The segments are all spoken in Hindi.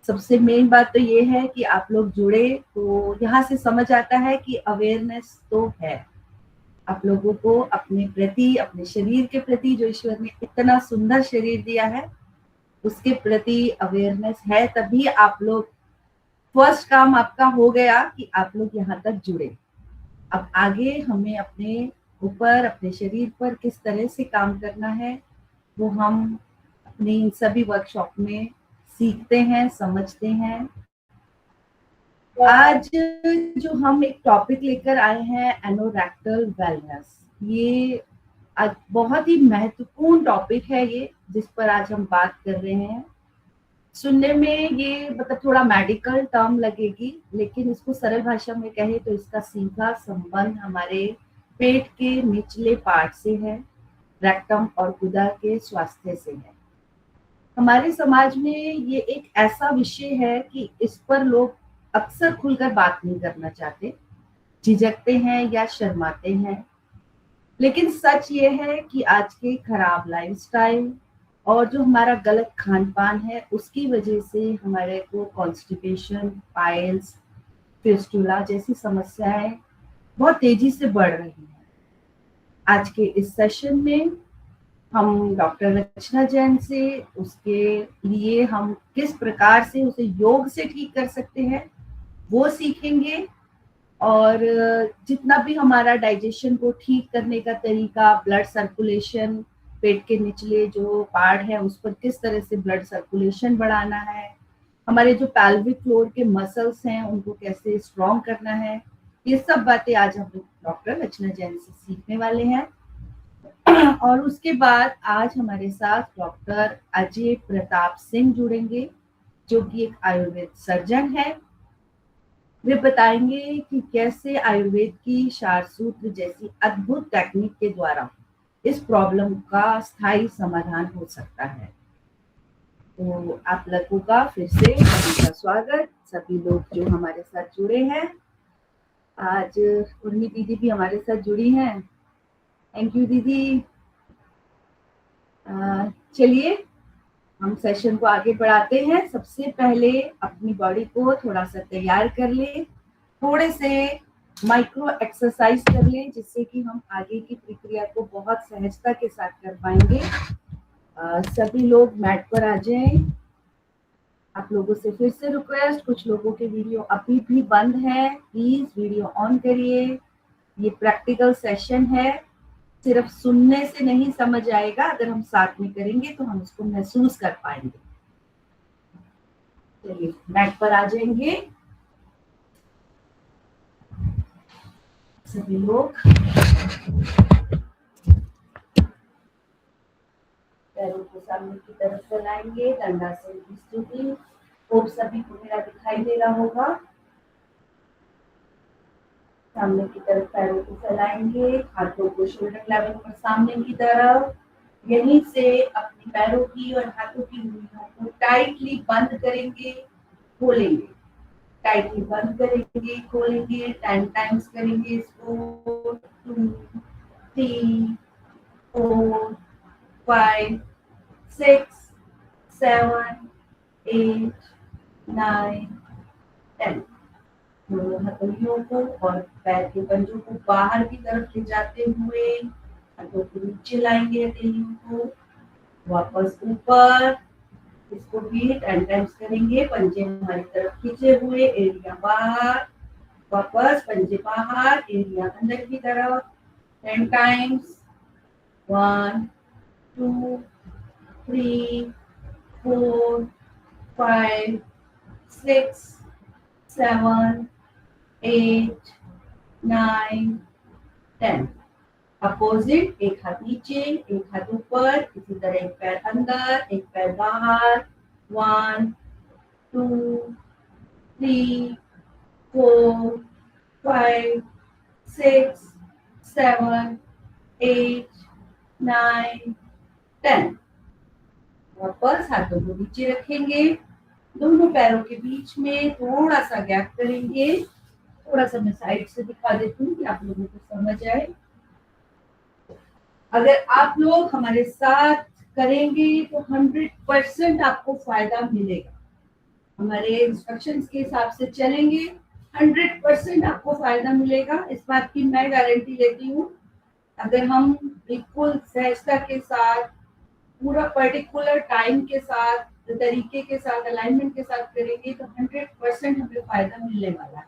सबसे मेन बात तो ये है कि आप लोग जुड़े, तो यहाँ से समझ आता है कि अवेयरनेस तो है। आप लोगों को अपने प्रति, अपने शरीर के प्रति, जो ईश्वर ने इतना सुंदर शरीर दिया है, उसके प्रति अवेयरनेस है, तभी आप लोग, फर्स्ट काम आपका हो गया कि आप लोग यहाँ तक जुड़े। अब आगे हमें अपने ऊपर, अपने शरीर पर किस तरह से काम करना है, वो हम अपने इन सभी वर्कशॉप में सीखते हैं, समझते हैं। आज जो हम एक टॉपिक लेकर आए हैं, एनोरेक्टल वेलनेस, ये आज बहुत ही महत्वपूर्ण टॉपिक है ये, जिस पर आज हम बात कर रहे हैं। सुनने में ये मतलब थोड़ा मेडिकल टर्म लगेगी, लेकिन इसको सरल भाषा में कहें तो इसका सीधा संबंध हमारे पेट के निचले पार्ट से है, रेक्टम और गुदा के स्वास्थ्य से है। हमारे समाज में ये एक ऐसा विषय है कि इस पर लोग अक्सर खुलकर बात नहीं करना चाहते, झिझकते हैं या शर्माते हैं। लेकिन सच ये है कि आज के खराब लाइफस्टाइल और जो हमारा गलत खान पान है, उसकी वजह से हमारे को कॉन्स्टिपेशन, पाइल्स, फिस्टुला जैसी समस्याएं बहुत तेजी से बढ़ रही हैं। आज के इस सेशन में हम डॉक्टर रचना जैन से उसके लिए हम किस प्रकार से उसे योग से ठीक कर सकते हैं वो सीखेंगे, और जितना भी हमारा डाइजेशन को ठीक करने का तरीका, ब्लड सर्कुलेशन, पेट के निचले जो पार्ट है उस पर किस तरह से ब्लड सर्कुलेशन बढ़ाना है, हमारे जो पैल्विक फ्लोर के मसल्स हैं उनको कैसे स्ट्रॉन्ग करना है, ये सब बातें आज हम डॉक्टर रचना जैन से सीखने वाले हैं। और उसके बाद आज हमारे साथ डॉक्टर अजय प्रताप सिंह जुड़ेंगे, जो कि एक आयुर्वेद सर्जन है। वे बताएंगे कि कैसे आयुर्वेद की शार सूत्र जैसी अद्भुत टेक्निक के द्वारा इस प्रॉब्लम का स्थायी समाधान हो सकता है। तो आप लोगों का फिर से सभी का स्वागत, सभी लोग जो हमारे साथ जुड़े हैं। आज उर्मी दीदी भी हमारे साथ जुड़ी हैं। थैंक यू दीदी। चलिए हम सेशन को आगे बढ़ाते हैं। सबसे पहले अपनी बॉडी को थोड़ा सा तैयार कर ले, थोड़े से माइक्रो एक्सरसाइज कर ले, जिससे कि हम आगे की प्रक्रिया को बहुत सहजता के साथ कर पाएंगे। सभी लोग मैट पर आ जाएं। आप लोगों से फिर से रिक्वेस्ट, कुछ लोगों के वीडियो अभी भी बंद है, प्लीज वीडियो ऑन करिए। ये प्रैक्टिकल सेशन है, सिर्फ सुनने से नहीं समझ आएगा, अगर हम साथ में करेंगे तो हम उसको महसूस कर पाएंगे। चलिए मैट पर आ जाएंगे सभी लोग। पैरों को सामने की तरफ फैलाएंगे, दंडासन की स्थिति। होप सभी को मेरा दिखाई दे रहा होगा। सामने की तरफ पैरों को फैलाएंगे, हाथों को शोल्डर लेवल पर सामने की तरफ। यहीं से अपने पैरों की और हाथों की उंगलियों को टाइटली बंद करेंगे, खोलेंगे, टाइटली बंद करेंगे, खोलेंगे। 10 टाइम्स करेंगे इसको। 2, 3, 4, 5, 6, 7, 8, 9, 10। दोनों हथेलियों को और पैर के पंजों को बाहर की तरफ ले जाते हुए हाथों को नीचे लाएंगे, हथेलियों को वापस ऊपर। इसको भी 10 टाइम्स करेंगे। पंजे हमारी तरफ खींचे हुए, एरिया बाहर, वापस पंजे बाहर, एरिया अंदर की तरफ। 10 टाइम्स। 1, 2, 3, 4, 5, 6, 7, 8, 9, 10। अपोजिट, एक हाथ नीचे, एक हाथ ऊपर, इसी तरह एक पैर अंदर, एक पैर बाहर। 1, 2, 3, 4, 5, 6, 7, 8, 9, 10। वापस हाथों को नीचे रखेंगे, दोनों पैरों के बीच में थोड़ा सा गैप करेंगे। थोड़ा सा मैं साइड से दिखा देती हूँ कि आप लोगों को समझ आए। अगर आप लोग हमारे साथ करेंगे तो 100% आपको फायदा मिलेगा। हमारे इंस्ट्रक्शंस के हिसाब से चलेंगे 100% आपको फायदा मिलेगा, इस बात की मैं गारंटी लेती हूँ। अगर हम बिल्कुल सहजता के साथ, पूरा पर्टिकुलर टाइम के साथ, तरीके के साथ, अलाइनमेंट के साथ करेंगे तो 100% हमें फायदा मिलने वाला है।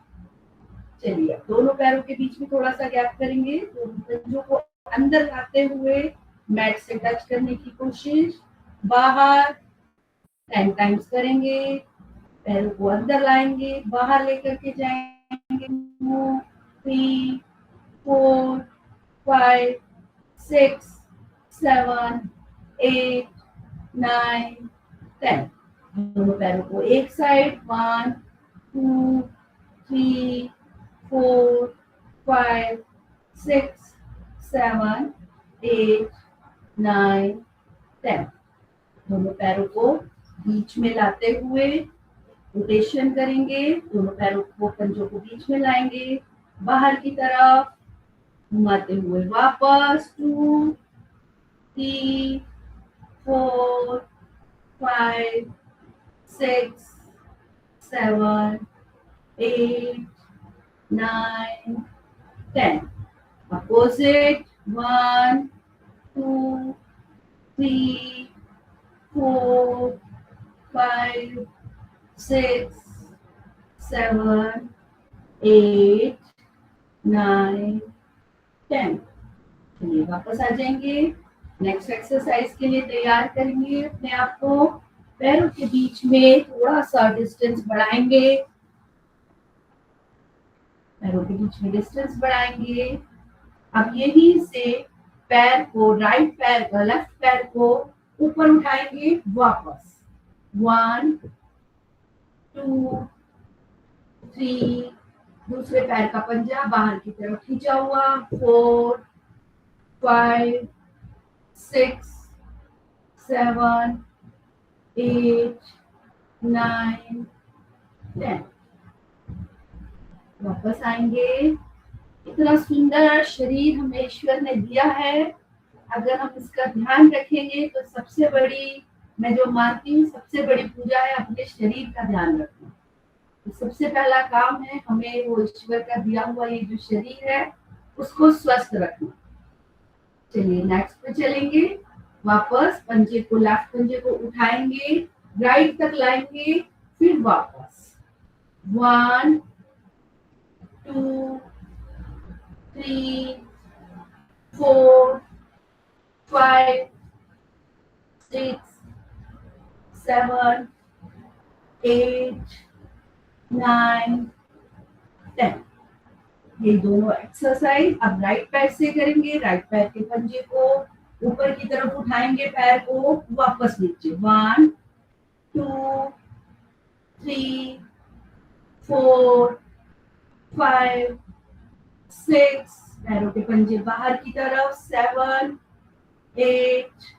चलिए, दोनों पैरों के बीच में थोड़ा सा गैप करेंगे, दोनों पंजों को अंदर लाते हुए मैट से टच करने की कोशिश, बाहर 10 टाइम्स करेंगे, पैरों को अंदर लाएंगे, बाहर लेकर के जाएंगे, 2 3 4 5 6 7 8 9 10। दोनों पैरों को एक साइड, 1 2 3 4 5 6 7 8 9 10। दोनों पैरों को बीच में लाते हुए रोटेशन करेंगे, दोनों पैरों को पंजों को बीच में लाएंगे, बाहर की तरफ घुमाते हुए वापस 2 3 4 5 6 7 8 9 10। Opposite 1 2 3 4 5 6 7 8 9 10। चलिए वापस आ जाएंगे, नेक्स्ट एक्सरसाइज के लिए तैयार करेंगे अपने आप को, पैरों के बीच में थोड़ा सा डिस्टेंस बढ़ाएंगे, पैरों के बीच में डिस्टेंस बढ़ाएंगे। अब यहीं से पैर को, राइट पैर का, लेफ्ट पैर को ऊपर उठाएंगे, वापस 1 2 3, दूसरे पैर का पंजा बाहर की तरफ खींचा हुआ, 4 5 6 7 8 9 10। वापस आएंगे। इतना सुंदर शरीर हमें ईश्वर ने दिया है, अगर हम इसका ध्यान रखेंगे तो सबसे बड़ी, मैं जो मानती हूँ सबसे बड़ी पूजा है अपने शरीर का ध्यान रखना। तो सबसे पहला काम है हमें वो ईश्वर का दिया हुआ ये जो शरीर है उसको स्वस्थ रखना। चलिए नेक्स्ट पे चलेंगे, वापस पंजे को, लेफ्ट पंजे को उठाएंगे, राइट तक लाएंगे, फिर वापस 1 2 3 4 5 6 7 8 9 10। ये दोनों एक्सरसाइज अब राइट पैर से करेंगे, राइट पैर के पंजे को ऊपर की तरफ उठाएंगे, पैर को वापस नीचे, 1 2 3 4 5 6, पैरों के पंजे बाहर की तरफ, 7 8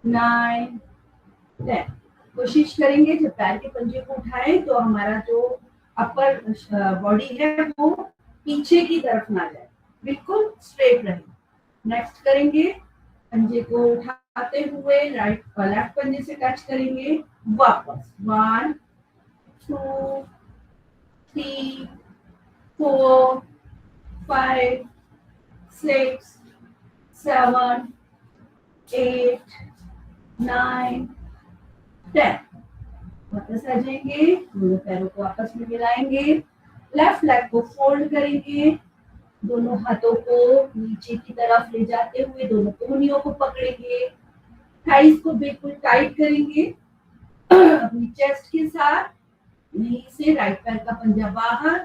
9 10। कोशिश करेंगे जब पैर के पंजे को उठाएं तो हमारा जो अपर बॉडी है वो पीछे की तरफ ना जाए, बिल्कुल स्ट्रेट रहे। नेक्स्ट करेंगे, पंजे को उठाते हुए राइट लेफ्ट पंजे से टच करेंगे, वापस 1 2 3 4 5 6 7 8 9 10। वापस आ जाएंगे, दोनों पैरों को आपस में मिलाएंगे, लेफ्ट लेग को फोल्ड करेंगे, दोनों हाथों को नीचे की तरफ ले जाते हुए दोनों कोहनियों को पकड़ेंगे, थाइस को बिल्कुल टाइट करेंगे अपनी चेस्ट के साथ। यहीं से राइट पैर का पंजा बाहर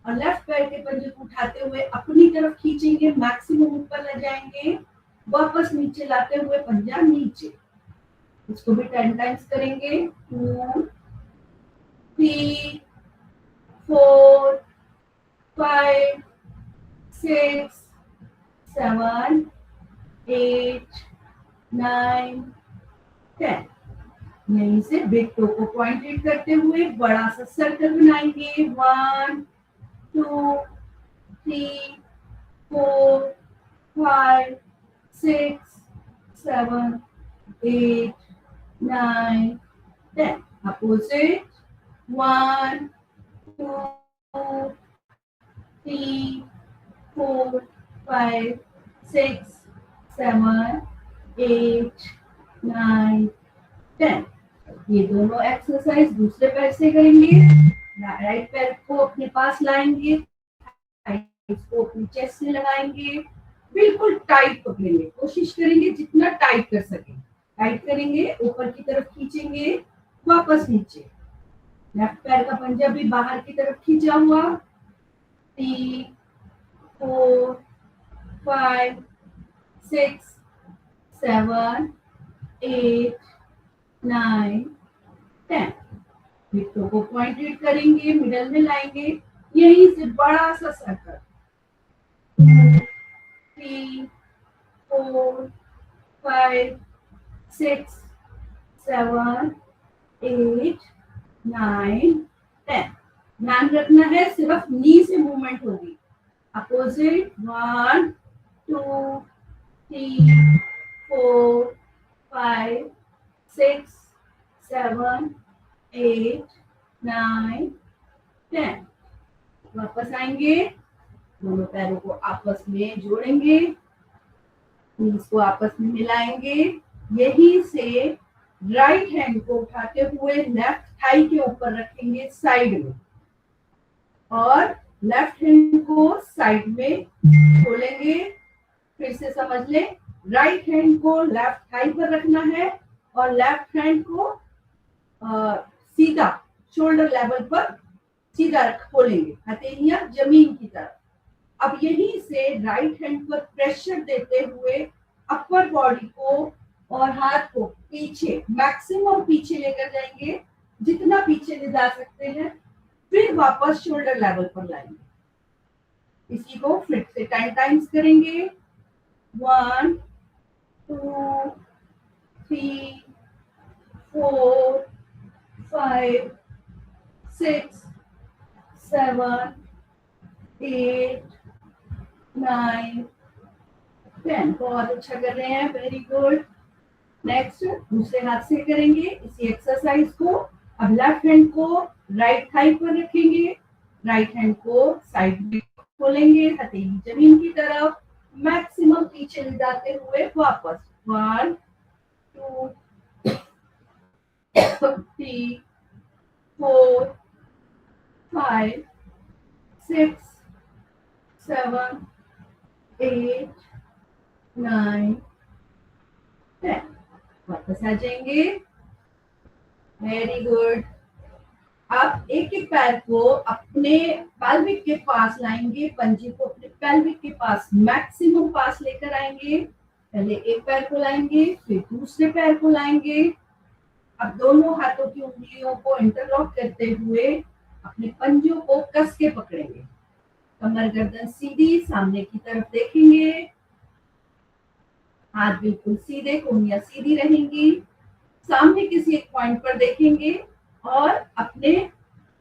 और लेफ्ट पैर के पंजे को उठाते हुए अपनी तरफ खींचेंगे, मैक्सिमम ऊपर ले जाएंगे, वापस नीचे लाते हुए पंजा नीचे। इसको भी 10 टाइम्स करेंगे, 2 3 4 5 6 7 8 9 10। यहीं से बिग टो को पॉइंटेड करते हुए बड़ा सा सर्कल बनाएंगे, 1 2 3 4 5 6 7 8 9 10। अपोजिट 1 2 3 4 5 6 7 8 9 10। ये दोनों एक्सरसाइज दूसरे पैर से करेंगे। राइट पैर को अपने पास लाएंगे, इसको अपनी चेस्ट से लगाएंगे, बिल्कुल टाइट पकड़ेंगे, कोशिश करेंगे जितना टाइट कर सके। टाइट करेंगे, ऊपर की तरफ खींचेंगे, वापस नीचे। लेफ्ट पैर का पंजा भी बाहर की तरफ खींचा हुआ। 3 4 5 6 7 8 9 10। हिप्पो को पॉइंटेड करेंगे, मिडल में लाएंगे, यहीं से बड़ा सा सर्कल। 3 4 5 6 7 8 9 10। ध्यान रखना है सिर्फ नी से मूवमेंट होगी। अपोजिट 1 2 3 4 5 6 7 8 9 10। वापस आएंगे, दोनों पैरों को आपस में जोड़ेंगे, इसको आपस में मिलाएंगे, यहीं से राइट हैंड को उठाते हुए लेफ्ट थाई के ऊपर रखेंगे साइड में, और लेफ्ट हैंड को साइड में खोलेंगे। फिर से समझ ले, राइट हैंड को लेफ्ट थाई पर रखना है और लेफ्ट हैंड को सीधा शोल्डर लेवल पर सीधा खोलेंगे, हथेलियां जमीन की तरफ। अब यहीं से राइट हैंड पर प्रेशर देते हुए अपर बॉडी को और हाथ को पीछे, मैक्सिमम पीछे लेकर जाएंगे, जितना पीछे ले जा सकते हैं, फिर वापस शोल्डर लेवल पर लाएंगे। इसी को फिर से 10 टाइम्स करेंगे। 1 2 3 4 5 6 7 8 9 10। बहुत अच्छा कर रहे हैं, वेरी गुड। नेक्स्ट दूसरे हाथ से करेंगे इसी एक्सरसाइज को। अब लेफ्ट हैंड को राइट थाई पर रखेंगे, राइट हैंड को साइड में खोलेंगे, हथेली जमीन की तरफ, मैक्सिमम पीछे ले जाते हुए वापस। 1 2 3 4 5 6 7 8 9 10। वापस आ जाएंगे, वेरी गुड। आप एक एक पैर को अपने पेल्विक के पास लाएंगे, पंजे को अपने पेल्विक के पास मैक्सिमम पास लेकर आएंगे। पहले एक पैर को लाएंगे, फिर दूसरे पैर को लाएंगे। अब दोनों हाथों की उंगलियों को इंटरलॉक करते हुए अपने पंजों को कस के पकड़ेंगे, कमर गर्दन सीधी सामने की तरफ देखेंगे, हाथ बिल्कुल सीधे, कोहनियां सीधी रहेंगी, सामने किसी एक पॉइंट पर देखेंगे और अपने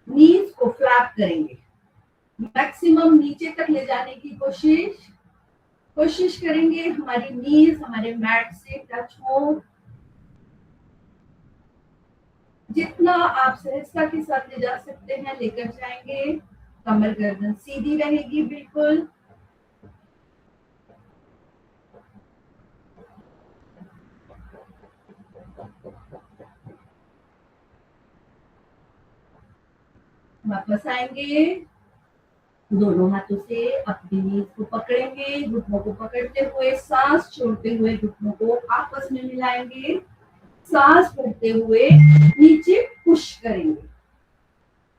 नीज को फ्लैप करेंगे, मैक्सिमम नीचे तक ले जाने की कोशिश करेंगे। हमारी नीज हमारे मैट से टच हो, जितना आप सहजता के साथ ले जा सकते हैं लेकर जाएंगे। कमर गर्दन सीधी रहेगी बिल्कुल। वापस आएंगे, दोनों हाथों से अपनी नीज को पकड़ेंगे, घुटनों को पकड़ते हुए सांस छोड़ते हुए घुटनों को आपस में मिलाएंगे, सांस भरते हुए नीचे पुश करेंगे।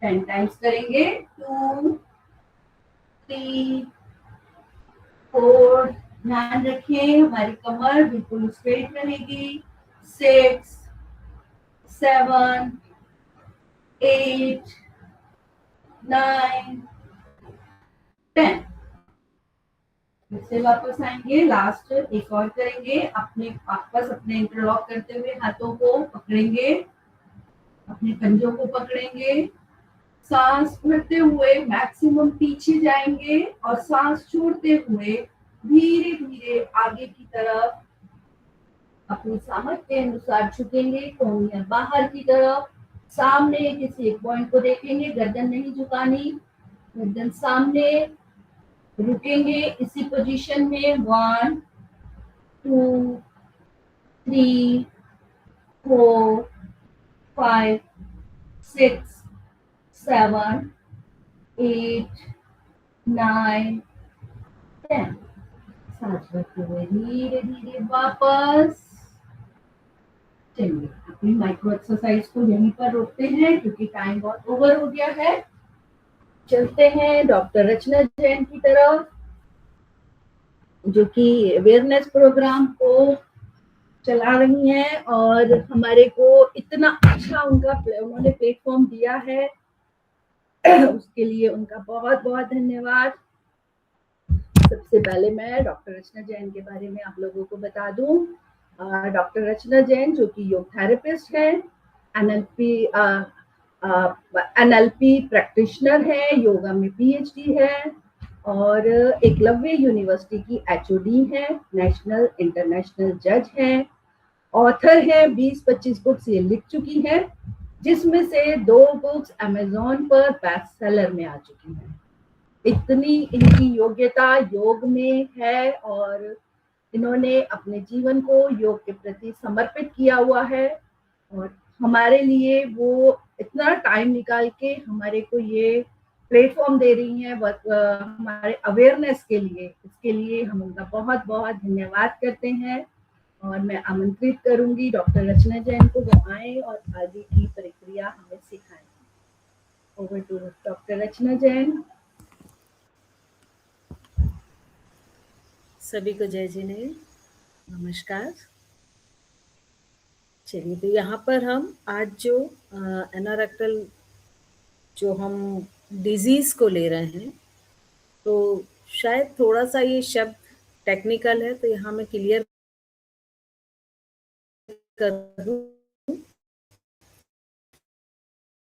10 टाइम्स करेंगे। 2 3 4, ध्यान रखें हमारी कमर बिल्कुल स्ट्रेट रहेगी। 6 7 8 9 10। फिर से वापस आएंगे, लास्ट एक और करेंगे। अपने वापस अपने इंटरलॉक करते हुए हाथों को पकड़ेंगे, अपने पंजों को पकड़ेंगे, सांस भरते हुए मैक्सिमम पीछे जाएंगे और सांस छोड़ते हुए धीरे धीरे आगे की तरफ अपनी सामर्थ्य के अनुसार झुकेंगे, कोहनियां बाहर की तरफ, सामने किसी एक पॉइंट को देखेंगे, गर्दन नहीं झुकानी, गर्दन सामने, रुकेंगे इसी पोजीशन में 1 2 3 4 5 6 7 8 9 10। सांस रखते हुए धीरे धीरे वापस। चलिए अपनी माइक्रो एक्सरसाइज को यहीं पर रोकते हैं क्योंकि टाइम बहुत ओवर हो गया है। चलते हैं डॉक्टर रचना जैन की तरफ, जो कि अवेयरनेस प्रोग्राम को चला रही हैं और हमारे को इतना अच्छा उन्होंने प्लेटफॉर्म दिया है, उसके लिए उनका बहुत बहुत धन्यवाद। सबसे पहले मैं डॉक्टर रचना जैन के बारे में आप लोगों को बता दूं। डॉक्टर रचना जैन जो कि योग थेरेपिस्ट है, एनएलपी प्रैक्टिशनर है, योगा में पीएचडी है और एकलव्य यूनिवर्सिटी की एचओडी है, नेशनल इंटरनेशनल जज है, ऑथर है, 20-25 बुक्स ये लिख चुकी है, जिसमें से 2 बुक्स अमेज़न पर बेस्ट सेलर में आ चुकी हैं। इतनी इनकी योग्यता योग में है और इन्होंने अपने जीवन को योग के प्रति समर्पित किया हुआ है और हमारे लिए वो इतना टाइम निकाल के हमारे को ये प्लेटफॉर्म दे रही हैं हमारे अवेयरनेस के लिए। इसके लिए हम उनका बहुत बहुत धन्यवाद करते हैं और मैं आमंत्रित करूंगी डॉक्टर रचना जैन को वो आए और आगे की प्रक्रिया हमें सिखाएं। ओवर टू डॉक्टर रचना जैन। सभी को जय जिनेन्द्र, नमस्कार। चलिए, तो यहाँ पर हम आज जो एनोरेक्टल जो हम डिजीज को ले रहे हैं, तो शायद थोड़ा सा ये शब्द टेक्निकल है, तो यहाँ मैं क्लियर कर दूं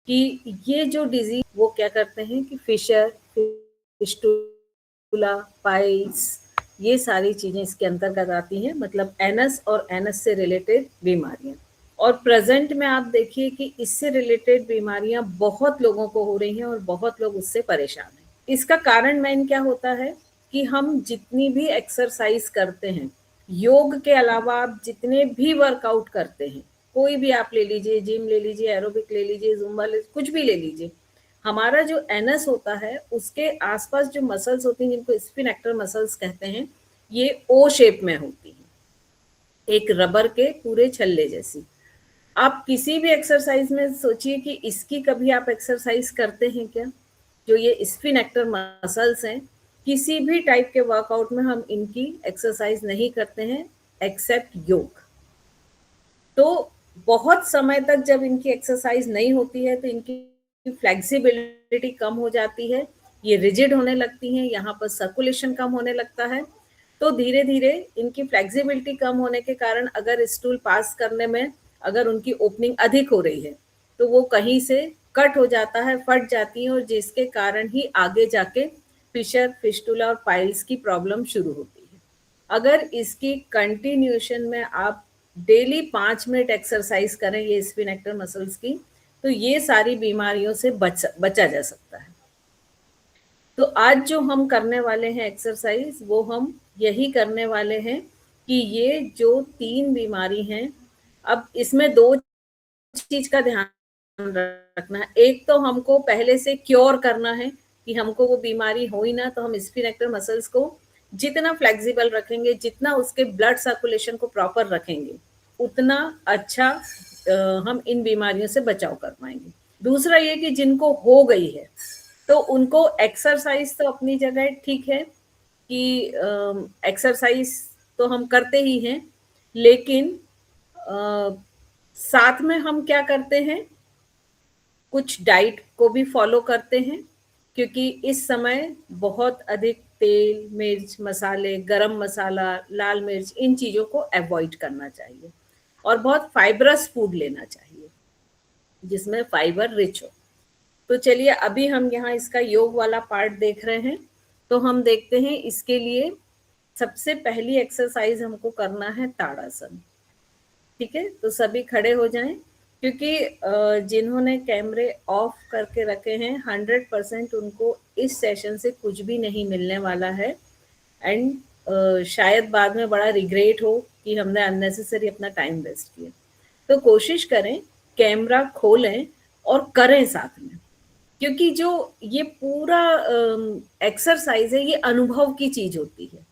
कि ये जो डिजीज वो क्या करते हैं कि फिशर, फिस्टुला, पाइल्स, ये सारी चीजें इसके अंतर्गत आती हैं, मतलब एनस और एनस से रिलेटेड बीमारियां। और प्रेजेंट में आप देखिए कि इससे रिलेटेड बीमारियां बहुत लोगों को हो रही हैं और बहुत लोग उससे परेशान हैं। इसका कारण मेन क्या होता है कि हम जितनी भी एक्सरसाइज करते हैं, योग के अलावा आप जितने भी वर्कआउट करते हैं, कोई भी आप ले लीजिए, जिम ले लीजिए, एरोबिक ले लीजिए, जुम्बा ले, कुछ भी ले लीजिए, हमारा जो एनस होता है उसके आसपास जो मसल्स होती हैं, जिनको स्पिनेक्टर मसल्स कहते हैं, ये ओ शेप में होती हैं, एक रबर के पूरे छल्ले जैसी। आप किसी भी एक्सरसाइज में सोचिए कि इसकी कभी आप एक्सरसाइज करते हैं क्या? जो ये स्पिनेक्टर मसल्स हैं, किसी भी टाइप के वर्कआउट में हम इनकी एक्सरसाइज नहीं करते हैं एक्सेप्ट योग। तो बहुत समय तक जब इनकी एक्सरसाइज नहीं होती है तो इनकी फ्लेक्सिबिलिटी कम हो जाती है, ये रिजिड होने लगती हैं, यहाँ पर सर्कुलेशन कम होने लगता है। तो धीरे धीरे इनकी फ्लेक्सिबिलिटी कम होने के कारण अगर स्टूल पास करने में अगर उनकी ओपनिंग अधिक हो रही है तो वो कहीं से कट हो जाता है, फट जाती है, और जिसके कारण ही आगे जाके फिशर, फिस्टुला और पाइल्स की प्रॉब्लम शुरू होती है। अगर इसकी कंटिन्यूएशन में आप डेली 5 मिनट एक्सरसाइज करें ये स्पिनेक्टर मसल्स की, तो ये सारी बीमारियों से बचा जा सकता है। तो आज जो हम करने वाले हैं एक्सरसाइज, वो हम यही करने वाले हैं कि ये जो 3 बीमारी हैं, अब इसमें 2 चीज का ध्यान रखना है। एक तो हमको पहले से क्योर करना है कि हमको वो बीमारी हो ही ना, तो हम स्पिनेक्टर मसल्स को जितना फ्लेक्सिबल रखेंगे, जितना उसके ब्लड सर्कुलेशन को प्रॉपर रखेंगे, उतना अच्छा हम इन बीमारियों से बचाव कर पाएंगे। दूसरा ये कि जिनको हो गई है तो उनको एक्सरसाइज तो अपनी जगह ठीक है कि एक्सरसाइज तो हम करते ही हैं, लेकिन साथ में हम क्या करते हैं, कुछ डाइट को भी फॉलो करते हैं, क्योंकि इस समय बहुत अधिक तेल, मिर्च, मसाले, गरम मसाला, लाल मिर्च, इन चीज़ों को अवॉइड करना चाहिए और बहुत फाइबरस फूड लेना चाहिए जिसमें फाइबर रिच हो। तो चलिए अभी हम यहाँ इसका योग वाला पार्ट देख रहे हैं। तो हम देखते हैं, इसके लिए सबसे पहली एक्सरसाइज हमको करना है ताड़ासन। ठीक है, तो सभी खड़े हो जाएं क्योंकि जिन्होंने कैमरे ऑफ करके रखे हैं 100% उनको इस सेशन से कुछ भी नहीं मिलने वाला है एंड शायद बाद में बड़ा रिग्रेट हो कि हमने अननेसेसरी अपना टाइम वेस्ट किया। तो कोशिश करें कैमरा खोलें और करें साथ में, क्योंकि जो ये पूरा एक्सरसाइज है ये अनुभव की चीज होती है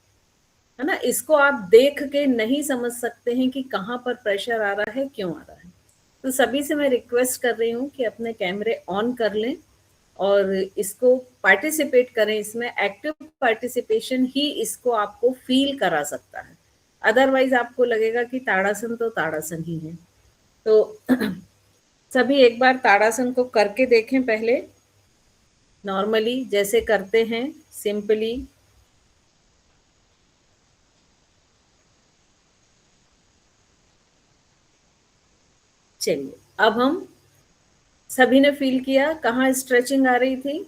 ना। इसको आप देख के नहीं समझ सकते हैं कि कहाँ पर प्रेशर आ रहा है, क्यों आ रहा है। तो सभी से मैं रिक्वेस्ट कर रही हूँ कि अपने कैमरे ऑन कर लें और इसको पार्टिसिपेट करें। इसमें एक्टिव पार्टिसिपेशन ही इसको आपको फील करा सकता है, अदरवाइज आपको लगेगा कि ताड़ासन तो ताड़ासन ही है। तो सभी एक बार ताड़ासन को करके देखें पहले, नॉर्मली जैसे करते हैं, सिंपली। चलिए, अब हम सभी ने फील किया कहाँ स्ट्रेचिंग आ रही थी?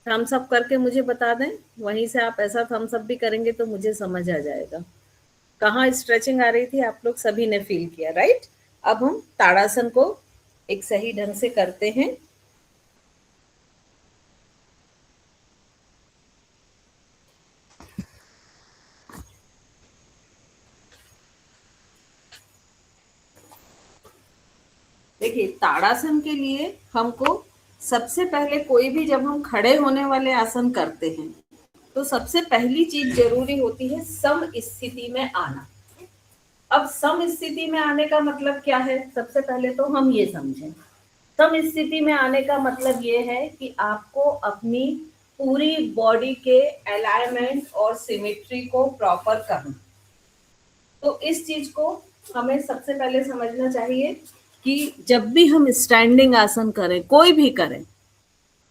थम्स अप करके मुझे बता दें, वहीं से आप ऐसा थम्स अप भी करेंगे तो मुझे समझ आ जाएगा कहाँ स्ट्रेचिंग आ रही थी। आप लोग सभी ने फील किया, राइट? अब हम ताड़ासन को एक सही ढंग से करते हैं। देखिए, ताड़ासन के लिए हमको सबसे पहले, कोई भी जब हम खड़े होने वाले आसन करते हैं तो सबसे पहली चीज जरूरी होती है सम स्थिति में आना। अब सम स्थिति में आने का मतलब क्या है? सबसे पहले तो हम ये समझें, सम स्थिति में आने का मतलब ये है कि आपको अपनी पूरी बॉडी के अलाइनमेंट और सिमेट्री को प्रॉपर करना। तो इस चीज को हमें सबसे पहले समझना चाहिए कि जब भी हम स्टैंडिंग आसन करें, कोई भी करें,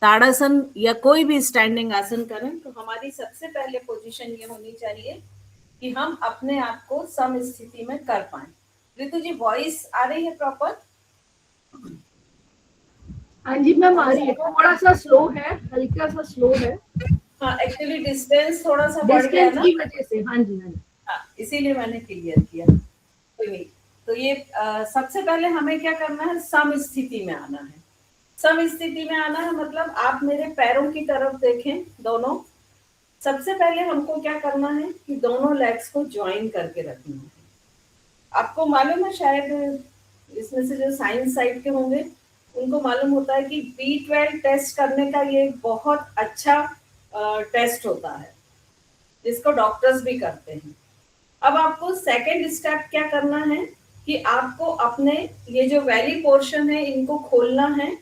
ताड़ासन या कोई भी स्टैंडिंग आसन करें, तो हमारी सबसे पहले पोजीशन ये होनी चाहिए कि हम अपने आप को सम स्थिति में कर पाए। ऋतु जी, वॉइस आ रही है प्रॉपर? हाँ जी मैम, आ रही है, थोड़ा सा स्लो है, हल्का सा स्लो है। हाँ, एक्चुअली डिस्टेंस थोड़ा सा बढ़ गया ना, की वजह से। हाँ जी, हाँ जी, हाँ, इसीलिए मैंने क्लियर किया। कोई नहीं। तो ये सबसे पहले हमें क्या करना है? सम स्थिति में आना है। सम स्थिति में आना है मतलब आप मेरे पैरों की तरफ देखें, दोनों। सबसे पहले हमको क्या करना है कि दोनों लेग्स को ज्वाइन करके रखना है। आपको मालूम है, शायद इसमें से जो साइंस साइड के होंगे उनको मालूम होता है कि B12 टेस्ट करने का ये बहुत अच्छा टेस्ट होता है, जिसको डॉक्टर्स भी करते हैं। अब आपको सेकंड स्टेप क्या करना है कि आपको अपने ये जो वैली पोर्शन है इनको खोलना है।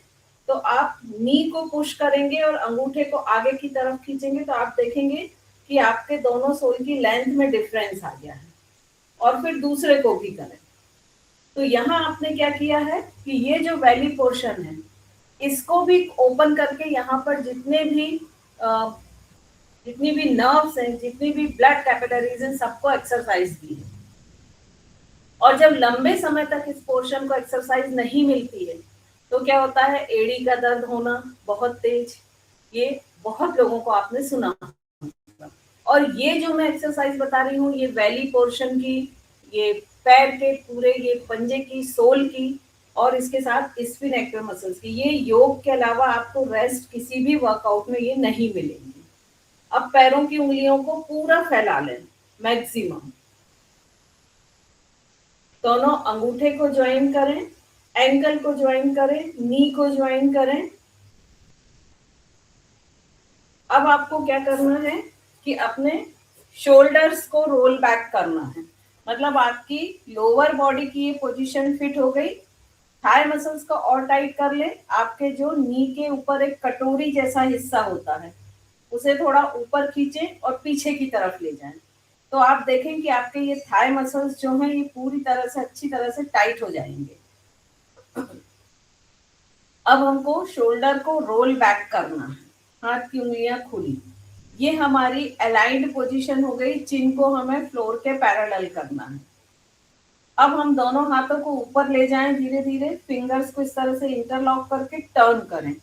तो आप नी को पुश करेंगे और अंगूठे को आगे की तरफ खींचेंगे तो आप देखेंगे कि आपके दोनों सोल की लेंथ में डिफरेंस आ गया है। और फिर दूसरे को भी करें। तो यहाँ आपने क्या किया है कि ये जो वैली पोर्शन है इसको भी ओपन करके यहाँ पर जितनी भी नर्व्स हैं, जितनी भी ब्लड कैपिलरीज हैं, सबको एक्सरसाइज दी है। और जब लंबे समय तक इस पोर्शन को एक्सरसाइज नहीं मिलती है तो क्या होता है? एड़ी का दर्द होना बहुत तेज, ये बहुत लोगों को आपने सुना। और ये जो मैं एक्सरसाइज बता रही हूँ, ये वैली पोर्शन की, ये पैर के पूरे, ये पंजे की, सोल की, और इसके साथ स्पिन मसल्स की, ये योग के अलावा आपको रेस्ट किसी भी वर्कआउट में ये नहीं मिलेंगी। अब पैरों की उंगलियों को पूरा फैला लें मैक्सिमम। दोनों अंगूठे को ज्वाइन करें, एंकल को ज्वाइन करें, नी को ज्वाइन करें। अब आपको क्या करना है कि अपने शोल्डर्स को रोल बैक करना है। मतलब आपकी लोअर बॉडी की ये पोजीशन फिट हो गई। थाई मसल्स को और टाइट कर ले। आपके जो नी के ऊपर एक कटोरी जैसा हिस्सा होता है उसे थोड़ा ऊपर खींचें और पीछे की तरफ ले जाएं। तो आप देखें कि आपके ये थाई मसल्स जो हैं ये पूरी तरह से, अच्छी तरह से टाइट हो जाएंगे। अब हमको शोल्डर को रोल बैक करना है, हाथ की उंगलियां खुली। ये हमारी अलाइंड पोजीशन हो गई। चिन को हमें फ्लोर के पैरेलल करना है। अब हम दोनों हाथों को ऊपर ले जाएं धीरे धीरे, फिंगर्स को इस तरह से इंटरलॉक करके टर्न करें।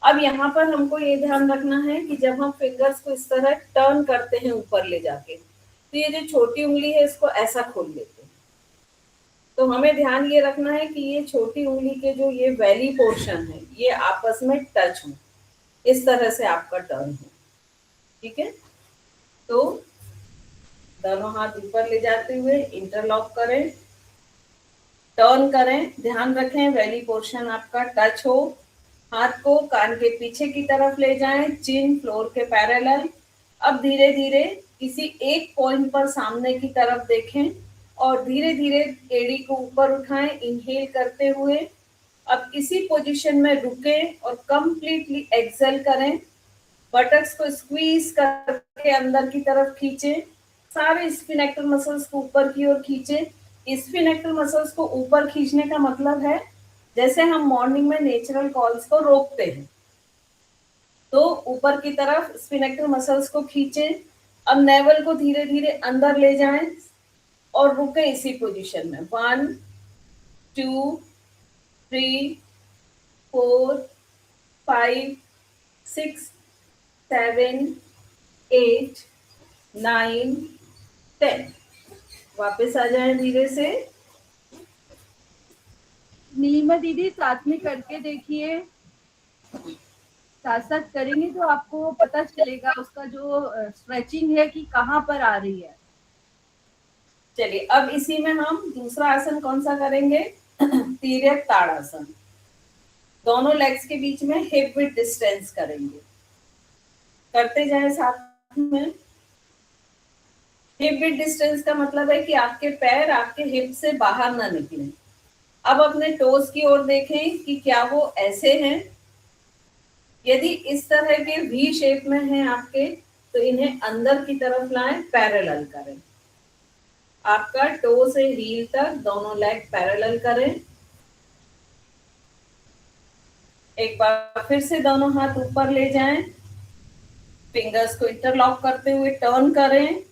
अब यहाँ पर हमको ये ध्यान रखना है कि जब हम फिंगर्स को इस तरह टर्न करते हैं ऊपर ले जाके, तो ये जो छोटी उंगली है इसको ऐसा खोल लेते हैं। तो हमें ध्यान ये रखना है कि ये छोटी उंगली के जो ये वैली पोर्शन है ये आपस में टच हो, इस तरह से आपका टर्न हो। ठीक है, तो दोनों हाथ ऊपर ले जाते हुए इंटरलॉक करें, टर्न करें, ध्यान रखें वैली पोर्शन आपका टच हो। हाथ को कान के पीछे की तरफ ले जाएं, चिन फ्लोर के पैरेलल। अब धीरे धीरे किसी एक पॉइंट पर सामने की तरफ देखें और धीरे धीरे एड़ी को ऊपर उठाएं इनहेल करते हुए। अब इसी पोजीशन में रुकें और कंप्लीटली एक्सेल करें। बटक्स को स्क्वीज करके अंदर की तरफ खींचें, सारे स्फिनेक्टर मसल्स को ऊपर की ओर खींचें। स्फिनेक्टर मसल्स को ऊपर खींचने का मतलब है जैसे हम मॉर्निंग में नेचुरल कॉल्स को रोकते हैं, तो ऊपर की तरफ स्फिनेक्टर मसल्स को खींचें। अब नेवल को धीरे धीरे अंदर ले जाएं और रुके इसी पोजीशन में। 1 2 3 4 5 6 7 8 9 10। वापस आ जाएं धीरे से। नीलिमा दीदी साथ में करके देखिए, साथ साथ करेंगे तो आपको पता चलेगा उसका जो स्ट्रेचिंग है कि कहाँ पर आ रही है। चलिए, अब इसी में हम दूसरा आसन कौन सा करेंगे? तिर्यक ताड़ासन। दोनों लेग्स के बीच में हिप विड्थ डिस्टेंस करेंगे, करते जाए साथ में। हिप विड्थ डिस्टेंस का मतलब है कि आपके पैर आपके हिप से बाहर ना निकले। अब अपने टोस की ओर देखें कि क्या वो ऐसे हैं। यदि इस तरह के वी शेप में हैं आपके, तो इन्हें अंदर की तरफ लाएं, पैरेलल करें। आपका टो से हील तक दोनों लेग पैरेलल करें। एक बार फिर से दोनों हाथ ऊपर ले जाएं, फिंगर्स को इंटरलॉक करते हुए टर्न करें,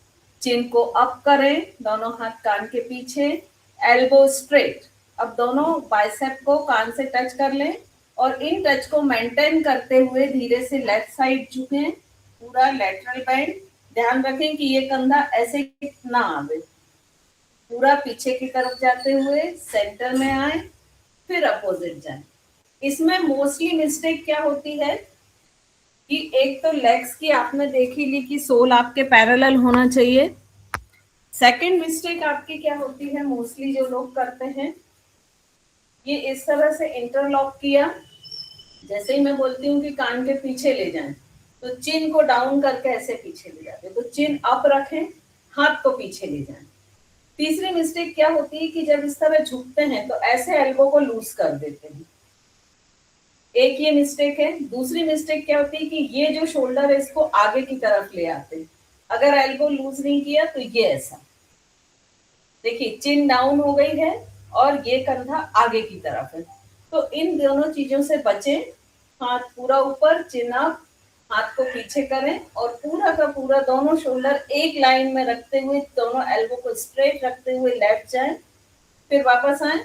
चिन को अप करें, दोनों हाथ कान के पीछे, एल्बो स्ट्रेट। अब दोनों बाइसेप को कान से टच कर लें और इन टच को मेंटेन करते हुए धीरे से लेफ्ट साइड झुकें, पूरा लेटरल बेंड। ध्यान रखें कि ये कंधा ऐसे ना आवे, पूरा पीछे की तरफ जाते हुए सेंटर में आए, फिर अपोजिट जाए। इसमें मोस्टली मिस्टेक क्या होती है कि एक तो लेग्स की आपने देखी ली कि सोल आपके पैरेलल होना चाहिए। सेकंड मिस्टेक आपकी क्या होती है, मोस्टली जो लोग करते हैं, ये इस तरह से इंटरलॉक किया, जैसे ही मैं बोलती हूँ कि कान के पीछे ले जाएं, तो चिन को डाउन करके ऐसे पीछे ले जाते, तो चिन अप रखें, हाथ को पीछे ले जाएं। तीसरी मिस्टेक क्या होती है कि जब इस तरह झुकते हैं तो ऐसे एल्बो को लूज कर देते हैं, एक ये मिस्टेक है। दूसरी मिस्टेक क्या होती है कि ये जो शोल्डर है इसको आगे की तरफ ले आते हैं। अगर एल्बो लूज नहीं किया तो ये ऐसा देखिए, चिन डाउन हो गई है और ये कंधा आगे की तरफ है। तो इन दोनों चीजों से बचें। हाथ पूरा ऊपर, चिन अप, हाथ को पीछे करें और पूरा का पूरा दोनों शोल्डर एक लाइन में रखते हुए, दोनों एल्बो को स्ट्रेट रखते हुए लेफ्ट जाएं, फिर वापस आए,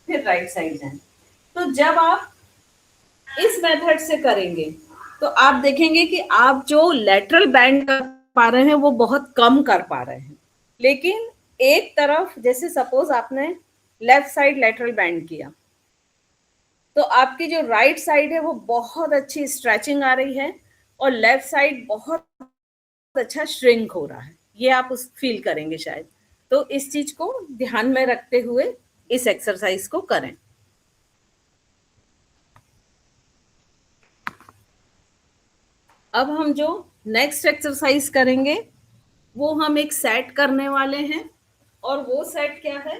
फिर राइट साइड जाएं। तो जब आप इस मेथड से करेंगे तो आप देखेंगे कि आप जो लेटरल बैंड कर पा रहे हैं वो बहुत कम कर पा रहे हैं। लेकिन एक तरफ, जैसे सपोज आपने लेफ्ट साइड लेटरल बैंड किया, तो आपकी जो राइट साइड है वो बहुत अच्छी स्ट्रेचिंग आ रही है और लेफ्ट साइड बहुत अच्छा श्रिंक हो रहा है। ये आप उस फील करेंगे शायद। तो इस चीज को ध्यान में रखते हुए इस एक्सरसाइज को करें। अब हम जो नेक्स्ट एक्सरसाइज करेंगे वो हम एक सेट करने वाले हैं। और वो सेट क्या है,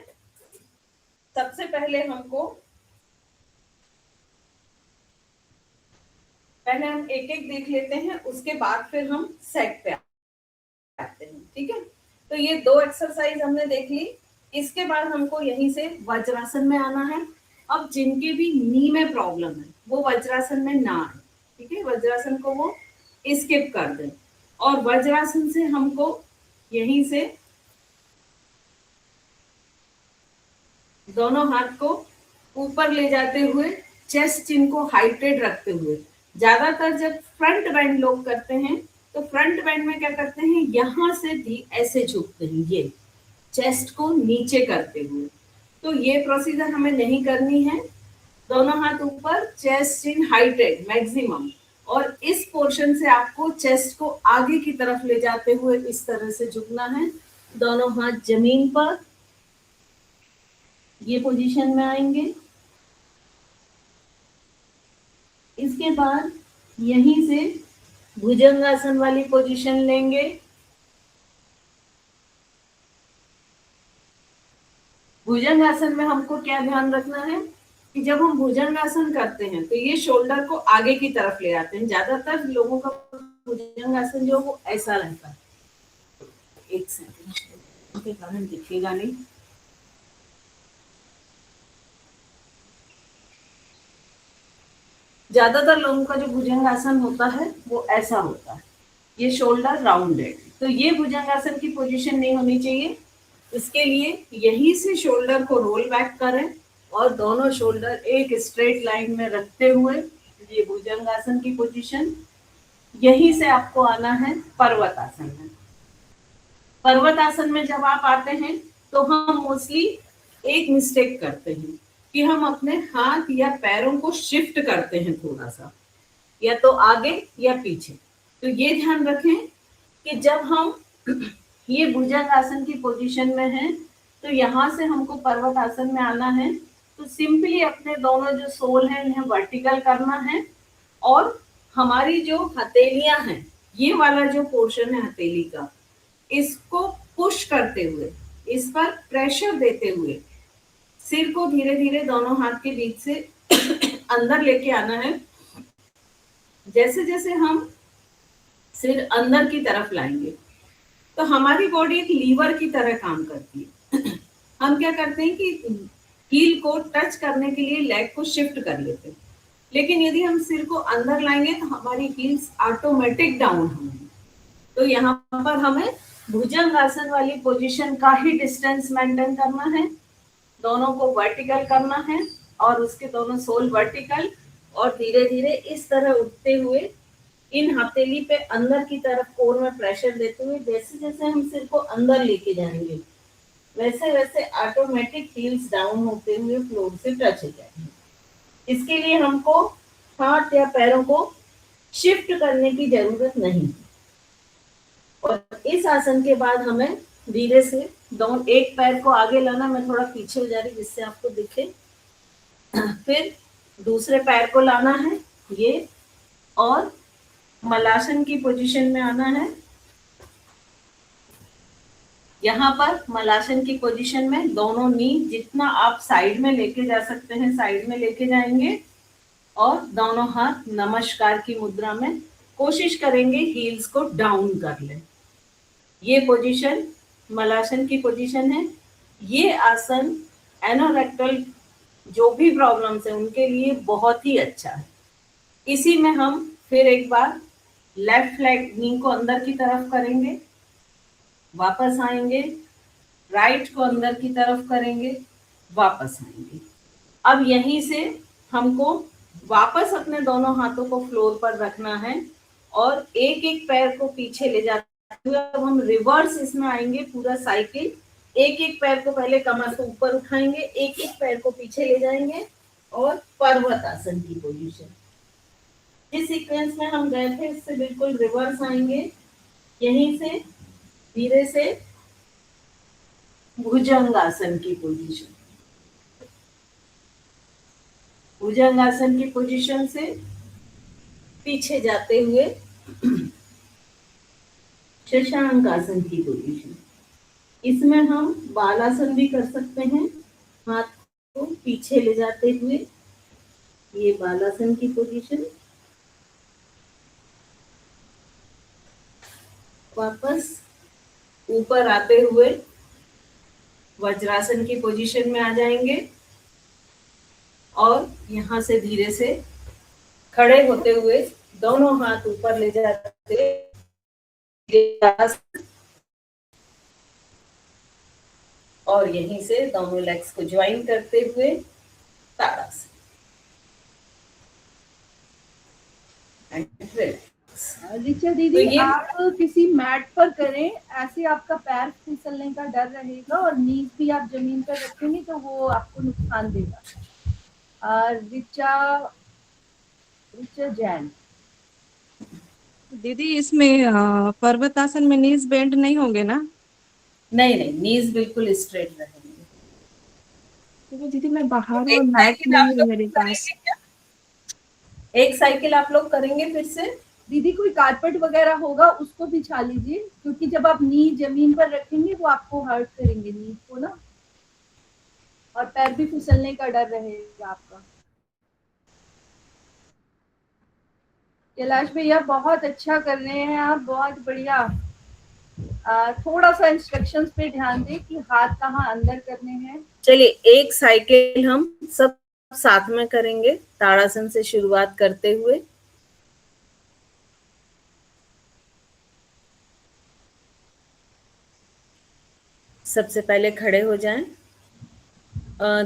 सबसे पहले हम एक एक देख लेते हैं, उसके बाद फिर हम सेट पे आते हैं। ठीक है, तो ये दो एक्सरसाइज हमने देख ली। इसके बाद हमको यहीं से वज्रासन में आना है। अब जिनके भी नी में प्रॉब्लम है वो वज्रासन में ना आए, ठीक है, वज्रासन को वो स्किप कर दें। और वज्रासन से हमको यहीं से दोनों हाथ को ऊपर ले जाते हुए चेस्ट चिन को हाइटेड रखते हुए, ज्यादातर जब फ्रंट बेंड लोग करते हैं तो फ्रंट बेंड में क्या करते हैं, यहां से भी ऐसे झुकते हैं, ये चेस्ट को नीचे करते हुए। तो ये प्रोसीजर हमें नहीं करनी है। दोनों हाथ ऊपर, चेस्ट इन हाइटेड मैक्सिमम, और इस पोर्शन से आपको चेस्ट को आगे की तरफ ले जाते हुए इस तरह से झुकना है। दोनों हाथ जमीन पर, ये पोजीशन में आएंगे। इसके बाद यहीं से भुजंगासन वाली पोजीशन लेंगे। भुजंगासन में हमको क्या ध्यान रखना है कि जब हम भुजंगासन करते हैं तो ये शोल्डर को आगे की तरफ ले आते हैं। ज्यादातर लोगों का भुजंगासन जो वो ऐसा रहता है। एक सेकंड के कारण दिखेगा नहीं। ज्यादातर लोगों का जो भुजंगासन होता है वो ऐसा होता है, ये शोल्डर राउंडेड। तो ये भुजंगासन की पोजीशन नहीं होनी चाहिए। इसके लिए यहीं से शोल्डर को रोल बैक करें और दोनों शोल्डर एक स्ट्रेट लाइन में रखते हुए, ये भुजंगासन की पोजीशन। यहीं से आपको आना है पर्वतासन में। पर्वतासन में जब आप आते हैं तो हम मोस्टली एक मिस्टेक करते हैं कि हम अपने हाथ या पैरों को शिफ्ट करते हैं थोड़ा सा, या तो आगे या पीछे। तो ये ध्यान रखें कि जब हम ये भुजंगासन की पोजीशन में हैं तो यहाँ से हमको पर्वतासन में आना है। तो सिंपली अपने दोनों जो सोल हैं इन्हें वर्टिकल करना है, और हमारी जो हथेलियां हैं, ये वाला जो पोर्शन है हथेली का, इसको पुश करते हुए, इस पर प्रेशर देते हुए सिर को धीरे धीरे दोनों हाथ के बीच से अंदर लेके आना है। जैसे जैसे हम सिर अंदर की तरफ लाएंगे तो हमारी बॉडी एक लीवर की तरह काम करती है। हम क्या करते हैं कि हील को टच करने के लिए लेग को शिफ्ट कर लेते हैं, लेकिन यदि हम सिर को अंदर लाएंगे तो हमारी हील्स ऑटोमेटिक डाउन होंगी। तो यहाँ पर हमें भुजंगासन वाली पोजीशन का ही डिस्टेंस मेंटेन करना है, दोनों को वर्टिकल करना है और उसके दोनों सोल वर्टिकल, और धीरे धीरे इस तरह उठते हुए इन हथेली पे अंदर की तरफ कोर में प्रेशर देते हुए जैसे जैसे हम सिर को अंदर लेके जाएंगे वैसे वैसे ऑटोमेटिक हील्स डाउन होते हुए फ्लोर से टच हो जाएंगे। इसके लिए हमको हाथ या पैरों को शिफ्ट करने की जरूरत नहीं। और इस आसन के बाद हमें धीरे से दोनों, एक पैर को आगे लाना, मैं थोड़ा पीछे हो जा रही जिससे आपको दिखे। फिर दूसरे पैर को लाना है ये, और मलासन की पोजीशन में आना है। यहाँ पर मलासन की पोजीशन में दोनों नी जितना आप साइड में लेके जा सकते हैं साइड में लेके जाएंगे, और दोनों हाथ नमस्कार की मुद्रा में कोशिश करेंगे हील्स को डाउन कर लें। ये पोजीशन मलासन की पोजीशन है। ये आसन एनोरेक्टल जो भी प्रॉब्लम्स है उनके लिए बहुत ही अच्छा है। इसी में हम फिर एक बार लेफ्ट लेग नी को अंदर की तरफ करेंगे, वापस आएंगे, राइट को अंदर की तरफ करेंगे, वापस आएंगे। अब यहीं से हमको वापस अपने दोनों हाथों को फ्लोर पर रखना है और एक एक पैर को पीछे ले जाते हुए अब हम रिवर्स इसमें आएंगे। पूरा साइकिल, एक एक पैर को पहले कमर से ऊपर उठाएंगे, एक एक पैर को पीछे ले जाएंगे और पर्वतासन की पोजीशन। जिस सीक्वेंस में हम गए थे इससे बिल्कुल रिवर्स आएंगे। यहीं से धीरे से भुजंगासन की पोजीशन, भुजंगासन की पोजीशन से पीछे जाते हुए शशांकासन की पोजीशन। इसमें हम बालासन भी कर सकते हैं, हाथ को पीछे ले जाते हुए, ये बालासन की पोजीशन। वापस ऊपर आते हुए वज्रासन की पोजीशन में आ जाएंगे और यहाँ से धीरे से खड़े होते हुए दोनों हाथ ऊपर ले जाते और यहीं से दोनों लेग्स को ज्वाइन करते हुए ताड़ासन। ऋचा दीदी, आप किसी मैट पर करें, ऐसे आपका पैर फिसलने का डर रहेगा और नीज भी आप जमीन पर रखेंगे तो वो आपको नुकसान देगा। ऋचा जैन। दीदी इसमें पर्वतासन में नीज बेंड नहीं होंगे ना? नहीं नहीं, नीज बिल्कुल स्ट्रेट रहेंगे। तो दीदी मैं बाहर तो और मैट नहीं है मेरे पास। एक साइकिल आप लोग करेंगे फिर से। दीदी कोई कारपेट वगैरह होगा उसको बिछा लीजिए, क्योंकि जब आप नी जमीन पर रखेंगे वो आपको हर्ट करेंगे नी को ना, और पैर भी फिसलने का डर रहेगा आपका। कैलाश भैया बहुत अच्छा कर रहे हैं आप, बहुत बढ़िया। थोड़ा सा इंस्ट्रक्शंस पे ध्यान दें कि हाथ कहाँ अंदर करने हैं। चलिए एक साइकिल हम सब साथ में करेंगे, ताड़ासन से शुरुआत करते हुए। सबसे पहले खड़े हो जाएं।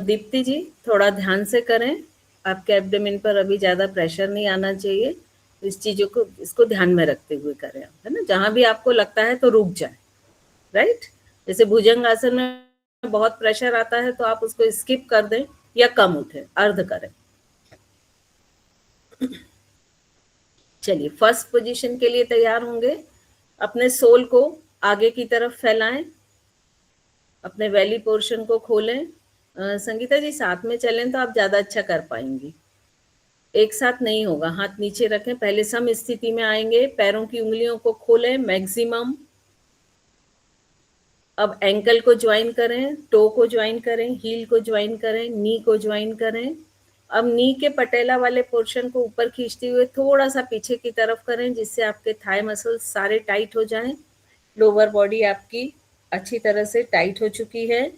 दीप्ति जी थोड़ा ध्यान से करें, आपके एब्डोमेन पर अभी ज़्यादा प्रेशर नहीं आना चाहिए, इस चीज़ों को इसको ध्यान में रखते हुए करें आप, है ना। जहाँ भी आपको लगता है तो रुक जाए, राइट। जैसे भुजंग आसन में बहुत प्रेशर आता है तो आप उसको स्किप कर दें या कम उठे, अर्ध करें। चलिए फर्स्ट पोजीशन के लिए तैयार होंगे। अपने सोल को आगे की तरफ फैलाएं, अपने वैली पोर्शन को खोलें। संगीता जी साथ में चलें तो आप ज़्यादा अच्छा कर पाएंगी। एक साथ नहीं होगा, हाथ नीचे रखें, पहले सम स्थिति में आएंगे, पैरों की उंगलियों को खोलें मैक्सिमम। अब एंकल को ज्वाइन करें, टो को ज्वाइन करें, हील को ज्वाइन करें, नी को ज्वाइन करें। अब नी के पटेला वाले पोर्शन को ऊपर खींचते हुए थोड़ा सा पीछे की तरफ करें, जिससे आपके थाई मसल्स सारे टाइट हो जाएं। लोअर बॉडी आपकी अच्छी तरह से टाइट हो चुकी है।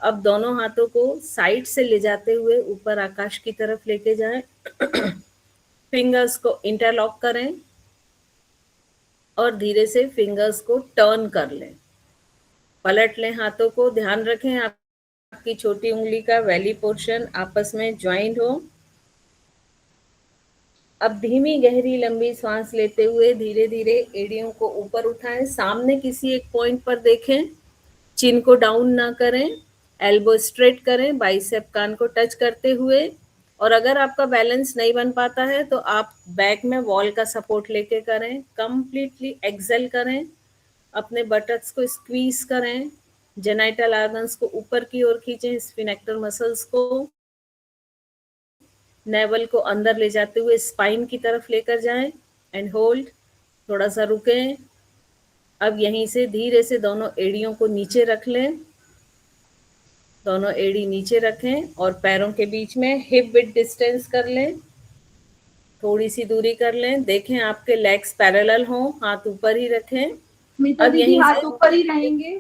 अब दोनों हाथों को साइड से ले जाते हुए ऊपर आकाश की तरफ लेके जाएं। फिंगर्स को इंटरलॉक करें और धीरे से फिंगर्स को टर्न कर लें, पलट लें हाथों को। ध्यान रखें आपकी छोटी उंगली का वैली पोर्शन आपस में ज्वाइंट हो। अब धीमी गहरी लंबी सांस लेते हुए धीरे धीरे एड़ियों को ऊपर उठाएं, सामने किसी एक पॉइंट पर देखें, चिन को डाउन ना करें, एल्बो स्ट्रेट करें, बाइसेप कान को टच करते हुए। और अगर आपका बैलेंस नहीं बन पाता है तो आप बैक में वॉल का सपोर्ट लेके करें। कंप्लीटली एक्सेल करें, अपने बटक्स को स्क्वीज करें, जेनाइटल ऑर्गन्स को ऊपर की ओर खींचें, स्फिनेक्टर मसल्स को, नेवल को अंदर ले जाते हुए स्पाइन की तरफ लेकर जाएं एंड होल्ड। थोड़ा सा रुकें। अब यहीं से धीरे से दोनों एड़ियों को नीचे रख लें, दोनों एड़ी नीचे रखें और पैरों के बीच में हिप विड्थ डिस्टेंस कर लें, थोड़ी सी दूरी कर लें। देखें आपके लेग्स पैरेलल हों, हाथ ऊपर ही रखें। स्मिता अब दीदी यहीं हाथ से ऊपर ही रहेंगे।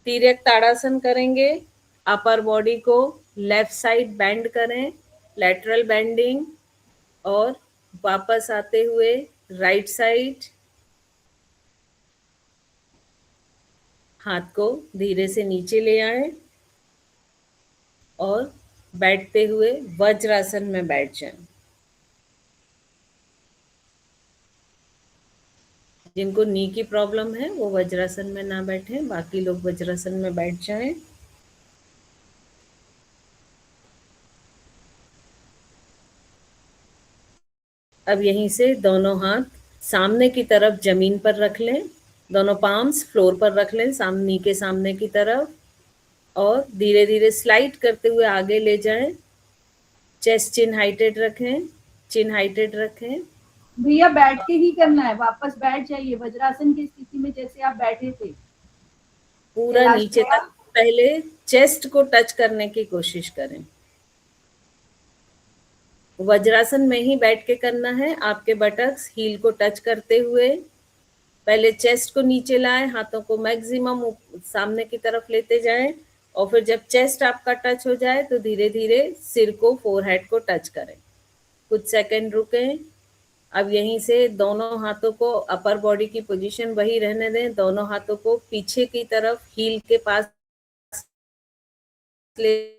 तिर्यक ताड़ासन करेंगे। अपर बॉडी को लेफ्ट साइड बेंड करें, लेटरल बेंडिंग, और वापस आते हुए राइट साइड। हाथ को धीरे से नीचे ले आए और बैठते हुए वज्रासन में बैठ जाएं। जिनको नी की प्रॉब्लम है वो वज्रासन में ना बैठें, बाकी लोग वज्रासन में बैठ जाएं। अब यहीं से दोनों हाथ सामने की तरफ जमीन पर रख लें, दोनों पाम्स फ्लोर पर रख लें, नी के सामने की तरफ, और धीरे धीरे स्लाइड करते हुए आगे ले जाएं। चेस्ट चिन हाइटेड रखें, चिन हाइटेड रखें। भैया बैठ के ही करना है, वापस बैठ जाइए वज्रासन की स्थिति में जैसे आप बैठे थे। पूरा नीचे तक पहले चेस्ट को टच करने की कोशिश करें। वज्रासन में ही बैठ के करना है, आपके बटक्स हील को टच करते हुए। पहले चेस्ट को नीचे लाएं, हाथों को मैक्सिमम सामने की तरफ लेते जाएं, और फिर जब चेस्ट आपका टच हो जाए तो धीरे धीरे सिर को, फोरहेड को टच करें। कुछ सेकंड रुकें। अब यहीं से दोनों हाथों को अपर बॉडी की पोजीशन वही रहने दें, दोनों हाथों को पीछे की तरफ हील के पास ले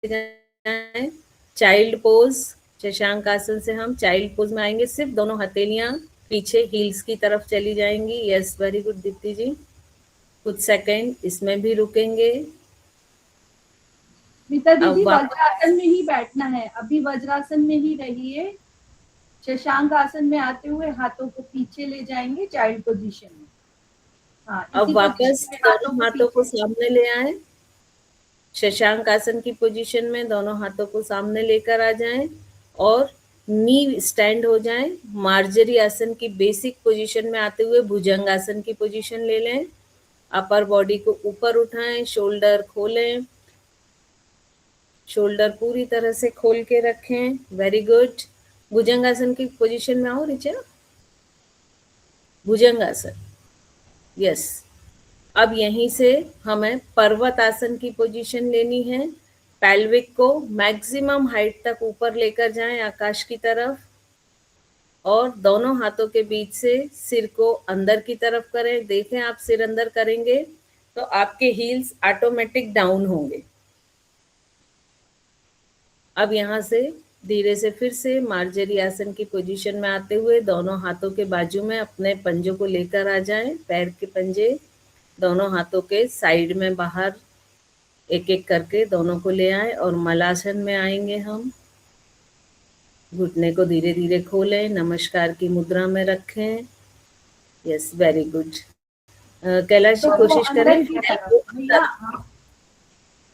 जाएं, चाइल्ड पोज। शशांक आसन से हम चाइल्ड पोज में आएंगे, सिर्फ दोनों हथेलियां पीछे हील्स की तरफ चली जाएंगी। यस, वेरी गुड दीप्ति जी। कुछ सेकंड इसमें भी रुकेंगे। मीता दीदी अब वज्रासन में ही बैठना है, अभी वज्रासन में ही रहिए। शशांक आसन में आते हुए हाथों को पीछे ले जाएंगे चाइल्ड पोजीशन में। हाँ, अब इसी वापस पोजीशन में दोनों हाथों को पीछे। सामने ले आए। शशांक आसन की पोजीशन में दोनों हाथों को सामने लेकर आ जाएं और नी स्टैंड हो जाएं। मार्जरी आसन की बेसिक पोजीशन में आते हुए भुजंग आसन की पोजीशन ले लें। अपर बॉडी को ऊपर उठाएं, शोल्डर खोलें, शोल्डर पूरी तरह से खोल के रखें। Very good. भुजंगासन की पोजीशन में आओ ऋचा। भुजंगासन, यस। अब यहीं से हमें पर्वत आसन की पोजीशन लेनी है। पेल्विक को मैक्सिमम हाइट तक ऊपर लेकर जाएं आकाश की तरफ, और दोनों हाथों के बीच से सिर को अंदर की तरफ करें। देखें, आप सिर अंदर करेंगे तो आपके हील्स ऑटोमेटिक डाउन होंगे। अब यहाँ से धीरे से फिर से मार्जरी आसन की पोजीशन में आते हुए दोनों हाथों के बाजू में अपने पंजों को लेकर आ जाएं। पैर के पंजे दोनों हाथों के साइड में बाहर एक एक करके दोनों को ले आएं और मलासन में आएंगे हम। घुटने को धीरे धीरे खोलें, नमस्कार की मुद्रा में रखें। Yes, very good. Kailash ji कोशिश करें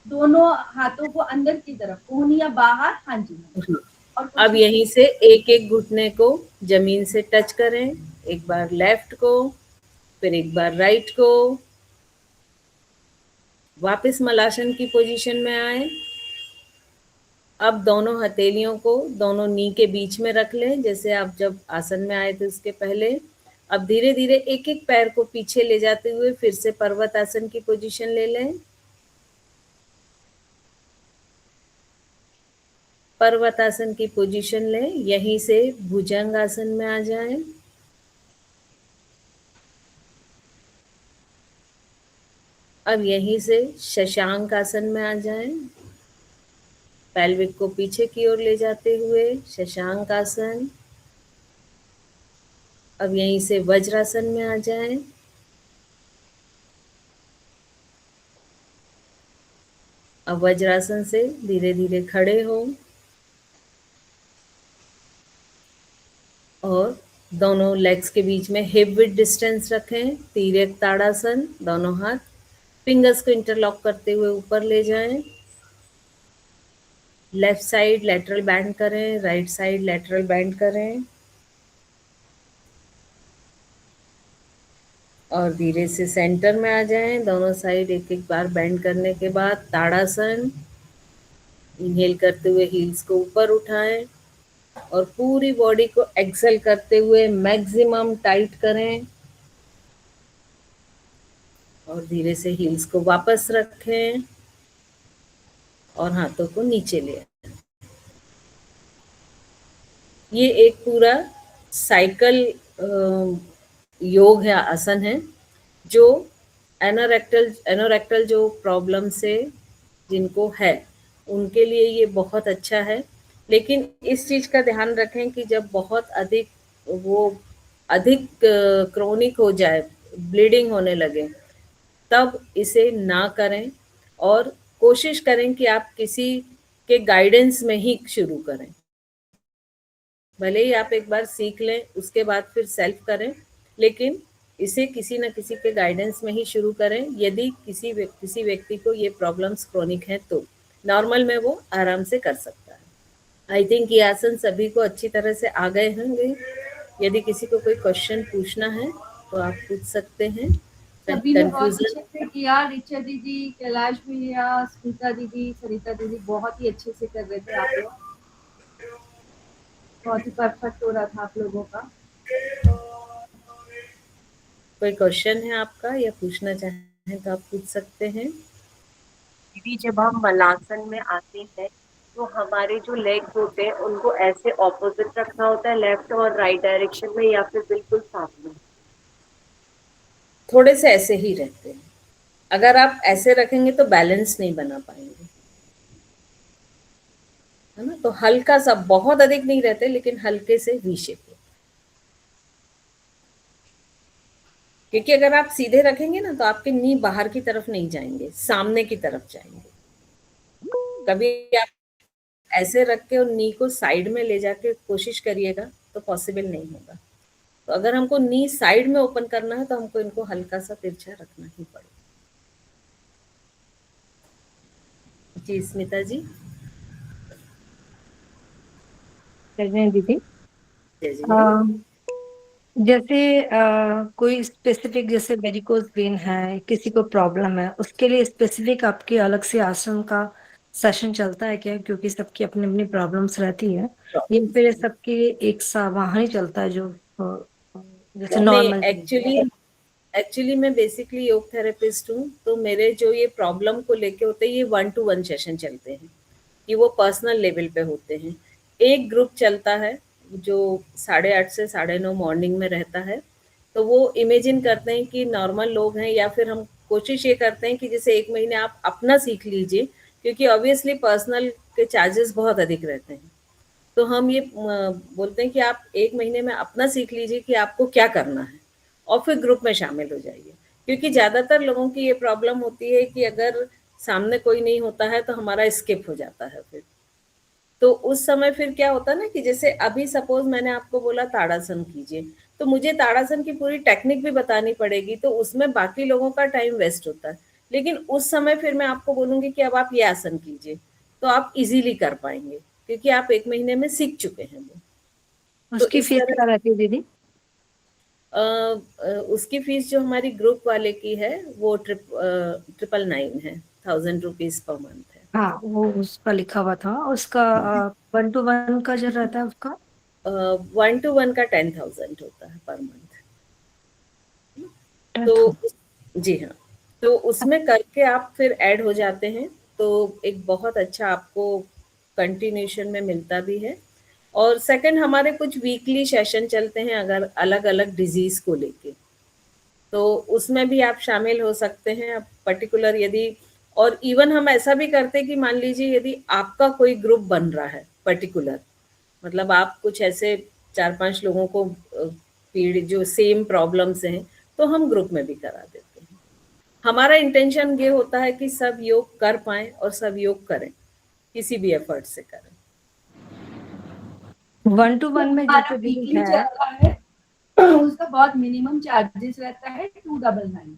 दोनों हाथों को अंदर की तरफ, कोहनियां बाहर। हाँ जी। और अब यहीं से एक एक घुटने को जमीन से टच करें। एक बार लेफ्ट को, फिर एक बार राइट को। वापस मलासन की पोजीशन में आए। अब दोनों हथेलियों को दोनों नी के बीच में रख लें, जैसे आप जब आसन में आए थे उसके पहले। अब धीरे धीरे एक एक पैर को पीछे ले जाते हुए फिर से पर्वत आसन की पोजीशन ले लें। पर्वत आसन की पोजीशन लें, यहीं से भुजंग आसन में आ जाएं। अब यहीं से शशांक आसन में आ जाएं। पेल्विक को पीछे की ओर ले जाते हुए शशांक आसन। अब यहीं से वज्रासन में आ जाएं। अब वज्रासन से धीरे धीरे खड़े हो और दोनों लेग्स के बीच में हिप विड्थ डिस्टेंस रखें। तिर्यक ताड़ासन, दोनों हाथ फिंगर्स को इंटरलॉक करते हुए ऊपर ले जाएं। लेफ्ट साइड लेटरल बैंड करें, राइट साइड लेटरल बैंड करें और धीरे से सेंटर में आ जाएं। दोनों साइड एक एक बार बेंड करने के बाद ताड़ासन। इनहेल करते हुए हील्स को ऊपर उठाएं और पूरी बॉडी को एक्सेल करते हुए मैक्सिमम टाइट करें और धीरे से हील्स को वापस रखें और हाथों को नीचे ले आए। ये एक पूरा साइकिल योग है, आसन है, जो एनोरेक्टल जो प्रॉब्लम से जिनको है उनके लिए ये बहुत अच्छा है। लेकिन इस चीज़ का ध्यान रखें कि जब बहुत अधिक क्रोनिक हो जाए, ब्लीडिंग होने लगे, तब इसे ना करें और कोशिश करें कि आप किसी के गाइडेंस में ही शुरू करें। भले ही आप एक बार सीख लें उसके बाद फिर सेल्फ करें, लेकिन इसे किसी न किसी के गाइडेंस में ही शुरू करें। यदि किसी व्यक्ति को ये प्रॉब्लम्स क्रोनिक हैं तो नॉर्मल में वो आराम से कर सकता है। आई थिंक ये आसन सभी को अच्छी तरह से आ गए होंगे। यदि किसी को कोई क्वेश्चन पूछना है तो आप पूछ सकते हैं। सभी ने बहुत अच्छे से किया। ऋचा दीदी, कैलाश भैया, स्मिता दीदी, सरिता दीदी बहुत ही अच्छे से कर रहे थे आप लोग। बहुत ही परफेक्ट हो रहा था आप लोगों का। कोई क्वेश्चन है आपका या पूछना चाहें तो आप पूछ सकते हैं। दीदी, जब हम मलासन में आते हैं तो हमारे जो लेग्स होते हैं उनको ऐसे ऑपोजिट रखना होता है, लेफ्ट और राइट डायरेक्शन में, या फिर बिल्कुल सामने? थोड़े से ऐसे ही रहते हैं। अगर आप ऐसे रखेंगे तो बैलेंस नहीं बना पाएंगे। है ना। तो हल्का सा, बहुत अधिक नहीं रहते लेकिन हल्के से वी शेप, क्योंकि अगर आप सीधे रखेंगे ना तो आपके नी बाहर की तरफ नहीं जाएंगे, सामने की तरफ जाएंगे। कभी आप ऐसे रख के और नी को साइड में ले जाके कोशिश करिएगा तो पॉसिबल नहीं होगा। तो अगर हमको नी साइड में ओपन करना है तो हमको इनको हल्का सा तिरछा रखना ही पड़ेगा। जी स्मिता जी। दीदी, जय जी। जैसे कोई स्पेसिफिक, जैसे वेरिकोज वेन है, किसी को प्रॉब्लम है, उसके लिए स्पेसिफिक आपके अलग से आश्रम का सेशन चलता है क्या? क्योंकि सबकी अपनी अपनी प्रॉब्लम्स रहती है, या फिर सबके एक सा वहाँ ही चलता है जो जैसे नहीं, नॉर्मल? एक्चुअली मैं बेसिकली योग थेरेपिस्ट हूँ, तो मेरे जो ये प्रॉब्लम को लेके होते हैं ये 1-to-1 सेशन चलते हैं, कि वो पर्सनल लेवल पे होते हैं। एक ग्रुप चलता है जो 8:30 से 9:30 मॉर्निंग में रहता है। तो वो इमेजिन करते हैं कि नॉर्मल लोग हैं, या फिर हम कोशिश ये करते हैं कि जैसे 1 महीने आप अपना सीख लीजिए, क्योंकि ऑब्वियसली पर्सनल के चार्जेस बहुत अधिक रहते हैं। तो हम ये बोलते हैं कि आप 1 महीने में अपना सीख लीजिए कि आपको क्या करना है, और फिर ग्रुप में शामिल हो जाइए। क्योंकि ज़्यादातर लोगों की ये प्रॉब्लम होती है कि अगर सामने कोई नहीं होता है तो हमारा स्किप हो जाता है फिर। तो उस समय फिर क्या होता है ना, कि जैसे अभी सपोज मैंने आपको बोला ताड़ासन कीजिए, तो मुझे ताड़ासन की पूरी टेक्निक भी बतानी पड़ेगी, तो उसमें बाकी लोगों का टाइम वेस्ट होता है। लेकिन उस समय फिर मैं आपको बोलूँगी कि अब आप ये आसन कीजिए, तो आप इज़िली कर पाएँगे, क्योंकि आप 1 महीने में सीख चुके हैं वो। तो उसकी इस फीस तरह क्या रहती है दीदी? उसकी फीस जो हमारी ग्रुप वाले की है वो 999 है, 1000 रुपीज़ पर मंथ है। हाँ, वो उसका लिखा हुआ था। उसका 1-to-1 का जो रहता है उसका 1-to-1 का 10,000 होता है पर मंथ। तो 10,000। जी हाँ, तो उसमें करके आप फिर ऐड हो जाते हैं, तो एक बहुत अच्छा आपको कंटिन्यूशन में मिलता भी है। और सेकंड, हमारे कुछ वीकली सेशन चलते हैं अगर अलग-अलग डिज़ीज़ को लेके, तो उसमें भी आप शामिल हो सकते हैं। अब पर्टिकुलर यदि, और इवन हम ऐसा भी करते हैं कि मान लीजिए यदि आपका कोई ग्रुप बन रहा है पर्टिकुलर, मतलब आप कुछ ऐसे 4-5 लोगों को पीड़ जो सेम प्रॉब्लम्स हैं, तो हम ग्रुप में भी करा देते हैं। हमारा इंटेंशन ये होता है कि सब योग कर पाएँ और सब योग करें, किसी भी एफर्ट से करें। 1-to-1 में हमारा जैसे दीदी वीकली है, चलता है, उसका बहुत मिनिमम चार्जेस रहता है 299।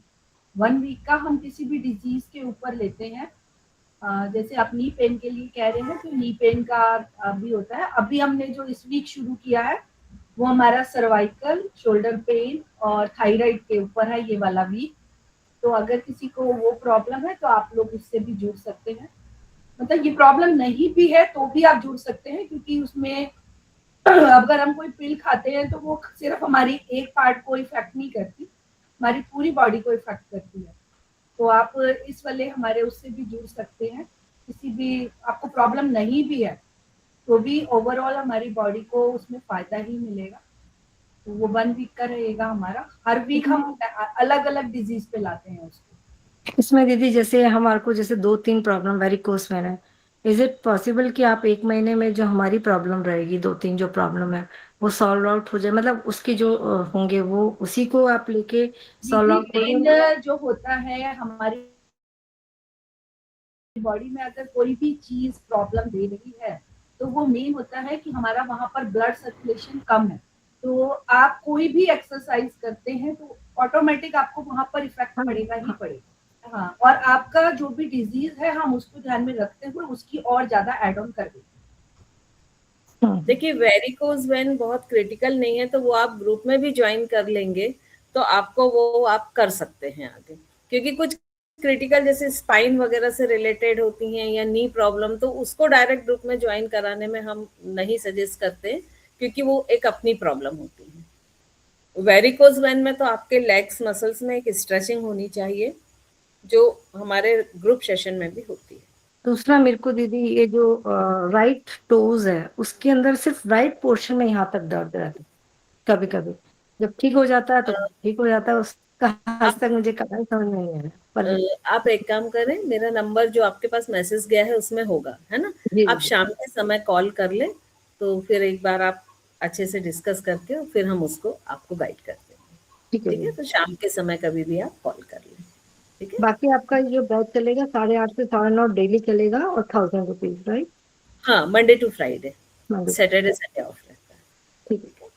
1 वीक का हम किसी भी डिजीज के ऊपर लेते हैं। जैसे आप नी पेन के लिए कह रहे हैं, तो नी पेन का भी होता है। अभी हमने जो इस वीक शुरू किया है वो हमारा सर्वाइकल, शोल्डर पेन और थायराइड के ऊपर है ये वाला वीक। तो अगर किसी को वो प्रॉब्लम है तो आप लोग उससे भी जुड़ सकते हैं। मतलब ये प्रॉब्लम नहीं भी है तो भी आप जुड़ सकते हैं, क्योंकि उसमें अगर हम कोई पिल खाते हैं तो वो सिर्फ हमारी एक पार्ट को इफेक्ट नहीं करती, हमारी पूरी बॉडी को इफेक्ट करती है। तो आप इस वाले हमारे उससे भी जुड़ सकते हैं। किसी भी आपको प्रॉब्लम नहीं भी है तो भी ओवरऑल हमारी बॉडी को उसमें फायदा ही मिलेगा। तो वो 1 वीक का रहेगा हमारा। हर वीक हम अलग अलग डिजीज पे लाते हैं उसको। इसमें दीदी जैसे हमारे को जैसे 2-3 प्रॉब्लम वेरिकोस वेन है, इज इट पॉसिबल कि आप 1 महीने में जो हमारी प्रॉब्लम रहेगी, 2-3 जो प्रॉब्लम है वो सॉल्व आउट हो जाए? मतलब उसकी जो होंगे वो उसी को आप लेके सॉल्व दीदी आउट हो पेन जाए? जो होता है हमारी बॉडी में, अगर कोई भी चीज प्रॉब्लम दे रही है तो वो मेन होता है कि हमारा वहां पर ब्लड सर्कुलेशन कम है। तो आप कोई भी एक्सरसाइज करते हैं तो ऑटोमेटिक आपको वहां पर इफेक्ट हाँ, पड़ेगा ही हाँ, पड़ेगा। हाँ, और आपका जो भी डिजीज है हम उसको ध्यान में रखते हुए उसकी और ज्यादा एड ऑन कर देते हैं। देखिए, वेरिकोज वेन बहुत क्रिटिकल नहीं है, तो वो आप ग्रुप में भी ज्वाइन कर लेंगे तो आपको वो आप कर सकते हैं आगे। क्योंकि कुछ क्रिटिकल जैसे स्पाइन वगैरह से रिलेटेड होती हैं या नी प्रॉब्लम, तो उसको डायरेक्ट ग्रुप में ज्वाइन कराने में हम नहीं सजेस्ट करते, क्योंकि वो एक अपनी प्रॉब्लम होती है। वेरिकोज वेन में तो आपके लेग्स मसल्स में एक स्ट्रेचिंग होनी चाहिए, जो हमारे ग्रुप सेशन में भी होती है। दूसरा मेरे को दीदी ये जो राइट टोज है उसके अंदर सिर्फ राइट पोर्शन में यहाँ तक दर्द रहता है कभी कभी, जब ठीक हो जाता है तो ठीक हो जाता है। कहाँ आज आप तक मुझे कहाँ समझ में नहीं आया पर आप एक काम करें, मेरा नंबर जो आपके पास मैसेज गया है उसमें होगा, है ना? जी आप जी शाम के समय कॉल कर लें, तो फिर एक बार आप अच्छे से डिस्कस करके और फिर हम उसको आपको गाइड कर देंगे। ठीक है ठीक जी। है? तो शाम के समय कभी भी आप कॉल कर लें। ठीक है? बाकी आपका जो बैच चलेगा 8:30 से 9:30 डेली चलेगा और 1000 रुपीज, राइट? हाँ, Monday to Friday, Monday. Saturday Sunday off रहता है। ठीक ठीक है?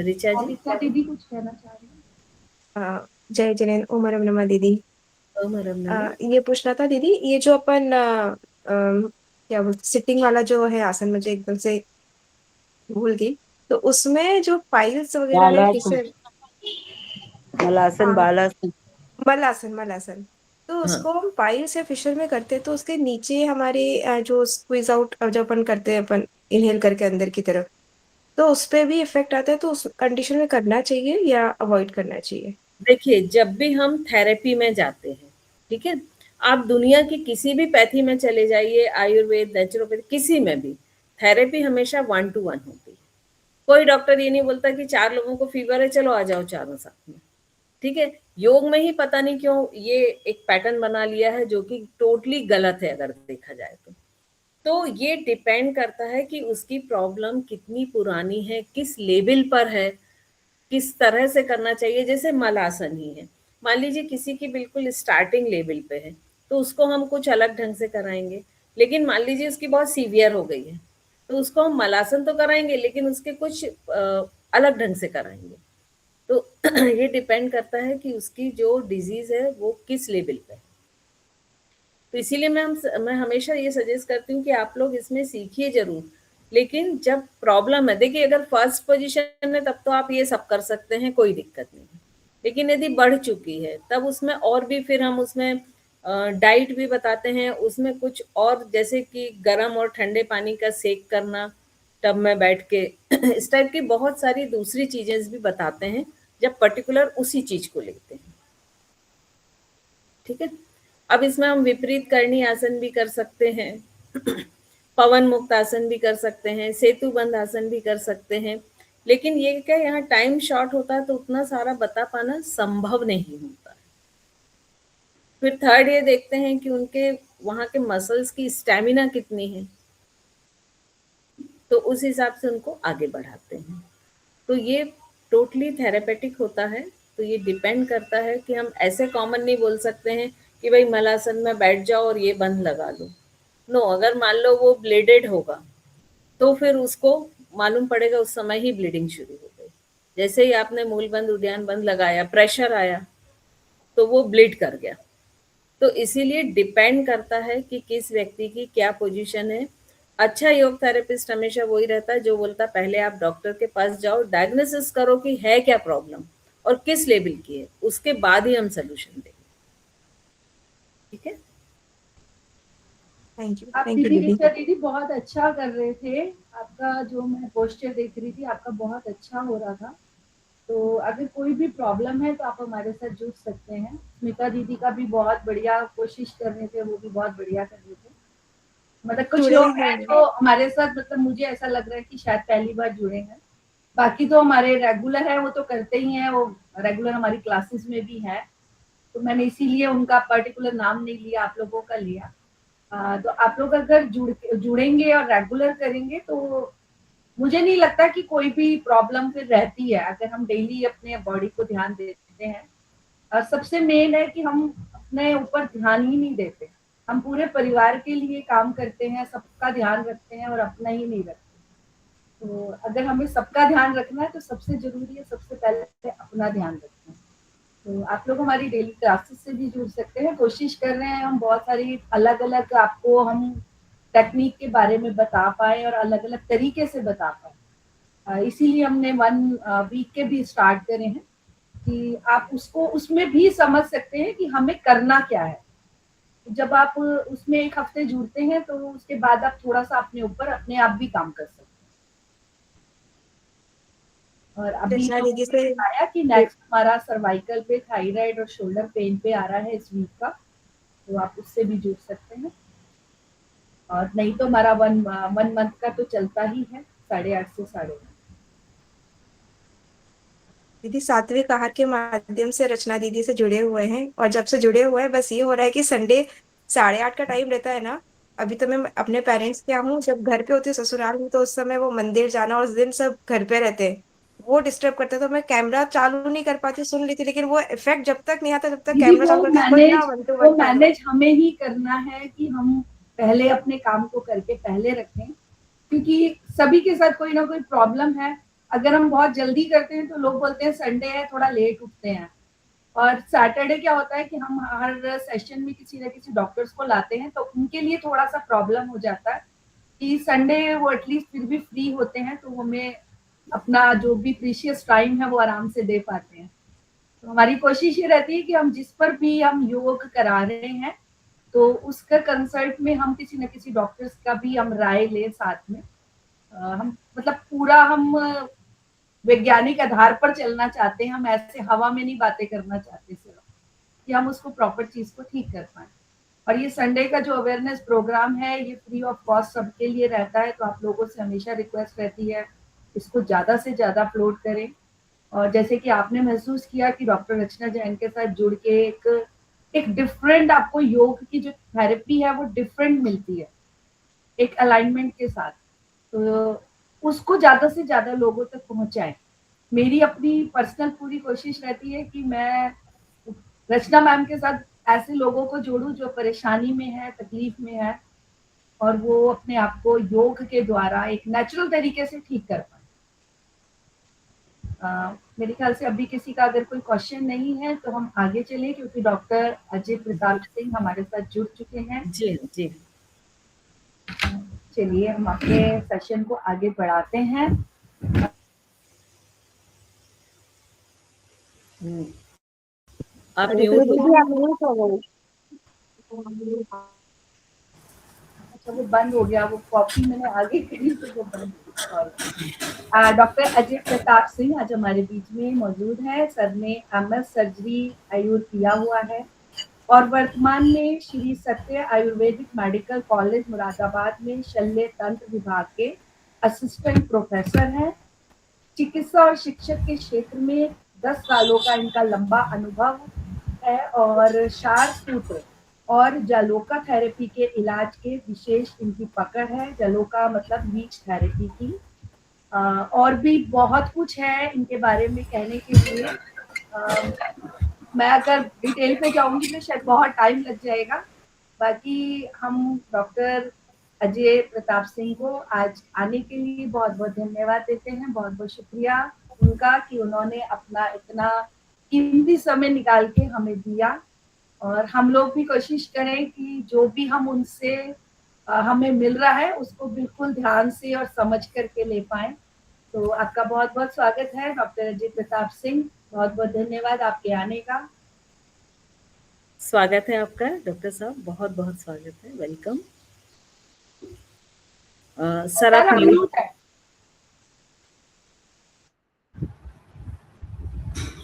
ऋचा और जी? ऋचा दीदी कुछ कहना चाह रही हैं? है। जय जैन ओम रमा दीदी। नमो। ये पूछना था दीदी, ये जो अपन क्या बोलते सिटिंग वाला जो है आसन, मुझे एकदम से भूल गई। तो उसमें जो पाइल्स वगैरह है बालासन, फिशर। मलासन, हाँ, बालासन। मलासन मलासन। तो हाँ, उसको हम पाइल्स या फिशर में करते हैं तो उसके नीचे हमारे जो स्क्वीज आउट जो अपन करते हैं, अपन इनहेल करके अंदर की तरफ, तो उस पे भी इफेक्ट आता है। तो उस कंडीशन में करना चाहिए या अवॉइड करना चाहिए? देखिए जब भी हम थेरेपी में जाते हैं, ठीक है? आप दुनिया की किसी भी पैथी में चले जाइए, आयुर्वेद, नेचुरोपैथी, किसी में भी, थेरेपी हमेशा 1 टू 1 होती है। कोई डॉक्टर ये नहीं बोलता कि 4 लोगों को फीवर है, चलो आ जाओ चारों साथ में। ठीक है? योग में ही पता नहीं क्यों ये एक पैटर्न बना लिया है जो कि टोटली गलत है अगर देखा जाए तो। तो ये डिपेंड करता है कि उसकी प्रॉब्लम कितनी पुरानी है, किस लेवल पर है, किस तरह से करना चाहिए। जैसे मलासन ही है, मान लीजिए किसी की बिल्कुल स्टार्टिंग लेवल पे है, तो उसको हम कुछ अलग ढंग से कराएंगे। लेकिन मान लीजिए उसकी बहुत सीवियर हो गई है, तो उसको हम मलासन तो कराएंगे लेकिन उसके कुछ अलग ढंग से कराएंगे। तो ये डिपेंड करता है कि उसकी जो डिजीज है वो किस लेवल पे है। तो इसीलिए मैं हमेशा ये सजेस्ट करती हूँ कि आप लोग इसमें सीखिए जरूर। लेकिन जब प्रॉब्लम है, देखिए अगर फर्स्ट पोजीशन है तब तो आप ये सब कर सकते हैं, कोई दिक्कत नहीं। लेकिन यदि बढ़ चुकी है तब उसमें और भी फिर हम उसमें डाइट भी बताते हैं, उसमें कुछ और जैसे कि गर्म और ठंडे पानी का सेक करना टब में बैठ के इस टाइप की बहुत सारी दूसरी चीजें भी बताते हैं जब पर्टिकुलर उसी चीज को लेते हैं। ठीक है? अब इसमें हम विपरीत करणी आसन भी कर सकते हैं, पवन मुक्त आसन भी कर सकते हैं, सेतु बंद आसन भी कर सकते हैं। लेकिन ये क्या, यहाँ टाइम शॉर्ट होता है तो उतना सारा बता पाना संभव नहीं होता। फिर थर्ड ये देखते हैं कि उनके वहाँ के मसल्स की स्टेमिना कितनी है, तो उस हिसाब से उनको आगे बढ़ाते हैं। तो ये टोटली थेरेपेटिक होता है। तो ये डिपेंड करता है कि हम ऐसे कॉमन नहीं बोल सकते हैं कि भाई मलासन में बैठ जाओ और ये बंद लगा लो। नो, अगर मान लो वो ब्लेडेड होगा तो फिर उसको मालूम पड़ेगा, उस समय ही ब्लीडिंग शुरू हो गई। जैसे ही आपने मूल बंद उद्यान बंद लगाया, प्रेशर आया तो वो ब्लीड कर गया। तो इसीलिए डिपेंड करता है कि किस व्यक्ति की क्या पोजीशन है। अच्छा योग थेरेपिस्ट हमेशा वही रहता है जो बोलता है पहले आप डॉक्टर के पास जाओ, डायग्नोसिस करो कि है क्या प्रॉब्लम और किस लेवल की है, उसके बाद ही हम सोल्यूशन देंगे। ठीक है? आप थैंक यू दीदी दीदी। ऋचा दीदी बहुत अच्छा कर रहे थे। आपका जो मैं पोस्टर देख रही थी आपका बहुत अच्छा हो रहा था। तो अगर कोई भी प्रॉब्लम है तो आप हमारे साथ जुड़ सकते हैं। स्मिता दीदी का भी बहुत बढ़िया कोशिश कर रहे थे, वो भी बहुत बढ़िया कर रहे थे। मतलब कुछ जुड़े लोग हैं हैं। जो हमारे साथ, मतलब मुझे ऐसा लग रहा है कि शायद पहली बार जुड़े हैं। बाकी तो हमारे रेगुलर है, वो तो करते ही हैं, वो रेगुलर हमारी क्लासेस में भी है। तो मैंने इसीलिए उनका पर्टिकुलर नाम नहीं लिया, आप लोगों का लिया। तो आप लोग अगर जुड़ेंगे और रेगुलर करेंगे तो मुझे नहीं लगता कि कोई भी प्रॉब्लम फिर रहती है, अगर हम डेली अपने बॉडी को ध्यान देते हैं। और सबसे मेन है कि हम अपने ऊपर ध्यान ही नहीं देते। हम पूरे परिवार के लिए काम करते हैं, सबका ध्यान रखते हैं और अपना ही नहीं रखते। तो अगर हमें सबका ध्यान रखना है तो सबसे जरूरी है सबसे पहले अपना ध्यान रखना। तो आप लोग हमारी डेली क्लासेस से भी जुड़ सकते हैं। कोशिश कर रहे हैं हम बहुत सारी अलग अलग आपको हम टेक्निक के बारे में बता पाए और अलग अलग तरीके से बता पाए। इसीलिए हमने 1 वीक के भी स्टार्ट करे हैं कि आप उसको उसमें भी समझ सकते हैं कि हमें करना क्या है। जब आप उसमें 1 हफ्ते जुड़ते हैं तो उसके बाद आप थोड़ा सा अपने ऊपर अपने आप भी काम कर सकते हैं। और अभी कृष्णा जो दीदी से आया कि नेक्स्ट हमारा सर्वाइकल पे, थायराइड और शोल्डर पेन पे आ रहा है इस वीक का, तो आप उससे भी जुड़ सकते हैं। और नहीं तो हमारा 1 मंथ का तो चलता ही है 8:30 से 9:30। दीदी सात्विक आहार के माध्यम से रचना दीदी से जुड़े हुए हैं, और जब से जुड़े हुए हैं बस ये हो रहा है कि संडे 8:30 का टाइम रहता है ना। अभी तो मैं अपने पेरेंट्स के यहाँ हूँ, जब घर पे होती हूँ ससुराल में तो उस समय वो मंदिर जाना, और उस दिन सब घर पे रहते हैं, वो डिस्टर्ब करते हैं, तो मैं कैमरा चालू नहीं कर पाती, सुन लेती, लेकिन वो इफेक्ट जब तक नहीं आता तब तक दीदी कैमरा चालू करके खुद ना 1 to 1 वो फॉलो। मैनेज हमें ही करना है कि हम पहले अपने काम को करके पहले रखें, क्योंकि सभी के साथ कोई ना कोई प्रॉब्लम है। अगर हम बहुत जल्दी करते हैं तो लोग बोलते हैं संडे है थोड़ा लेट उठते हैं, और सैटरडे क्या होता है कि हम हर सेशन में किसी न किसी डॉक्टर्स को लाते हैं, तो उनके लिए थोड़ा सा प्रॉब्लम हो जाता है कि संडे वो एटलीस्ट फिर भी फ्री होते हैं, तो हमें अपना जो भी प्रीशियस टाइम है वो आराम से दे पाते हैं। तो हमारी कोशिश ये रहती है कि हम जिस पर भी हम योग करा रहे हैं तो उसका कंसल्ट में हम किसी न किसी डॉक्टर्स का भी हम राय लें साथ में। हम मतलब पूरा हम वैज्ञानिक आधार पर चलना चाहते हैं, हम ऐसे हवा में नहीं बातें करना चाहते सिर्फ, कि हम उसको प्रॉपर चीज को ठीक कर पाए। और ये संडे का जो अवेयरनेस प्रोग्राम है ये फ्री ऑफ कॉस्ट सबके लिए रहता है, तो आप लोगों से हमेशा रिक्वेस्ट रहती है इसको ज्यादा से ज्यादा अपलोड करें। और जैसे कि आपने महसूस किया कि डॉक्टर रचना जैन के साथ जुड़ के एक डिफरेंट आपको योग की जो थेरेपी है वो डिफरेंट मिलती है एक अलाइनमेंट के साथ, तो उसको ज्यादा से ज्यादा लोगों तक पहुंचाएं। मेरी अपनी पर्सनल पूरी कोशिश रहती है कि मैं रचना मैम के साथ ऐसे लोगों को जोड़ूं जो परेशानी में है, तकलीफ में है, और वो अपने आप को योग के द्वारा एक नेचुरल तरीके से ठीक कर पाए। मेरे ख्याल से अभी किसी का अगर कोई क्वेश्चन नहीं है तो हम आगे चले, क्योंकि डॉक्टर अजय प्रताप सिंह हमारे साथ जुड़ चुके हैं। जी जी। चलिए हम अपने सेशन को आगे बढ़ाते हैं। आप म्यूट अच्छा वो बंद हो गया, वो कॉपी मैंने आगे करी तो वो बंद हो गया। डॉक्टर अजय प्रताप सिंह आज हमारे बीच में मौजूद है। सर ने MS सर्जरी आयुर किया हुआ है और वर्तमान में श्री सत्य आयुर्वेदिक मेडिकल कॉलेज मुरादाबाद में शल्य तंत्र विभाग के असिस्टेंट प्रोफेसर हैं। चिकित्सा और शिक्षक के क्षेत्र में 10 सालों का इनका लंबा अनुभव है और क्षार सूत्र और जलोका थेरेपी के इलाज के विशेष इनकी पकड़ है। जलोका मतलब लीच थेरेपी की। और भी बहुत कुछ है इनके बारे में कहने के लिए। मैं अगर डिटेल पे जाऊंगी तो शायद बहुत टाइम लग जाएगा। बाकी हम डॉक्टर अजय प्रताप सिंह को आज आने के लिए बहुत बहुत धन्यवाद देते हैं। बहुत बहुत शुक्रिया उनका कि उन्होंने अपना इतना कीमती समय निकाल के हमें दिया, और हम लोग भी कोशिश करें कि जो भी हम उनसे हमें मिल रहा है उसको बिल्कुल ध्यान से और समझ करके ले पाए। तो आपका बहुत बहुत स्वागत है डॉक्टर अजय प्रताप सिंह। बहुत बहुत धन्यवाद आपके आने का। स्वागत है आपका डॉक्टर साहब, बहुत बहुत स्वागत है, वेलकम। सर आप म्यूट है।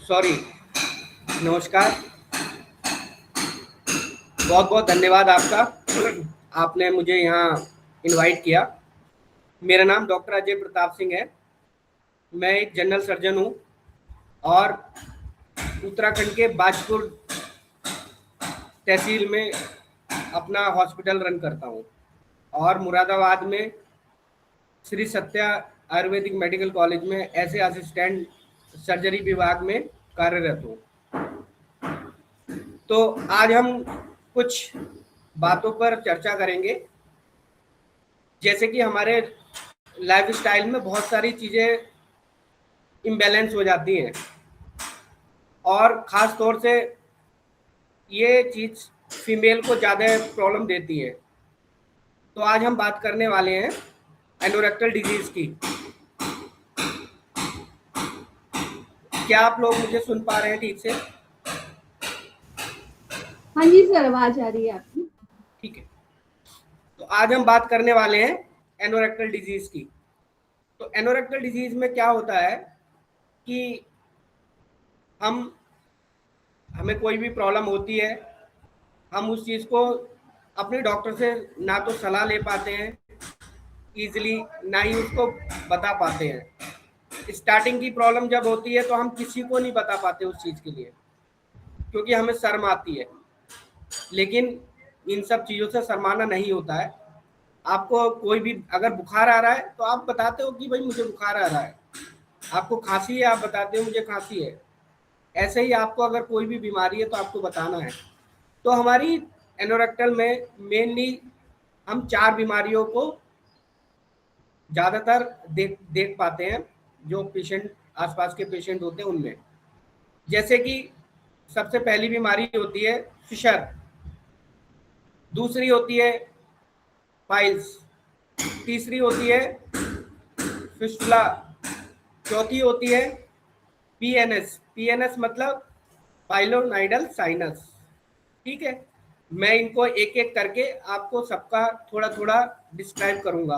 सॉरी, नमस्कार, बहुत बहुत धन्यवाद आपका, आपने मुझे यहाँ इनवाइट किया। मेरा नाम डॉक्टर अजय प्रताप सिंह है। मैं एक जनरल सर्जन हूँ और उत्तराखंड के बाजपुर तहसील में अपना हॉस्पिटल रन करता हूँ और मुरादाबाद में श्री सत्या आयुर्वेदिक मेडिकल कॉलेज में ऐसे असिस्टेंट सर्जरी विभाग में कार्यरत हूँ। तो आज हम कुछ बातों पर चर्चा करेंगे, जैसे कि हमारे लाइफस्टाइल में बहुत सारी चीज़ें इम्बैलेंस हो जाती हैं और ख़ास तौर से ये चीज़ फीमेल को ज़्यादा प्रॉब्लम देती है। तो आज हम बात करने वाले हैं एनोरेक्टल डिजीज़ की। क्या आप लोग मुझे सुन पा रहे हैं ठीक से? हाँ जी सर, आवाज आ रही है आपकी। ठीक है, तो आज हम बात करने वाले हैं एनोरेक्टल डिजीज़ की। तो एनोरेक्टल डिजीज़ में क्या होता है कि हमें कोई भी प्रॉब्लम होती है, हम उस चीज़ को अपने डॉक्टर से ना तो सलाह ले पाते हैं ईजिली, ना ही उसको बता पाते हैं। स्टार्टिंग की प्रॉब्लम जब होती है तो हम किसी को नहीं बता पाते उस चीज़ के लिए, क्योंकि हमें शर्म आती है। लेकिन इन सब चीज़ों से शर्माना नहीं होता है। आपको कोई भी अगर बुखार आ रहा है तो आप बताते हो कि भाई मुझे बुखार आ रहा है। आपको खांसी है, आप बताते हो मुझे खांसी है। ऐसे ही आपको अगर कोई भी बीमारी है तो आपको बताना है। तो हमारी एनोरेक्टल में मेनली हम 4 बीमारियों को ज़्यादातर देख पाते हैं, जो पेशेंट आसपास के पेशेंट होते हैं उनमें। जैसे कि सबसे पहली बीमारी होती है फिशर, दूसरी होती है पाइल्स, तीसरी होती है फिस्टुला, चौथी होती है पीएनएस। पीएनएस मतलब पाइलोनाइडल साइनस। ठीक है, मैं इनको एक एक करके आपको सबका थोड़ा थोड़ा डिस्क्राइब करूंगा।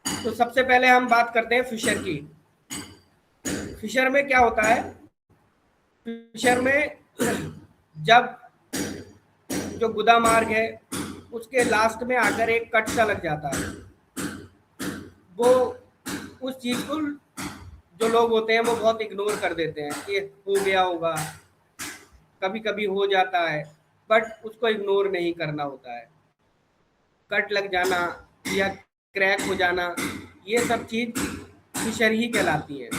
तो सबसे पहले हम बात करते हैं फिशर की। फिशर में क्या होता है? फिशर में जब जो गुदा मार्ग है उसके लास्ट में आकर एक कट सा लग जाता है, वो उस चीज को जो लोग होते हैं वो बहुत इग्नोर कर देते हैं कि हो गया होगा, कभी कभी हो जाता है, बट उसको इग्नोर नहीं करना होता है। कट लग जाना या क्रैक हो जाना, ये सब चीज फिशर ही कहलाती है।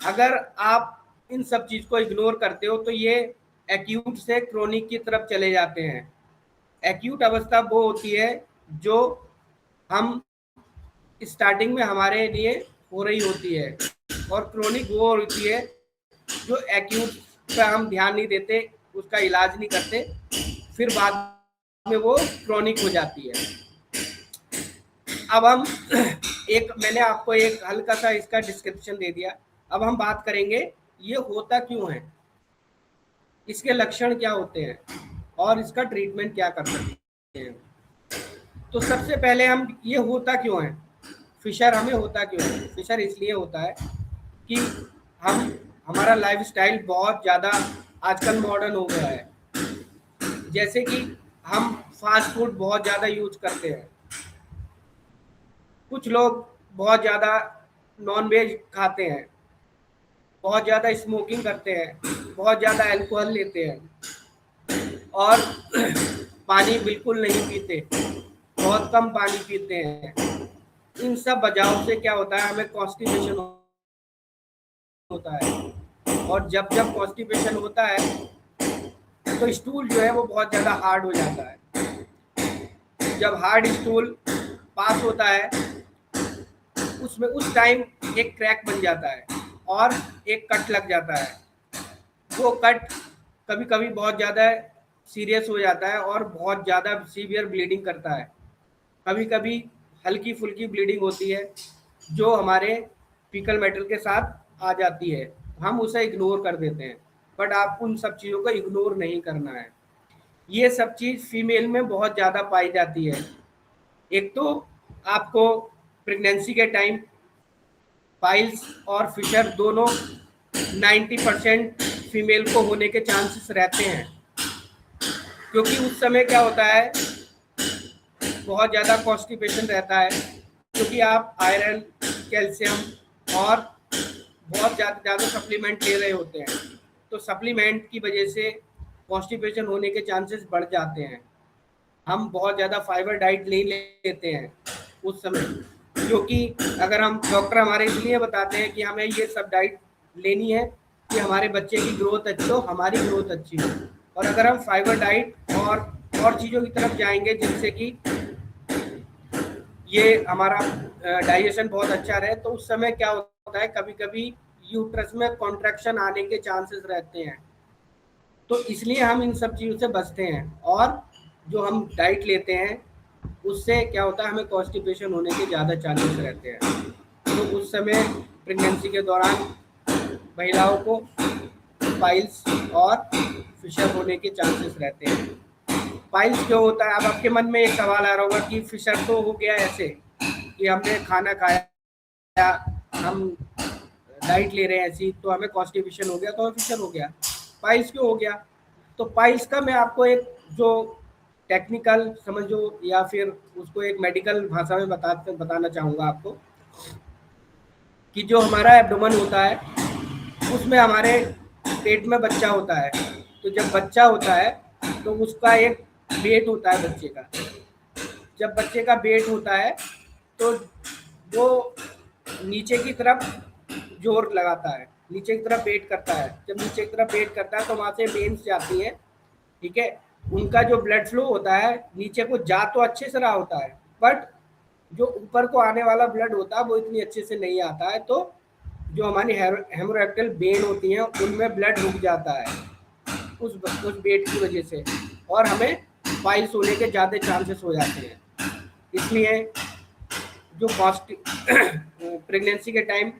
अगर आप इन सब चीज को इग्नोर करते हो तो ये एक्यूट से क्रोनिक की तरफ चले जाते हैं। एक्यूट अवस्था वो होती है जो हम स्टार्टिंग में हमारे लिए हो रही होती है, और क्रोनिक वो होती है जो एक्यूट पे हम ध्यान नहीं देते, उसका इलाज नहीं करते, फिर बाद में वो क्रोनिक हो जाती है। अब हम मैंने आपको एक हल्का सा इसका डिस्क्रिप्शन दे दिया। अब हम बात करेंगे ये होता क्यों है, इसके लक्षण क्या होते हैं और इसका ट्रीटमेंट क्या कर सकते हैं। तो सबसे पहले हम ये होता क्यों है, फिशर हमें होता क्यों है? फिशर इसलिए होता है कि हमारा लाइफस्टाइल बहुत ज़्यादा आजकल मॉडर्न हो गया है। जैसे कि हम फास्ट फूड बहुत ज़्यादा यूज करते हैं, कुछ लोग बहुत ज़्यादा नॉन वेज खाते हैं, बहुत ज़्यादा स्मोकिंग करते हैं, बहुत ज़्यादा अल्कोहल लेते हैं, और पानी बिल्कुल नहीं पीते, बहुत कम पानी पीते हैं। इन सब वजहों से क्या होता है, हमें कॉन्स्टिपेशन होता है, और जब जब कॉन्स्टिपेशन होता है तो स्टूल जो है वो बहुत ज़्यादा हार्ड हो जाता है। जब हार्ड स्टूल पास होता है उसमें उस टाइम एक क्रैक बन जाता है और एक कट लग जाता है। वो कट कभी कभी बहुत ज़्यादा सीरियस हो जाता है और बहुत ज़्यादा सीवियर ब्लीडिंग करता है। कभी कभी हल्की फुल्की ब्लीडिंग होती है जो हमारे फीकल मैटर के साथ आ जाती है, हम उसे इग्नोर कर देते हैं, बट आपको उन सब चीज़ों को इग्नोर नहीं करना है। ये सब चीज़ फीमेल में बहुत ज़्यादा पाई जाती है। एक तो आपको प्रेगनेंसी के टाइम पाइल्स और फिशर दोनों 90% फीमेल को होने के चांसेस रहते हैं, क्योंकि उस समय क्या होता है, बहुत ज़्यादा कॉन्स्टिपेशन रहता है, क्योंकि आप आयरन, कैल्शियम और बहुत ज़्यादा सप्लीमेंट ले रहे होते हैं। तो सप्लीमेंट की वजह से कॉन्स्टिपेशन होने के चांसेस बढ़ जाते हैं। हम बहुत ज़्यादा फाइबर डाइट नहीं लेते हैं उस समय, क्योंकि अगर हम डॉक्टर हमारे इसलिए बताते हैं कि हमें ये सब डाइट लेनी है कि हमारे बच्चे की ग्रोथ अच्छी हो, हमारी ग्रोथ अच्छी हो। और अगर हम फाइबर डाइट और चीज़ों की तरफ जाएंगे जिनसे कि ये हमारा डाइजेशन बहुत अच्छा रहे, तो उस समय क्या होता है, कभी कभी यूट्रस में कॉन्ट्रैक्शन आने के चांसेस रहते हैं। तो इसलिए हम इन सब चीज़ों से बचते हैं, और जो हम डाइट लेते हैं उससे क्या होता है, हमें कॉन्स्टिपेशन होने के ज़्यादा चांसेस रहते हैं। तो उस समय प्रेगनेंसी के दौरान महिलाओं को पाइल्स और फिशर होने के चांसेस रहते हैं। पाइल्स क्यों होता है? अब आपके मन में एक सवाल आ रहा होगा कि फिशर तो हो गया ऐसे कि हमने खाना खाया, हम डाइट ले रहे हैं ऐसी, तो हमें कॉन्स्टिपेशन हो गया तो हमें फिशर हो गया। पाइल्स क्यों हो गया? तो पाइल्स का मैं आपको एक जो टेक्निकल समझो या फिर उसको एक मेडिकल भाषा में बताना चाहूँगा आपको। कि जो हमारा एब्डोमेन होता है उसमें हमारे पेट में बच्चा होता है। तो जब बच्चा होता है तो उसका एक वेट होता है बच्चे का। जब बच्चे का वेट होता है तो वो नीचे की तरफ जोर लगाता है, नीचे की तरफ वेट करता है। जब नीचे की तरफ वेट करता है तो वहाँ से वेन्स जाती है, ठीक है। उनका जो ब्लड फ्लो होता है नीचे को जा तो अच्छे से रहा होता है, बट जो ऊपर को आने वाला ब्लड होता है वो इतनी अच्छे से नहीं आता है। तो जो हमारी हेमोरेक्टल वेन होती हैं उनमें ब्लड रुक जाता है उस वेट की वजह से, और हमें पाइल्स होने के ज़्यादा चांसेस हो जाते हैं। इसलिए जो प्रेगनेंसी के टाइम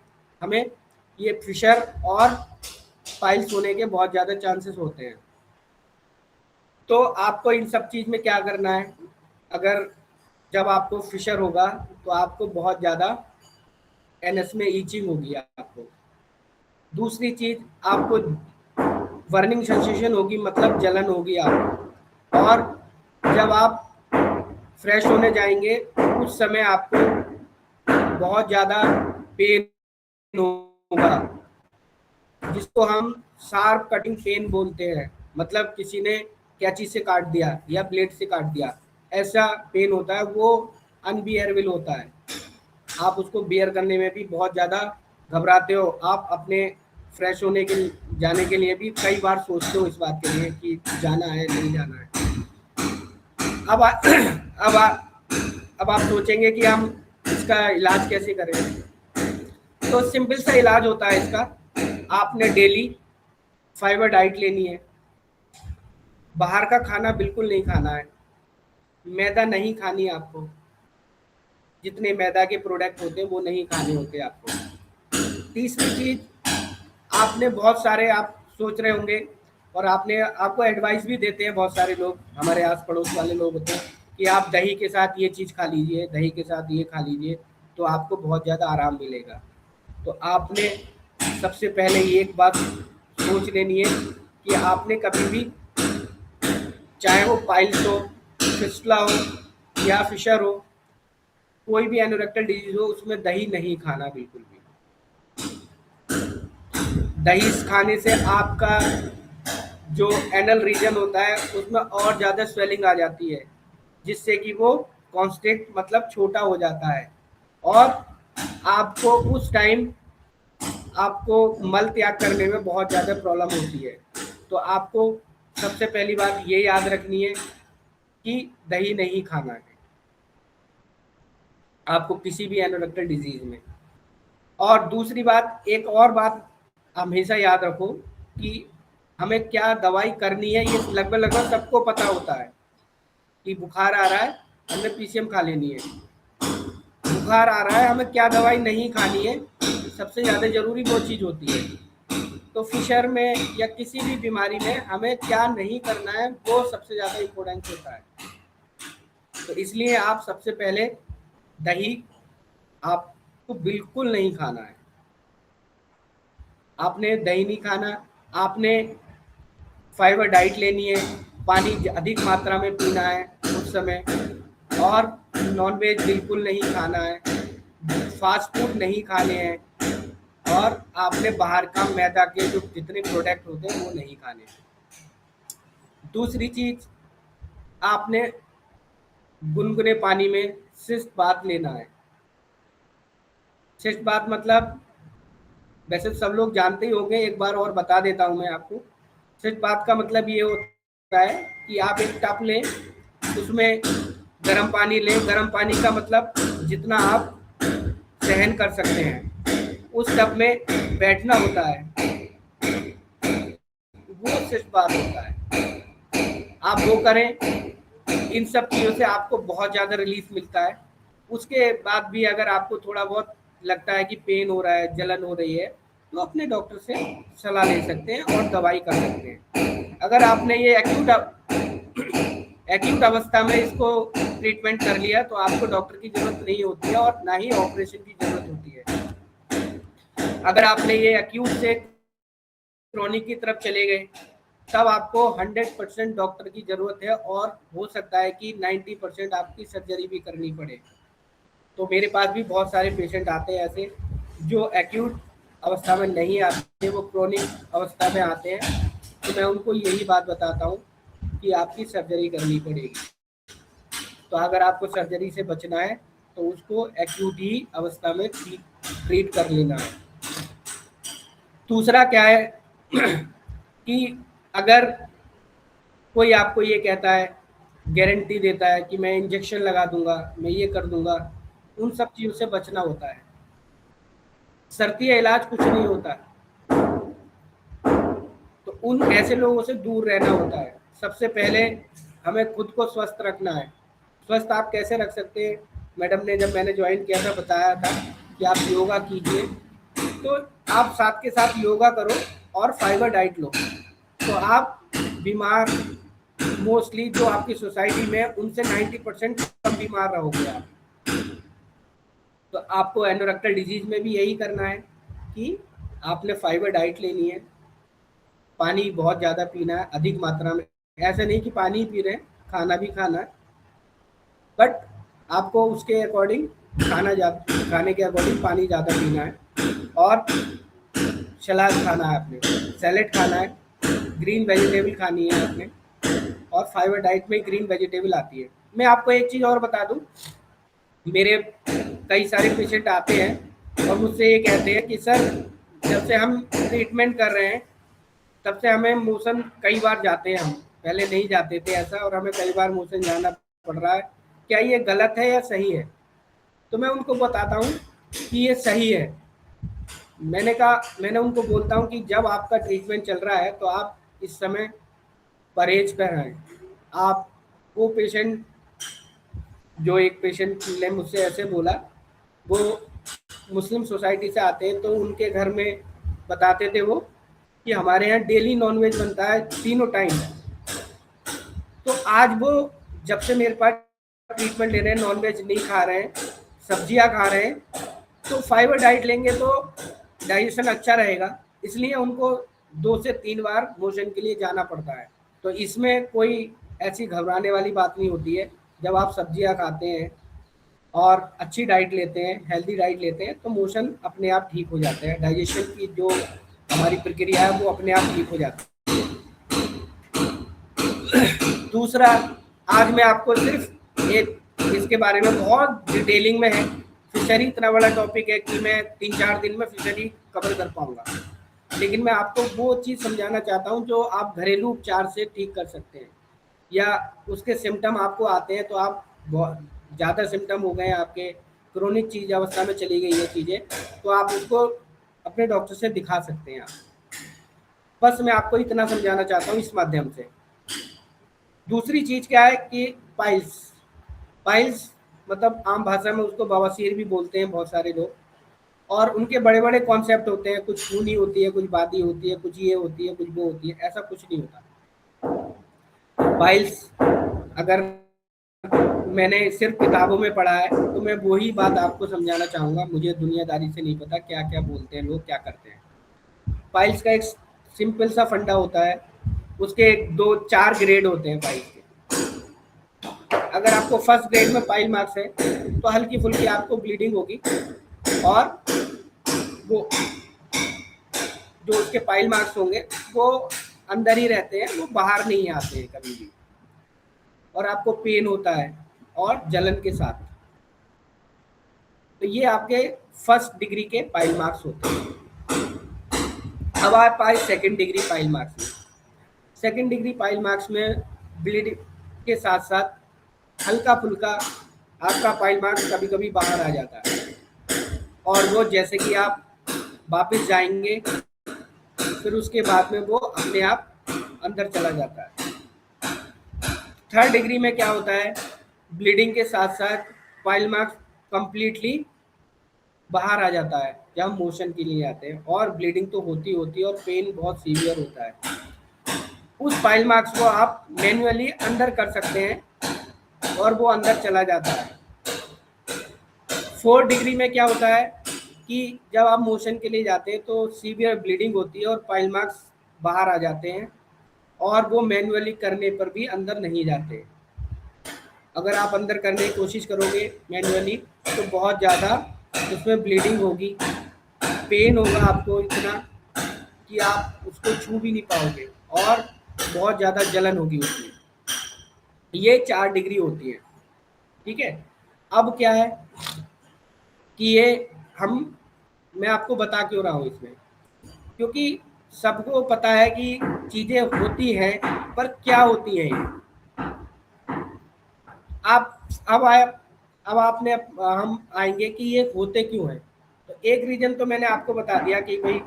हमें ये फिशर और पाइल्स होने के बहुत ज़्यादा चांसेस होते हैं। तो आपको इन सब चीज़ में क्या करना है, अगर जब आपको फिशर होगा तो आपको बहुत ज़्यादा एनएस में ईचिंग होगी आपको। दूसरी चीज़, आपको बर्निंग सेंसेशन होगी, मतलब जलन होगी आपको। और जब आप फ्रेश होने जाएंगे उस समय आपको बहुत ज़्यादा पेन होगा, जिसको हम शार्प कटिंग पेन बोलते हैं। मतलब किसी ने कैंची से काट दिया या ब्लेड से काट दिया, ऐसा पेन होता है। वो अनबियरेबल होता है, आप उसको बियर करने में भी बहुत ज़्यादा घबराते हो। आप अपने फ्रेश होने के जाने के लिए भी कई बार सोचते हो इस बात के लिए कि जाना है नहीं जाना है। अब आप सोचेंगे कि हम इसका इलाज कैसे करें। तो सिंपल सा इलाज होता है इसका। आपने डेली फाइबर डाइट लेनी है, बाहर का खाना बिल्कुल नहीं खाना है, मैदा नहीं खानी आपको, जितने मैदा के प्रोडक्ट होते हैं वो नहीं खाने होते आपको। तीसरी चीज़, आपने बहुत सारे आप सोच रहे होंगे और आपको एडवाइस भी देते हैं बहुत सारे लोग, हमारे आस पड़ोस वाले लोग होते हैं कि आप दही के साथ ये चीज़ खा लीजिए, दही के साथ ये खा लीजिए तो आपको बहुत ज़्यादा आराम मिलेगा। तो आपने सबसे पहले ये एक बात सोच लेनी है कि आपने कभी भी, चाहे वो पाइल्स हो, फिस्टुला हो या फिशर हो, कोई भी एनोरेक्टल डिजीज हो, उसमें दही नहीं खाना बिल्कुल भी। दही खाने से आपका जो एनल रीजन होता है उसमें और ज़्यादा स्वेलिंग आ जाती है, जिससे कि वो कॉन्स्टेंट मतलब छोटा हो जाता है, और आपको उस टाइम आपको मल त्याग करने में बहुत ज़्यादा प्रॉब्लम होती है। तो आपको सबसे पहली बात ये याद रखनी है कि दही नहीं खाना है आपको किसी भी एनोरेक्टल डिजीज में। और दूसरी बात, एक और बात हमेशा याद रखो कि हमें क्या दवाई करनी है। ये लगभग सबको पता होता है कि बुखार आ रहा है हमने पीसीएम खा लेनी है, बुखार आ रहा है हमें क्या दवाई नहीं खानी है, सबसे ज़्यादा ज़रूरी वो चीज़ होती है। तो फिशर में या किसी भी बीमारी में हमें क्या नहीं करना है वो सबसे ज़्यादा इम्पोर्टेंट होता है। तो इसलिए आप सबसे पहले दही आपको बिल्कुल नहीं खाना है, आपने दही नहीं खाना। आपने फाइबर डाइट लेनी है, पानी अधिक मात्रा में पीना है उस समय, और नॉनवेज बिल्कुल नहीं खाना है, फास्ट फूड नहीं खाने हैं, और आपने बाहर का मैदा के जो जितने प्रोडक्ट होते हैं वो नहीं खाने। दूसरी चीज़, आपने गुनगुने पानी में शिष्ट बाथ लेना है। शिष्ट बाथ मतलब वैसे सब लोग जानते ही होंगे, एक बार और बता देता हूँ मैं आपको। शिष्ट बाथ का मतलब ये होता है कि आप एक टब लें, उसमें गर्म पानी लें। गर्म पानी का मतलब जितना आप सहन कर सकते हैं, उस टब में बैठना होता है, वो शिष्ट बाथ होता है। आप वो करें, इन सब चीज़ों से आपको बहुत ज़्यादा रिलीफ मिलता है। उसके बाद भी अगर आपको थोड़ा बहुत लगता है कि पेन हो रहा है, जलन हो रही है, तो अपने डॉक्टर से सलाह ले सकते हैं और दवाई कर सकते हैं। अगर आपने ये एक्यूट अवस्था में इसको ट्रीटमेंट कर लिया तो आपको डॉक्टर की ज़रूरत नहीं होती है और ना ही ऑपरेशन की ज़रूरत होती है। अगर आपने ये एक्यूट से क्रोनिक की तरफ चले गए तब आपको 100% डॉक्टर की ज़रूरत है, और हो सकता है कि 90% आपकी सर्जरी भी करनी पड़े। तो मेरे पास भी बहुत सारे पेशेंट आते हैं ऐसे जो एक्यूट अवस्था में नहीं आते, वो क्रोनिक अवस्था में आते हैं, तो मैं उनको यही बात बताता हूँ कि आपकी सर्जरी करनी पड़ेगी। तो अगर आपको सर्जरी से बचना है तो उसको एक्यूट ही अवस्था में ट्रीट कर लेना है। दूसरा क्या है कि अगर कोई आपको ये कहता है, गारंटी देता है कि मैं इंजेक्शन लगा दूंगा, मैं ये कर दूंगा, उन सब चीज़ों से बचना होता है। शर्तीय इलाज कुछ नहीं होता है, तो उन ऐसे लोगों से दूर रहना होता है। सबसे पहले हमें खुद को स्वस्थ रखना है। स्वस्थ आप कैसे रख सकते हैं? मैडम ने जब मैंने ज्वाइन किया था बताया था कि आप योगा कीजिए, तो आप साथ के साथ योगा करो और फाइबर डाइट लो, तो आप बीमार मोस्टली जो आपकी सोसाइटी में उनसे 90% कम बीमार रहोगे आप। तो आपको एनोरेक्टल डिजीज में भी यही करना है कि आपने फाइबर डाइट लेनी है, पानी बहुत ज़्यादा पीना है, अधिक मात्रा में। ऐसा नहीं कि पानी ही पी रहे हैं, खाना भी खाना है, बट आपको उसके अकॉर्डिंग खाने के अकॉर्डिंग पानी ज़्यादा पीना है, और सलाद खाना है आपने, सैलेड खाना है, ग्रीन वेजिटेबल खानी है आपने, और फाइबर डाइट में ग्रीन वेजिटेबल आती है। मैं आपको एक चीज़ और बता दूं, मेरे कई सारे पेशेंट आते हैं और मुझसे ये कहते हैं कि सर जब से हम ट्रीटमेंट कर रहे हैं तब से हमें मोशन कई बार जाते हैं, हम पहले नहीं जाते थे ऐसा, और हमें कई बार मोशन जाना पड़ रहा है, क्या ये गलत है या सही है? तो मैं उनको बताता हूँ कि ये सही है। मैंने उनको बोलता हूँ कि जब आपका ट्रीटमेंट चल रहा है तो आप इस समय परहेज कर रहे हैं। आप वो पेशेंट, जो एक पेशेंट ने मुझसे ऐसे बोला, वो मुस्लिम सोसाइटी से आते हैं, तो उनके घर में बताते थे वो कि हमारे यहाँ डेली नॉनवेज बनता है 3 टाइम। तो आज वो जब से मेरे पास ट्रीटमेंट ले रहे हैं, नॉनवेज नहीं खा रहे हैं, सब्जियां खा रहे हैं, तो फाइबर डाइट लेंगे तो डाइजेशन अच्छा रहेगा, इसलिए उनको 2 से 3 बार मोशन के लिए जाना पड़ता है। तो इसमें कोई ऐसी घबराने वाली बात नहीं होती है। जब आप सब्जियां खाते हैं और अच्छी डाइट लेते हैं, हेल्दी डाइट लेते हैं, तो मोशन अपने आप ठीक हो जाते हैं, डाइजेशन की जो हमारी प्रक्रिया है वो अपने आप ठीक हो जाती है। दूसरा, आज मैं आपको सिर्फ एक इसके बारे में बहुत डिटेलिंग में है, फिशरी इतना बड़ा टॉपिक है कि मैं 3-4 दिन में फिशरी कवर कर पाऊंगा, लेकिन मैं आपको वो चीज़ समझाना चाहता हूँ जो आप घरेलू उपचार से ठीक कर सकते हैं, या उसके सिम्टम आपको आते हैं तो आप बहुत ज़्यादा सिम्टम हो गए, आपके क्रोनिक चीज अवस्था में चली गई ये चीज़ें, तो आप उसको अपने डॉक्टर से दिखा सकते हैं। बस मैं आपको इतना समझाना चाहता हूँ इस माध्यम से। दूसरी चीज़ क्या है कि पाइल्स मतलब आम भाषा में उसको बवासीर भी बोलते हैं बहुत सारे लोग, और उनके बड़े बड़े कॉन्सेप्ट होते हैं, कुछ खूनी होती है, कुछ बादी होती है, कुछ ये होती है, कुछ वो होती है, ऐसा कुछ नहीं होता। पाइल्स अगर मैंने सिर्फ किताबों में पढ़ा है तो मैं वही बात आपको समझाना चाहूँगा, मुझे दुनियादारी से नहीं पता क्या क्या बोलते हैं लोग, क्या करते हैं। पाइल्स का एक सिंपल सा फंडा होता है, उसके 2-4 ग्रेड होते हैं पाइल्स के। अगर आपको फर्स्ट ग्रेड में पाइल मार्क्स है तो हल्की फुल्की आपको ब्लीडिंग होगी, और वो जो उसके पाइल मार्क्स होंगे वो अंदर ही रहते हैं, वो बाहर नहीं आते हैं कभी भी, और आपको पेन होता है और जलन के साथ। तो ये आपके फर्स्ट डिग्री के पाइल मार्क्स होते हैं। अब आप आए सेकेंड डिग्री पाइल मार्क्स में। सेकेंड डिग्री पाइल मार्क्स में ब्लीडिंग के साथ साथ हल्का फुल्का आपका पाइल मार्क्स कभी कभी बाहर आ जाता है, और वो जैसे कि आप वापस जाएंगे फिर उसके बाद में वो अपने आप अंदर चला जाता है। थर्ड डिग्री में क्या होता है, ब्लीडिंग के साथ साथ पाइल मार्क्स कंप्लीटली बाहर आ जाता है जब हम मोशन के लिए आते हैं, और ब्लीडिंग तो होती है और पेन बहुत सीवियर होता है। उस पाइल मार्क्स को आप मैन्युअली अंदर कर सकते हैं और वो अंदर चला जाता है। फोर्थ डिग्री में क्या होता है कि जब आप मोशन के लिए जाते हैं तो सीवियर ब्लीडिंग होती है और पाइल मार्क्स बाहर आ जाते हैं, और वो मैन्युअली करने पर भी अंदर नहीं जाते। अगर आप अंदर करने की कोशिश करोगे मैन्युअली तो बहुत ज़्यादा उसमें ब्लीडिंग होगी, पेन होगा आपको इतना कि आप उसको छू भी नहीं पाओगे, और बहुत ज़्यादा जलन होगी उसमें। ये 4 डिग्री होती है, ठीक है। अब क्या है कि ये मैं आपको बता क्यों रहा हूँ इसमें, क्योंकि सबको पता है कि चीज़ें होती हैं, पर क्या होती हैं ये। हम आएंगे कि ये होते क्यों हैं। तो एक रीजन तो मैंने आपको बता दिया कि भाई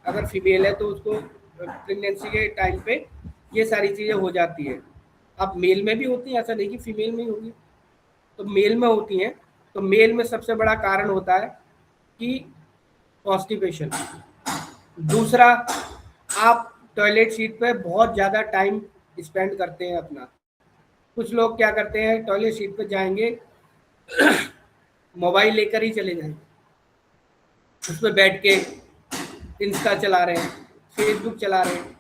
अगर फीमेल है तो उसको प्रेगनेंसी के टाइम पे ये सारी चीज़ें हो जाती है। अब मेल में भी होती है, ऐसा नहीं कि फीमेल में ही होगी, तो मेल में होती हैं। तो मेल में सबसे बड़ा कारण होता है कि कॉन्स्टिपेशन। दूसरा, आप टॉयलेट सीट पे बहुत ज़्यादा टाइम स्पेंड करते हैं अपना। कुछ लोग क्या करते हैं, टॉयलेट सीट पे जाएंगे मोबाइल लेकर ही चले जाएंगे, उसमें बैठ के इंस्टा चला रहे हैं, फेसबुक चला रहे हैं।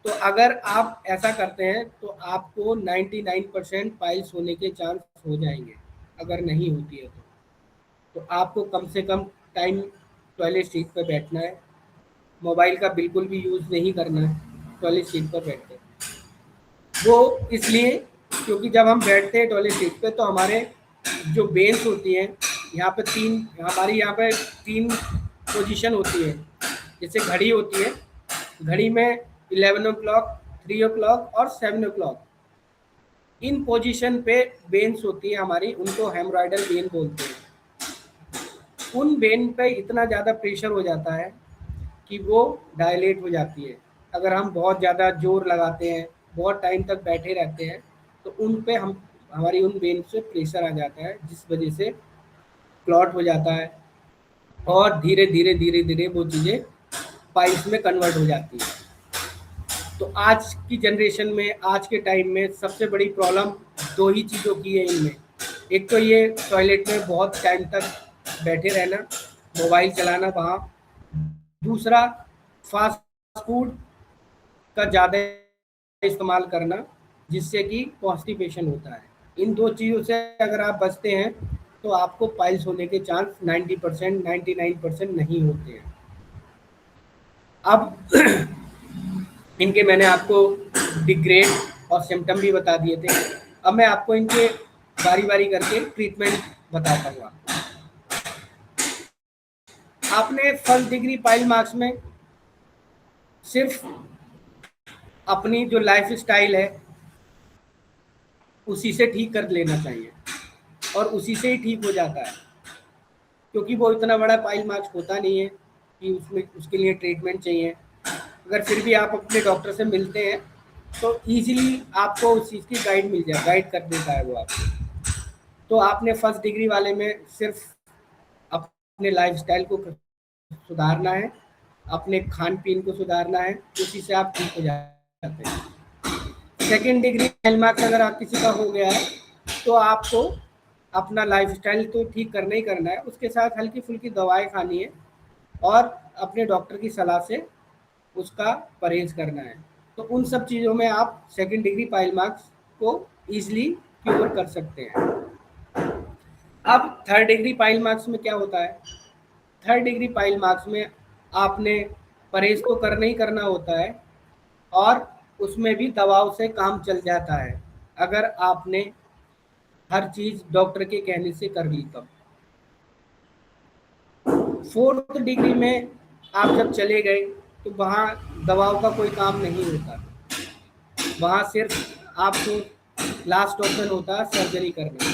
तो अगर आप ऐसा करते हैं तो आपको 99% पाइल्स होने के चांस हो जाएंगे, अगर नहीं होती है तो आपको कम से कम टाइम टॉयलेट सीट पर बैठना है। मोबाइल का बिल्कुल भी यूज़ नहीं करना है टॉयलेट सीट पर बैठते। वो इसलिए क्योंकि जब हम बैठते हैं टॉयलेट सीट पे तो हमारे जो वेन्स होती हैं यहाँ पे यहाँ पे तीन पोजीशन होती है। जैसे घड़ी होती है, घड़ी में 11 o'clock, 3 o'clock और 7 o'clock, इन पोजीशन पे वेन्स होती है हमारी, उनको हेमोरॉयडल वेन बोलते हैं। उन वेन पे इतना ज़्यादा प्रेशर हो जाता है कि वो डायलेट हो जाती है। अगर हम बहुत ज़्यादा जोर लगाते हैं, बहुत टाइम तक बैठे रहते हैं, तो उन पे हमारी उन वेन से प्रेशर आ जाता है, जिस वजह से क्लॉट हो जाता है और धीरे धीरे वो चीज़ें पाइल्स में कन्वर्ट हो जाती है। तो आज की जनरेशन में, आज के टाइम में सबसे बड़ी प्रॉब्लम 2 ही चीज़ों की है इनमें। एक तो ये टॉयलेट में बहुत टाइम तक बैठे रहना, मोबाइल चलाना वहाँ। दूसरा, फास्ट फूड का ज़्यादा इस्तेमाल करना, जिससे कि कॉन्स्टिपेशन होता है। इन 2 चीज़ों से अगर आप बचते हैं तो आपको पाइल्स होने के चांस 90%, 99% नहीं होते हैं। अब इनके मैंने आपको डिग्रेड और सिम्टम भी बता दिए थे। अब मैं आपको इनके बारी बारी करके ट्रीटमेंट बताता हूँ। आपने फर्स्ट डिग्री पाइल मार्क्स में सिर्फ अपनी जो लाइफ स्टाइल है उसी से ठीक कर लेना चाहिए, और उसी से ही ठीक हो जाता है, क्योंकि वो इतना बड़ा पाइल मार्क्स होता नहीं है कि उसके लिए ट्रीटमेंट चाहिए। अगर फिर भी आप अपने डॉक्टर से मिलते हैं तो इजीली आपको उस चीज़ की गाइड कर देता है वो आपको। तो आपने फर्स्ट डिग्री वाले में सिर्फ अपने लाइफस्टाइल को सुधारना है, अपने खान पीन को सुधारना है, उसी से आप ठीक हो जाते हैं। सेकेंड डिग्री पाइल मार्क्स अगर आप किसी का हो गया है तो आपको अपना लाइफस्टाइल तो ठीक करना ही करना है, उसके साथ हल्की फुल्की दवाएं खानी है और अपने डॉक्टर की सलाह से उसका परहेज करना है। तो उन सब चीज़ों में आप सेकेंड डिग्री पाइल मार्क्स को ईजिली क्योर कर सकते हैं। अब थर्ड डिग्री पाइल मार्क्स में क्या होता है? थर्ड डिग्री पाइल मार्क्स में आपने परहेज तो करना ही करना होता है, और उसमें भी दवाओं से काम चल जाता है अगर आपने हर चीज़ डॉक्टर के कहने से कर ली तब। फोर्थ डिग्री में आप जब चले गए तो वहाँ दवाओं का कोई काम नहीं होता, वहाँ सिर्फ आपको लास्ट ऑप्शन होता है सर्जरी करना।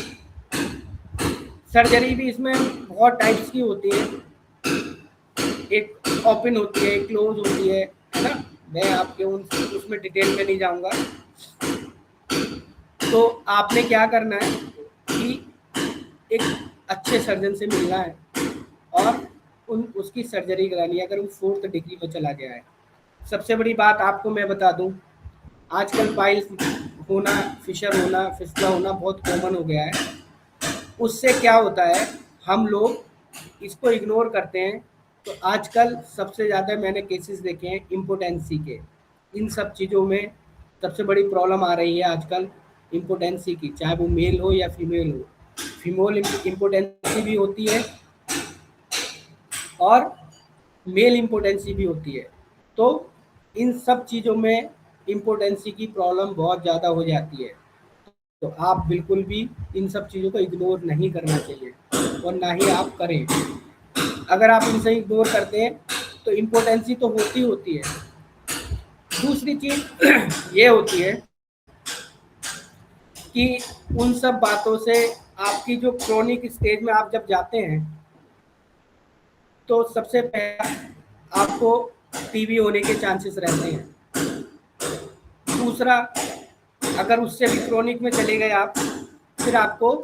सर्जरी भी इसमें बहुत टाइप्स की होती है, एक ओपन होती है, एक क्लोज होती है ना। मैं आपके उसमें डिटेल में नहीं जाऊंगा। तो आपने क्या करना है कि एक अच्छे सर्जन से मिलना है और उसकी सर्जरी करानी है अगर वो फोर्थ डिग्री में चला गया है। सबसे बड़ी बात आपको मैं बता दूं, आजकल पाइल्स होना, फिशर होना, फिस्टुला होना बहुत कॉमन हो गया है। उससे क्या होता है, हम लोग इसको इग्नोर करते हैं। तो आजकल सबसे ज़्यादा मैंने केसेस देखे हैं इम्पोटेंसी के। इन सब चीज़ों में सबसे बड़ी प्रॉब्लम आ रही है आजकल इम्पोटेंसी की, चाहे वो मेल हो या फीमेल हो। फीमेल इम्पोटेंसी भी होती है और मेल इम्पोर्टेंसी भी होती है। तो इन सब चीज़ों में इम्पोर्टेंसी की प्रॉब्लम बहुत ज़्यादा हो जाती है। तो आप बिल्कुल भी इन सब चीज़ों को इग्नोर नहीं करना चाहिए और ना ही आप करें। अगर आप इनसे इग्नोर करते हैं तो इम्पोर्टेंसी तो होती है। दूसरी चीज़ ये होती है कि उन सब बातों से आपकी जो क्रोनिक स्टेज में आप जब जाते हैं तो सबसे पहले आपको टीबी होने के चांसेस रहते हैं। दूसरा, अगर उससे भी क्रोनिक में चले गए आप, फिर आपको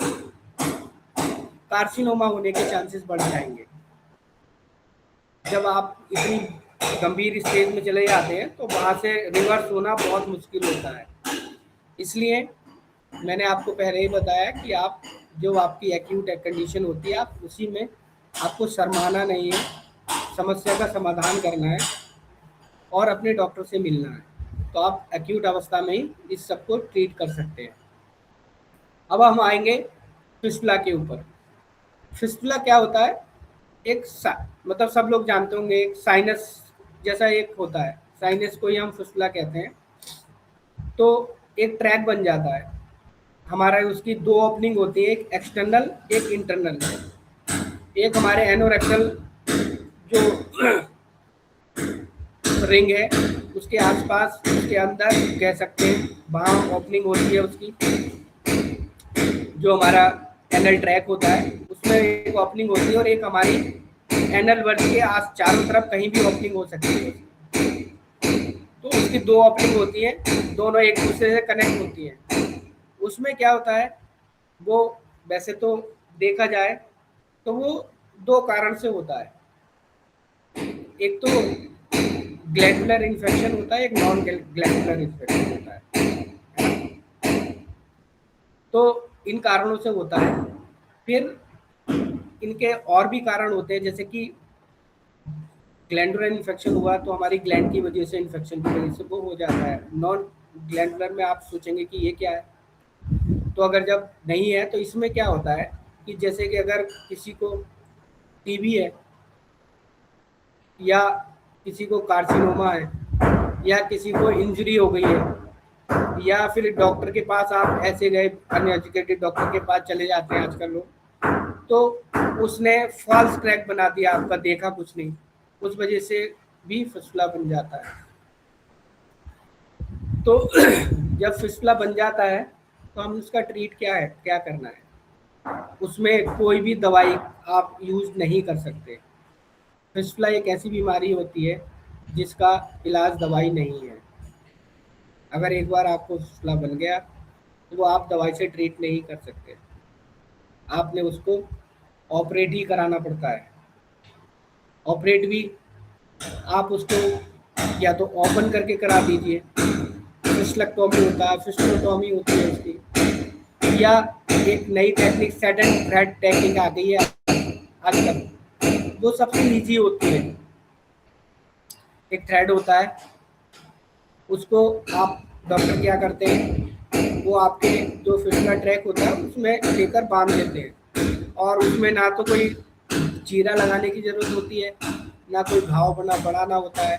कार्सिनोमा होने के चांसेस बढ़ जाएंगे। जब आप इतनी गंभीर स्टेज में चले जाते हैं तो वहाँ से रिवर्स होना बहुत मुश्किल होता है। इसलिए मैंने आपको पहले ही बताया कि आप जो आपकी एक्यूट कंडीशन होती है आप उसी में आपको शर्माना नहीं है, समस्या का समाधान करना है और अपने डॉक्टर से मिलना है। तो आप एक्यूट अवस्था में ही इस सब को ट्रीट कर सकते हैं। अब हम आएंगे फिस्टुला के ऊपर। फिस्टुला क्या होता है? एक मतलब सब लोग जानते होंगे, एक साइनस जैसा एक होता है, साइनस को ही हम फिस्टुला कहते हैं। तो एक ट्रैक बन जाता है हमारा, उसकी दो ओपनिंग होती है, एक एक्सटर्नल एक इंटरनल। एक हमारे एनोरेक्टल जो रिंग है उसके आसपास, उसके अंदर कह सकते हैं, वहाँ ओपनिंग होती है उसकी। जो हमारा एनल ट्रैक होता है उसमें एक ओपनिंग होती है और एक हमारी एनल वर्ड के चारों तरफ कहीं भी ओपनिंग हो सकती है। तो उसकी दो ओपनिंग होती है, दोनों एक दूसरे से कनेक्ट होती हैं। उसमें क्या होता है, वो वैसे तो देखा जाए तो वो दो कारण से होता है। एक तो ग्लैंडुलर इन्फेक्शन होता है, एक नॉन ग्लैंडुलर इन्फेक्शन होता है। तो इन कारणों से होता है। फिर इनके और भी कारण होते हैं, जैसे कि ग्लैंडुलर इन्फेक्शन हुआ तो हमारी ग्लैंड की वजह से, इन्फेक्शन की वजह से वो हो जाता है। नॉन ग्लैंडुलर में आप सोचेंगे कि ये क्या है, तो अगर जब नहीं है तो इसमें क्या होता है कि जैसे कि अगर किसी को टीबी है या किसी को कार्सिनोमा है या किसी को इंजरी हो गई है या फिर डॉक्टर के पास आप ऐसे गए, अनएजुकेटेड डॉक्टर के पास चले जाते हैं आजकल लोग, तो उसने फॉल्स ट्रैक बना दिया, आपका देखा कुछ नहीं, उस वजह से भी फिस्टुला बन जाता है। तो जब फिस्टुला बन जाता है तो हम उसका ट्रीट क्या करना है, उसमें कोई भी दवाई आप यूज नहीं कर सकते। फिस्टुला एक ऐसी बीमारी होती है जिसका इलाज दवाई नहीं है। अगर एक बार आपको फिस्टुला बन गया तो वो आप दवाई से ट्रीट नहीं कर सकते, आपने उसको ऑपरेट ही कराना पड़ता है। ऑपरेट भी आप उसको या तो ओपन करके करा दीजिए, फिस्टुलेक्टोमी होता है, फिस्टुलोटोमी होती है उसकी, या एक नई technique set and thread technique आ गई है आजकल, वो सबसे ईजी होती है। एक थ्रेड होता है, उसको आप डॉक्टर क्या करते हैं, वो आपके जो फिस्टुला ट्रैक होता है उसमें लेकर बांध देते हैं और उसमें ना तो कोई चीरा लगाने की ज़रूरत होती है, ना कोई घाव बढ़ाना होता है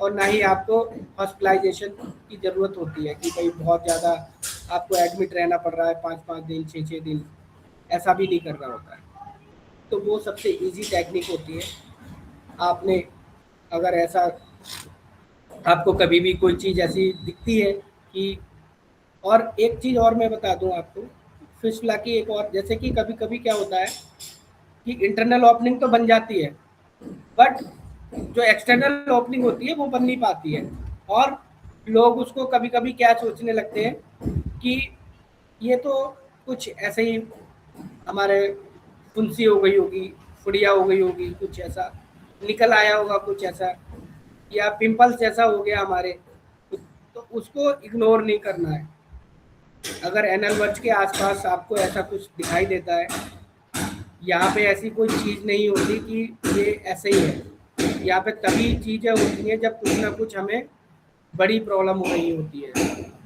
और ना ही आपको हॉस्पिटलाइजेशन की ज़रूरत होती है कि भाई बहुत ज़्यादा आपको एडमिट रहना पड़ रहा है 5-5 दिन 6-6 दिन, ऐसा भी नहीं करना होता है। तो वो सबसे इजी टेक्निक होती है। आपने अगर ऐसा आपको कभी भी कोई चीज़ ऐसी दिखती है कि, और एक चीज़ और मैं बता दूं आपको, फिस्टुला की एक और, जैसे कि कभी कभी क्या होता है कि इंटरनल ओपनिंग तो बन जाती है बट जो एक्सटर्नल ओपनिंग होती है वो बन नहीं पाती है, और लोग उसको कभी कभी क्या सोचने लगते हैं कि ये तो कुछ ऐसे ही हमारे फुंसी हो गई होगी, फुड़िया हो गई होगी, कुछ ऐसा निकल आया होगा, कुछ ऐसा, या पिंपल्स जैसा हो गया हमारे, तो उसको इग्नोर नहीं करना है। अगर एनल वर्ज के आसपास आपको ऐसा कुछ दिखाई देता है, यहाँ पे ऐसी कोई चीज़ नहीं होती कि ये ऐसे ही है, यहाँ पे तभी चीज़ें होती हैं जब कुछ ना कुछ हमें बड़ी प्रॉब्लम हो रही होती है,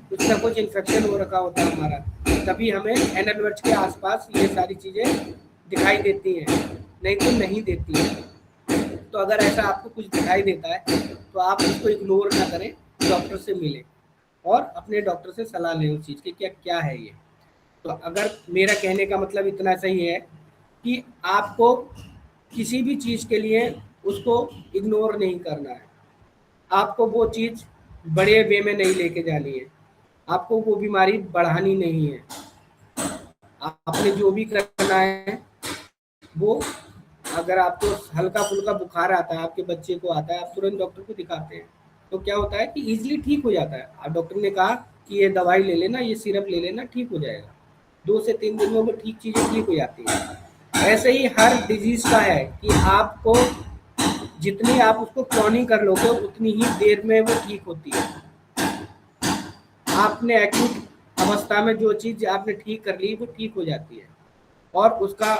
कुछ ना कुछ इन्फेक्शन हो रखा होता है हमारा, तभी हमें एनल वर्ज के आसपास ये सारी चीज़ें दिखाई देती हैं, नहीं तो नहीं देती हैं। तो अगर ऐसा आपको कुछ दिखाई देता है तो आप उसको इग्नोर ना करें, डॉक्टर से मिलें और अपने डॉक्टर से सलाह लें उस चीज़ की क्या क्या है ये। तो अगर मेरा कहने का मतलब इतना सही है कि आपको किसी भी चीज़ के लिए उसको इग्नोर नहीं करना है, आपको वो चीज़ बड़े वे में नहीं लेके जानी है, आपको वो बीमारी बढ़ानी नहीं है। आपने जो भी करना है वो, अगर आपको हल्का फुल्का बुखार आता है, आपके बच्चे को आता है, आप तुरंत डॉक्टर को दिखाते हैं तो क्या होता है कि इजीली ठीक हो जाता है। अब डॉक्टर ने कहा कि ये दवाई ले लेना, ये सिरप ले लेना, ठीक हो जाएगा, 2 से 3 दिन में वो ठीक चीज़ें ठीक हो जाती हैं। ऐसे ही हर डिजीज का है कि आपको जितनी आप उसको क्रोनिक कर लोगे उतनी ही देर में वो ठीक होती है। आपने एक्यूट अवस्था में जो चीज़ आपने ठीक कर ली वो ठीक हो जाती है और उसका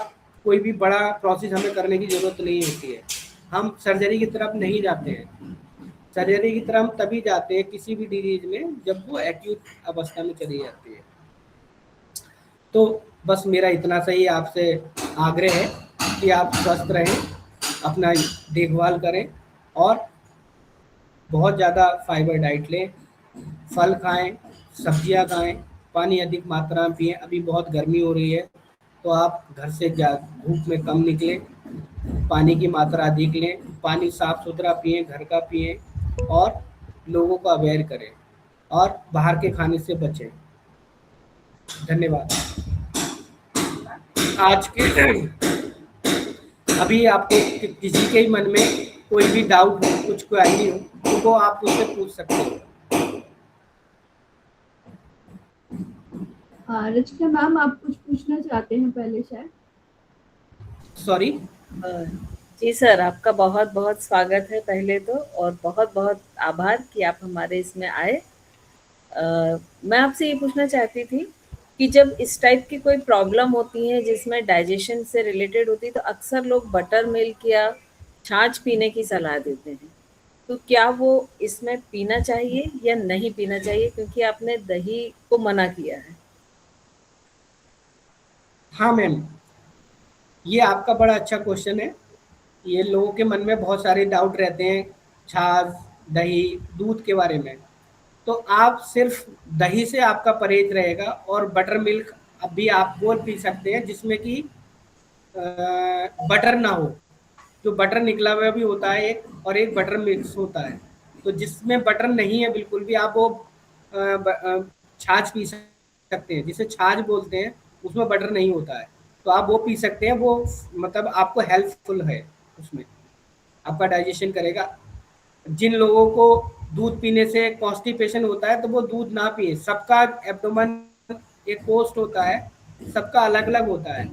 कोई भी बड़ा प्रोसेस हमें करने की ज़रूरत नहीं होती है। हम सर्जरी की तरफ नहीं जाते हैं। सर्जरी की तरफ हम तभी जाते हैं किसी भी डिजीज में जब वो एक्यूट अवस्था में चली जाती है। तो बस मेरा इतना सही आपसे आग्रह है कि आप स्वस्थ रहें, अपना देखभाल करें और बहुत ज़्यादा फाइबर डाइट लें, फल खाएं, सब्जियां खाएं, पानी अधिक मात्रा में पिएं। अभी बहुत गर्मी हो रही है तो आप घर से धूप में कम निकलें, पानी की मात्रा अधिक लें, पानी साफ सुथरा पिएं, घर का पिएं और लोगों को अवेयर करें और बाहर के खाने से बचें। धन्यवाद। आज के अभी आपको किसी के ही मन में कोई भी डाउट हो, कुछ क्वेरी हो तो वो आप उससे पूछ सकते हो। रचिका मैम, आप कुछ पूछना चाहते हैं पहले शायद? सॉरी। जी सर, आपका बहुत बहुत स्वागत है पहले तो, और बहुत बहुत आभार कि आप हमारे इसमें आए। मैं आपसे ये पूछना चाहती थी कि जब इस टाइप की कोई प्रॉब्लम होती है जिसमें डाइजेशन से रिलेटेड होती है तो अक्सर लोग बटर मिल्क या छाछ पीने की सलाह देते हैं, तो क्या वो इसमें पीना चाहिए या नहीं पीना चाहिए, क्योंकि आपने दही को मना किया है? हाँ मैम, ये आपका बड़ा अच्छा क्वेश्चन है। ये लोगों के मन में बहुत सारे डाउट रहते हैं छाछ, दही, दूध के बारे में। तो आप सिर्फ दही से आपका परहेज रहेगा और बटर मिल्क अभी आप वो पी सकते हैं जिसमें कि बटर ना हो। जो बटर निकला हुआ भी होता है एक, और एक बटर मिक्स होता है। तो जिसमें बटर नहीं है बिल्कुल भी, आप वो छाछ पी सकते हैं, जिसे छाछ बोलते हैं, उसमें बटर नहीं होता है तो आप वो पी सकते हैं। वो मतलब आपको हेल्पफुल है, उसमें आपका डाइजेशन करेगा। जिन लोगों को दूध पीने से कॉन्स्टिपेशन होता है तो वो दूध ना पिए। सबका एब्डोमेन एक पोस्ट होता है, सबका अलग अलग होता है।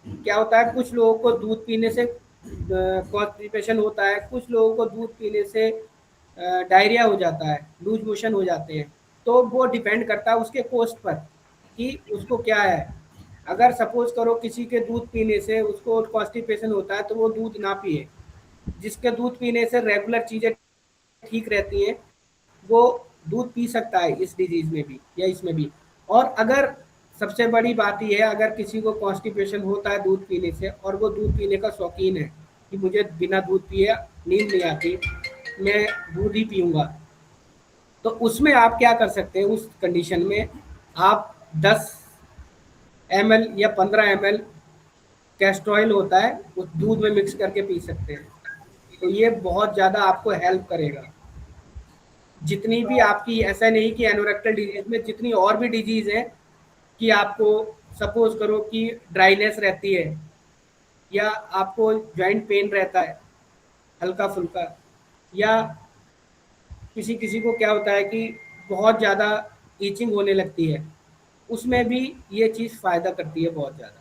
क्या होता है, कुछ लोगों को दूध पीने से कॉन्स्टिपेशन होता है, कुछ लोगों को दूध पीने से डायरिया हो जाता है, लूज मोशन हो जाते हैं। तो वो डिपेंड करता है उसके पोस्ट पर कि उसको क्या है। अगर सपोज करो किसी के दूध पीने से उसको कॉन्स्टिपेशन होता है तो वो दूध ना पिए। जिसके दूध पीने से रेगुलर चीज़ें ठीक रहती हैं वो दूध पी सकता है इस डिजीज में भी या इसमें भी। और अगर सबसे बड़ी बात यह है, अगर किसी को कॉन्स्टिपेशन होता है दूध पीने से और वो दूध पीने का शौकीन है कि मुझे बिना दूध पिए नींद नहीं आती, मैं दूध ही पीऊँगा, तो उसमें आप क्या कर सकते हैं। उस कंडीशन में आप 10 ml या 15 ml कैस्टर ऑयल होता है उस दूध में मिक्स करके पी सकते हैं। तो ये बहुत ज़्यादा आपको हेल्प करेगा। जितनी भी आपकी, ऐसा नहीं कि एनोरेक्टल डिजीज में, जितनी और भी डिजीज है कि आपको सपोज करो कि ड्राइनेस रहती है या आपको जॉइंट पेन रहता है हल्का फुल्का, या किसी किसी को क्या होता है कि बहुत ज़्यादा ईचिंग होने लगती है, उसमें भी ये चीज़ फ़ायदा करती है बहुत ज़्यादा।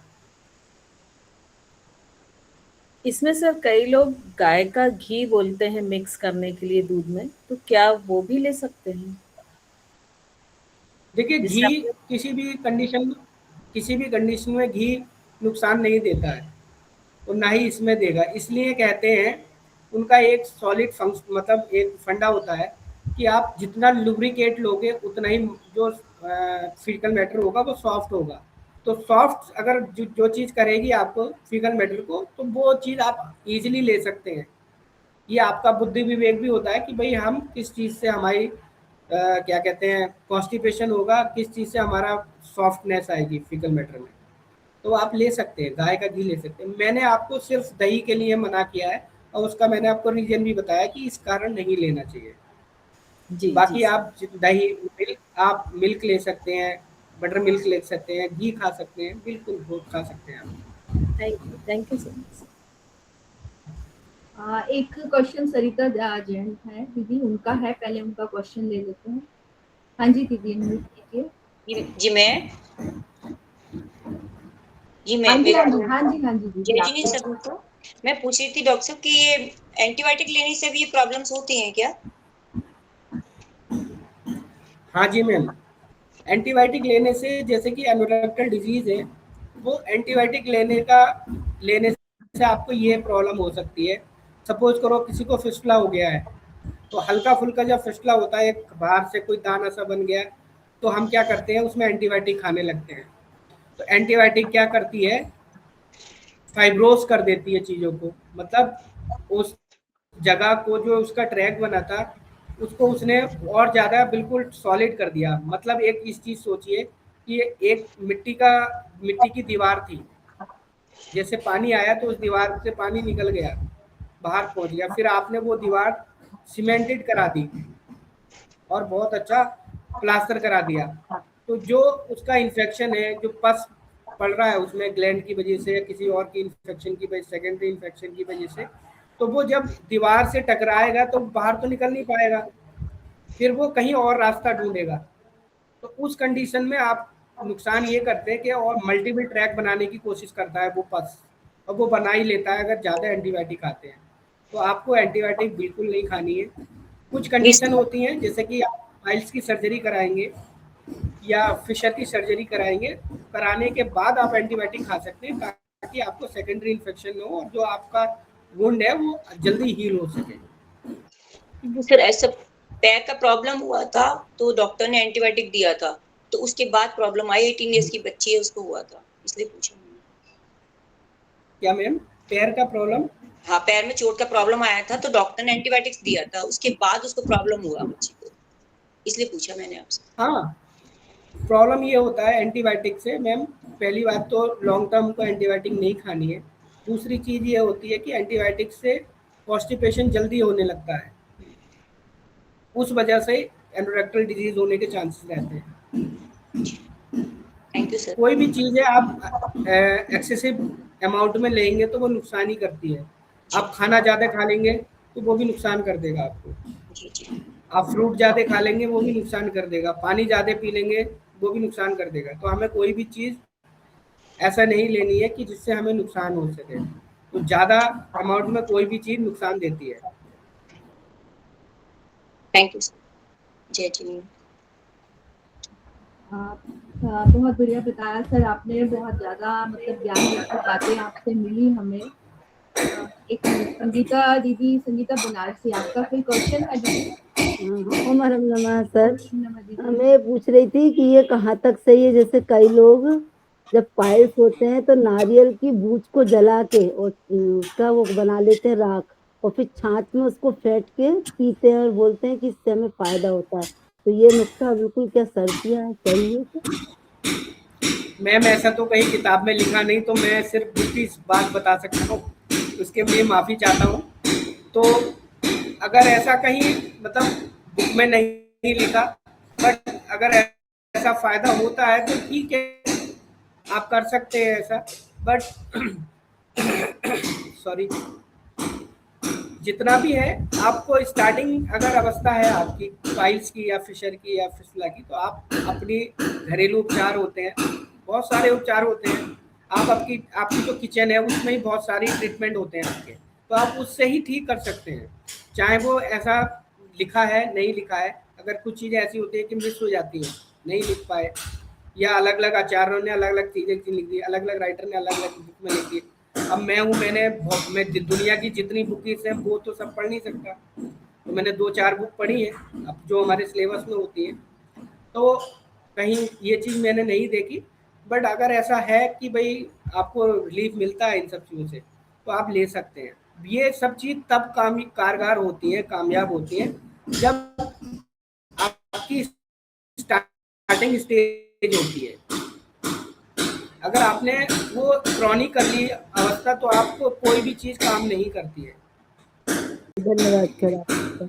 इसमें सर कई लोग गाय का घी बोलते हैं मिक्स करने के लिए दूध में, तो क्या वो भी ले सकते हैं? देखिए, जिससे घी आपको किसी भी कंडीशन में घी नुकसान नहीं देता है और ना ही इसमें देगा। इसलिए कहते हैं, उनका एक सॉलिड फंक्शन, मतलब एक फंडा होता है कि आप जितना लुब्रिकेट लोगे उतना ही जो फीकल मैटर होगा वो सॉफ्ट होगा। तो सॉफ्ट अगर जो चीज़ करेगी आपको फीकल मैटर को, तो वो चीज़ आप इजीली ले सकते हैं। ये आपका बुद्धि विवेक भी होता है कि भाई हम किस चीज़ से हमारी क्या कहते हैं कॉन्स्टिपेशन होगा, किस चीज़ से हमारा सॉफ्टनेस आएगी फीकल मैटर में। तो आप ले सकते हैं, गाय का घी ले सकते हैं। मैंने आपको सिर्फ दही के लिए मना किया है और उसका मैंने आपको रीजन भी बताया कि इस कारण नहीं लेना चाहिए। जी बाकी जी आप दही आप मिल्क ले सकते हैं, बटर मिल्क ले सकते हैं, घी खा सकते हैं, बिल्कुल वो खा सकते हैं आप। Thank you so much. एक क्वेश्चन सरिता जैन है दीदी, उनका है, पहले उनका क्वेश्चन ले लेते हैं। हाँ जी दीदी, अनम्यूट कीजिए। जी मैं हाँ जी हाँ जी मेरे हाँ जी हाँ जी दीदी, जय आप जी सबको। मैं पूछ रही थी डॉक्टर साहब कि ये एंटीबायोटिक लेने से भी ये प्रॉब्लम्स होती हैं क्या? हाँ जी मैम, एंटीबायोटिक लेने से जैसे कि एनोरेक्टल डिजीज है, वो एंटीबायोटिक लेने से आपको ये प्रॉब्लम हो सकती है। सपोज करो किसी को फिस्टुला हो गया है, तो हल्का फुल्का जब फिस्टुला होता है, एक बाहर से कोई दाना सा बन गया, तो हम क्या करते हैं उसमें एंटीबायोटिक खाने लगते हैं। तो एंटीबायोटिक क्या करती है, फाइब्रोस कर देती है चीज़ों को, मतलब उस जगह को जो उसका ट्रैक बना था उसको उसने और ज़्यादा बिल्कुल सॉलिड कर दिया। मतलब एक इस चीज़ सोचिए कि एक मिट्टी की दीवार थी, जैसे पानी आया तो उस दीवार से पानी निकल गया, बाहर पहुंच गया, फिर आपने वो दीवार सीमेंटेड करा दी और बहुत अच्छा प्लास्टर करा दिया। तो जो उसका इन्फेक्शन है, जो पस पड़ रहा है उसमें ग्लैंड की वजह से, किसी और की इन्फेक्शन की वजह, सेकेंडरी इन्फेक्शन की वजह से, तो वो जब दीवार से टकराएगा तो बाहर तो निकल नहीं पाएगा, फिर वो कहीं और रास्ता ढूंढेगा। तो उस कंडीशन में आप नुकसान ये करते हैं कि और मल्टीपल ट्रैक बनाने की कोशिश करता है वो पस, और वो बना ही लेता है अगर ज़्यादा एंटीबायोटिक आते हैं। तो आपको एंटीबायोटिक बिल्कुल नहीं खानी है। कुछ कंडीशन होती हैं जैसे कि आप पाइल्स की सर्जरी कराएंगे या फिशर की सर्जरी कराएंगे, कराने के बाद आप एंटीबायोटिक खा सकते हैं ताकि आपको सेकेंडरी इन्फेक्शन न हो और जो आपका वुंड है वो जल्दी हील हो सके। सर ऐसा पैर का प्रॉब्लम हुआ था तो डॉक्टर ने एंटीबायोटिक दिया था, तो उसके बाद प्रॉब्लम आई, 18 इयर्स की बच्ची है उसको हुआ था, इसलिए पूछा। क्या मैम, पैर का प्रॉब्लम? हाँ, पैर में चोट का प्रॉब्लम आया था तो डॉक्टर ने एंटीबायोटिक्स दिया था, उसके बाद उसको प्रॉब्लम हुआ बच्ची को, इसलिए पूछा मैंने आपसे। हाँ, प्रॉब्लम ये होता है एंटीबायोटिक से मैम, पहली बात तो लॉन्ग टर्म को एंटीबायोटिक नहीं खानी है। दूसरी चीज़ ये होती है कि एंटीबायोटिक से कॉन्स्टिपेशन जल्दी होने लगता है, उस वजह से एनोरेक्टल डिजीज होने के चांसेस रहते हैं। Thank you sir. कोई भी चीज़ है आप एक्सेसिव अमाउंट में लेंगे तो वो नुकसान ही करती है। आप खाना ज़्यादा खा लेंगे तो वो भी नुकसान कर देगा आपको। जी जी। आप फ्रूट ज़्यादा खा लेंगे वो भी नुकसान कर देगा, पानी ज़्यादा पी लेंगे वो भी नुकसान कर देगा। तो हमें कोई भी चीज़ ऐसा नहीं लेनी है कि जिससे हमें नुकसान हो सके। तो ज़्यादा अमाउंट में कोई भी चीज़ नुकसान देती है। Thank you sir. जय जी। बहुत बढ़िया बताया सर आपने, बहुत ज़्यादा मतलब ज्ञान की बातें आपसे मिली हमें। एक संगीता दीदी, संगीता बनारसी, आपका कोई क्वेश्चन है दीदी? उमर नमः सर, दीदी। मैं पूछ रही थी कि ये कहाँ तक सही है, जैसे कई लोग जब पाइल्स होते हैं तो नारियल की बूच को जला के और उसका वो बना लेते हैं राख, और फिर छाछ में उसको फेंट के पीते हैं और बोलते हैं कि इससे हमें फायदा होता है। तो ये नुस्खा बिल्कुल क्या सर्दियाँ है, सही है क्या? मैम ऐसा तो कहीं किताब में लिखा नहीं, तो मैं सिर्फ दूसरी बात बता सकता हूँ, उसके लिए माफ़ी चाहता हूँ। तो अगर ऐसा कहीं मतलब बुक में नहीं लिखा, बट अगर ऐसा फायदा होता है तो ठीक है, आप कर सकते हैं ऐसा। बट सॉरी, जितना भी है आपको स्टार्टिंग अगर अवस्था है आपकी पाइल्स की या फिशर की या फिस्टुला की, तो आप अपनी घरेलू उपचार होते हैं, बहुत सारे उपचार होते हैं। आप आपकी जो किचन है उसमें ही बहुत सारी ट्रीटमेंट होते हैं आपके, तो आप उससे ही ठीक कर सकते हैं, चाहे वो ऐसा लिखा है नहीं लिखा है। अगर कुछ चीज़ें ऐसी होती है कि मिस हो जाती हैं, नहीं लिख पाए, या अलग अलग आचार्यों ने अलग अलग चीज़ें लिख दी, अलग अलग राइटर ने अलग अलग बुक में लिख दी। अब मैं दुनिया की जितनी बुक्स हैं वो तो सब पढ़ नहीं सकता, तो मैंने 2-4 बुक पढ़ी है अब जो हमारे सिलेबस में होती है, तो कहीं ये चीज़ मैंने नहीं देखी। बट अगर ऐसा है कि भाई आपको रिलीफ मिलता है इन सब चीज़ों से, तो आप ले सकते हैं। ये सब चीज तब कारगर होती है, कामयाब होती है, जब आपकी स्टार्टिंग स्टेज होती है। अगर आपने वो क्रॉनिक कर ली अवस्था तो आपको कोई भी चीज काम नहीं करती है। धन्यवाद सर आपका।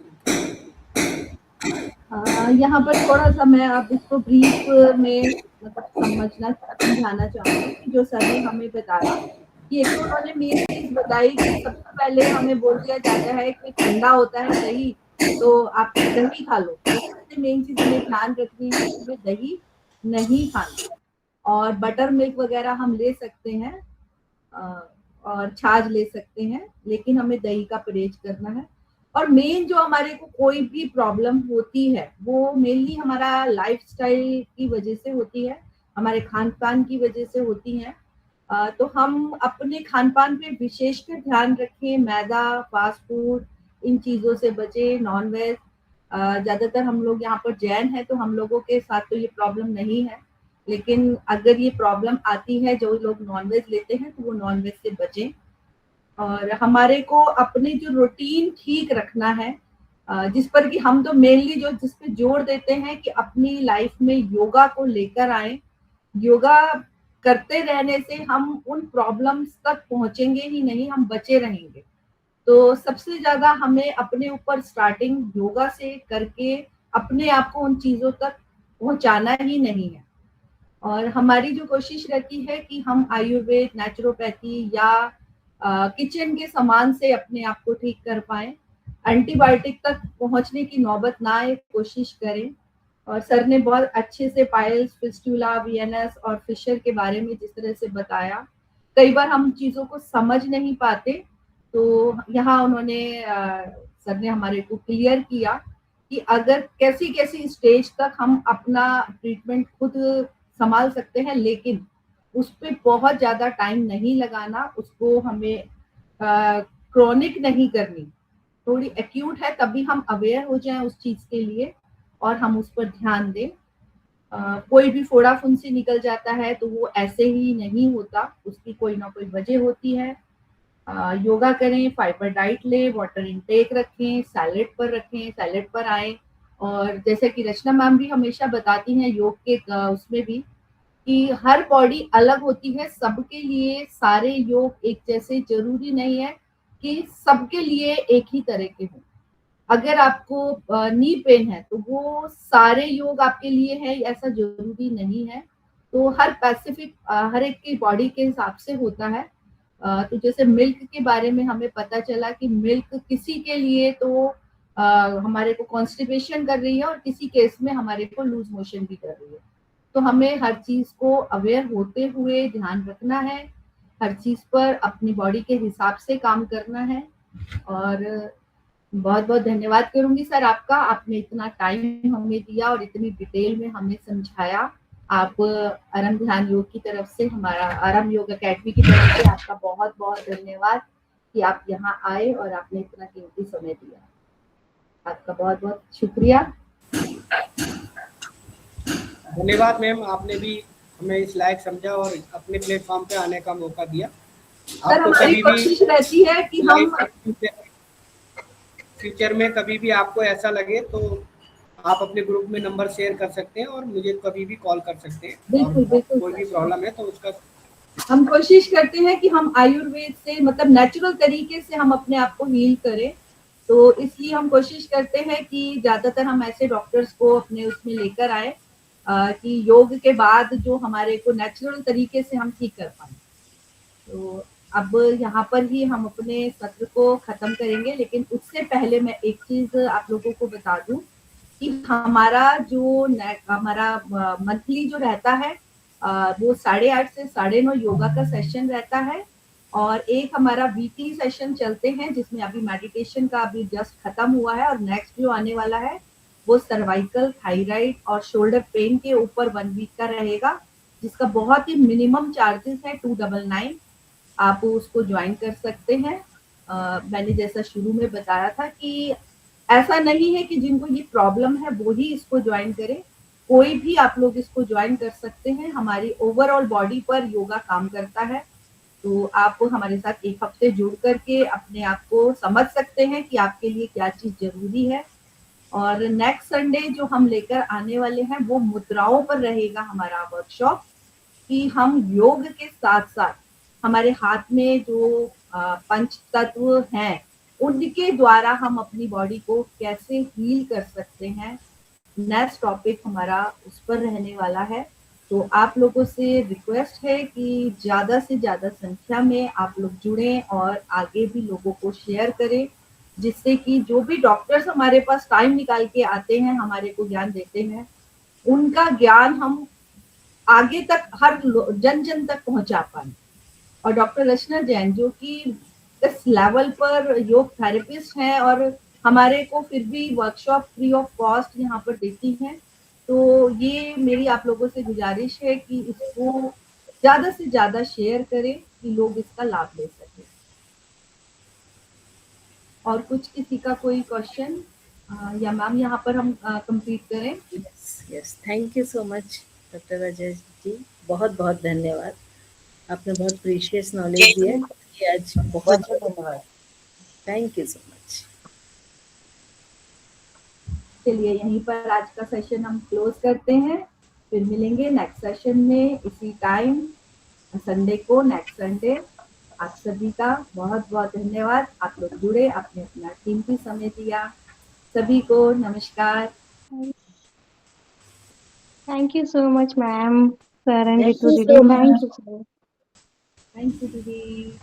यहाँ पर थोड़ा सा मैं अब इसको ब्रीफ में मतलब समझाना चाहूँगी कि जो सर ने हमें बताया कि एक तो उन्होंने मेन चीज बताई कि सबसे पहले हमें बोल दिया जाता है कि ठंडा होता है दही, तो आप दही खा लो। तो सबसे मेन चीज हमें ध्यान रखनी है कि हमें दही नहीं खाना, और बटर मिल्क वगैरह हम ले सकते हैं और छाछ ले सकते हैं, लेकिन हमें दही का परहेज करना है। और मेन जो हमारे को कोई भी प्रॉब्लम होती है वो मेनली हमारा लाइफस्टाइल की वजह से होती है, हमारे खान पान की वजह से होती है। तो हम अपने खान पान पे विशेषकर ध्यान रखें, मैदा, फास्ट फूड, इन चीजों से बचे, नॉन वेज। ज्यादातर हम लोग यहाँ पर जैन है तो हम लोगों के साथ तो ये प्रॉब्लम नहीं है, लेकिन अगर ये प्रॉब्लम आती है, जो लोग नॉनवेज लेते हैं तो वो नॉनवेज से बचें। और हमारे को अपने जो रूटीन ठीक रखना है, जिस पर कि हम तो मेनली जो जिस पे जोर देते हैं कि अपनी लाइफ में योगा को लेकर आए। योगा करते रहने से हम उन प्रॉब्लम्स तक पहुंचेंगे ही नहीं, हम बचे रहेंगे। तो सबसे ज्यादा हमें अपने ऊपर स्टार्टिंग योगा से करके अपने आप को उन चीजों तक पहुंचाना ही नहीं है। और हमारी जो कोशिश रहती है कि हम आयुर्वेद, नेचुरोपैथी या किचन के सामान से अपने आप को ठीक कर पाए, एंटीबायोटिक तक पहुंचने की नौबत ना आए, कोशिश करें। और सर ने बहुत अच्छे से पाइल्स, फिस्टुला, वीएनएस और फिशर के बारे में जिस तरह से बताया, कई बार हम चीजों को समझ नहीं पाते, तो यहाँ उन्होंने सर ने हमारे को क्लियर किया कि अगर कैसी कैसी स्टेज तक हम अपना ट्रीटमेंट खुद संभाल सकते हैं, लेकिन उस पर बहुत ज्यादा टाइम नहीं लगाना, उसको हमें क्रॉनिक नहीं करनी, थोड़ी एक्यूट है तभी हम अवेयर हो जाएं उस चीज के लिए और हम उस पर ध्यान दें। कोई भी फोड़ा फुंसी निकल जाता है तो वो ऐसे ही नहीं होता, उसकी कोई ना कोई वजह होती है। योगा करें, फाइबर डाइट लें, वाटर इनटेक रखें, सैलेड पर रखें, सैलेड पर आए। और जैसे कि रचना मैम भी हमेशा बताती हैं योग के उसमें भी कि हर बॉडी अलग होती है, सबके लिए सारे योग एक जैसे जरूरी नहीं है कि सबके लिए एक ही तरह के हों। अगर आपको नी पेन है तो वो सारे योग आपके लिए है, ऐसा जरूरी नहीं है। तो हर पैसिफिक हर एक की बॉडी के हिसाब से होता है। तो जैसे मिल्क के बारे में हमें पता चला कि मिल्क किसी के लिए तो हमारे को कॉन्स्टिपेशन कर रही है और किसी केस में हमारे को लूज मोशन भी कर रही है। तो हमें हर चीज को अवेयर होते हुए ध्यान रखना है, हर चीज पर अपनी बॉडी के हिसाब से काम करना है। और बहुत बहुत धन्यवाद करूंगी सर आपका, आपने इतना टाइम हमें दिया और इतनी डिटेल में हमें समझाया। आप आराम ध्यान योग की तरफ से, हमारा आराम योग एकेडमी की तरफ से आपका बहुत बहुत धन्यवाद कि आप यहाँ आए और आपने इतना कीमती समय दिया। आपका बहुत बहुत शुक्रिया। धन्यवाद मैम, आपने भी हमें इस लायक समझा और अपने प्लेटफॉर्म पे आने का मौका दिया। सर हमारी कोशिश रहती है कि हम फ्यूचर में कभी भी आपको ऐसा लगे तो आप अपने ग्रुप में नंबर शेयर कर सकते हैं और मुझे कभी भी कॉल कर सकते हैं। बिल्कुल बिल्कुल, कोई भी प्रॉब्लम है तो उसका हम कोशिश करते हैं कि हम आयुर्वेद से मतलब नेचुरल तरीके से हम अपने आप को हील करें। तो इसलिए हम कोशिश करते हैं कि ज्यादातर हम ऐसे डॉक्टर्स को अपने उसमें लेकर आए कि योग के बाद जो हमारे को नेचुरल तरीके से हम ठीक कर पाए। तो अब यहाँ पर ही हम अपने सत्र को खत्म करेंगे, लेकिन उससे पहले मैं एक चीज आप लोगों को बता दूं कि हमारा मंथली जो रहता है वो 8:30 से 9:30 योगा का सेशन रहता है, और एक हमारा वीकली सेशन चलते हैं जिसमें अभी मेडिटेशन का अभी जस्ट खत्म हुआ है, और नेक्स्ट जो आने वाला है वो सर्वाइकल, थायराइड और शोल्डर पेन के ऊपर 1 वीक का रहेगा, जिसका बहुत ही मिनिमम चार्जेस है 299। आप उसको ज्वाइन कर सकते हैं। मैंने जैसा शुरू में बताया था कि ऐसा नहीं है कि जिनको ये प्रॉब्लम है वो ही इसको ज्वाइन करें, कोई भी आप लोग इसको ज्वाइन कर सकते हैं। हमारी ओवरऑल बॉडी पर योगा काम करता है। तो आप हमारे साथ एक हफ्ते जुड़ करके अपने आप को समझ सकते हैं कि आपके लिए क्या चीज़ ज़रूरी है। और नेक्स्ट संडे जो हम लेकर आने वाले हैं वो मुद्राओं पर रहेगा हमारा वर्कशॉप, कि हम योग के साथ-साथ हमारे हाथ में जो पंच तत्व हैं, उनके द्वारा हम अपनी बॉडी को कैसे हील कर सकते हैं। नेक्स्ट टॉपिक हमारा उस पर रहने वाला है। तो आप लोगों से रिक्वेस्ट है कि ज़्यादा से ज़्यादा संख्या में आप लोग जुड़ें और आगे भी लोगों को शेयर करें, जिससे कि जो भी डॉक्टर्स हमारे पास टाइम निकाल के आते हैं, हमारे को ज्ञान देते हैं, उनका ज्ञान हम आगे तक हर जन-जन तक पहुँचा पाएँ। और डॉक्टर रचना जैन जो कि इस लेवल पर योग थेरेपिस्ट हैं और हमारे को फिर भी वर्कशॉप फ्री ऑफ कॉस्ट यहाँ पर देती हैं। तो ये मेरी आप लोगों से गुजारिश है कि इसको ज़्यादा से ज़्यादा शेयर करें कि लोग इसका लाभ ले सकें। और कुछ किसी का कोई क्वेश्चन या मैम यहाँ पर हम कंप्लीट करें? Yes, thank you so much doctor Rajesh ji, बहुत-बहुत धन्यवाद। आपने बहुत प्रीशियस नॉलेज दिया कि आज बहुत धन्यवाद। Thank you so much. चलिए यहीं पर आज का सेशन हम क्लोज करते हैं, फिर मिलेंगे नेक्स्ट सेशन में इसी टाइम संडे को, नेक्स्ट संडे। आप सभी का बहुत-बहुत धन्यवाद। आप लोग जुड़े, आपने अपना कीमती समय दिया। सभी को नमस्कार। Thank you so much, ma'am, sir, and Thank Ritu you Didi. so much. Thank you, sir. Thank you दीदी।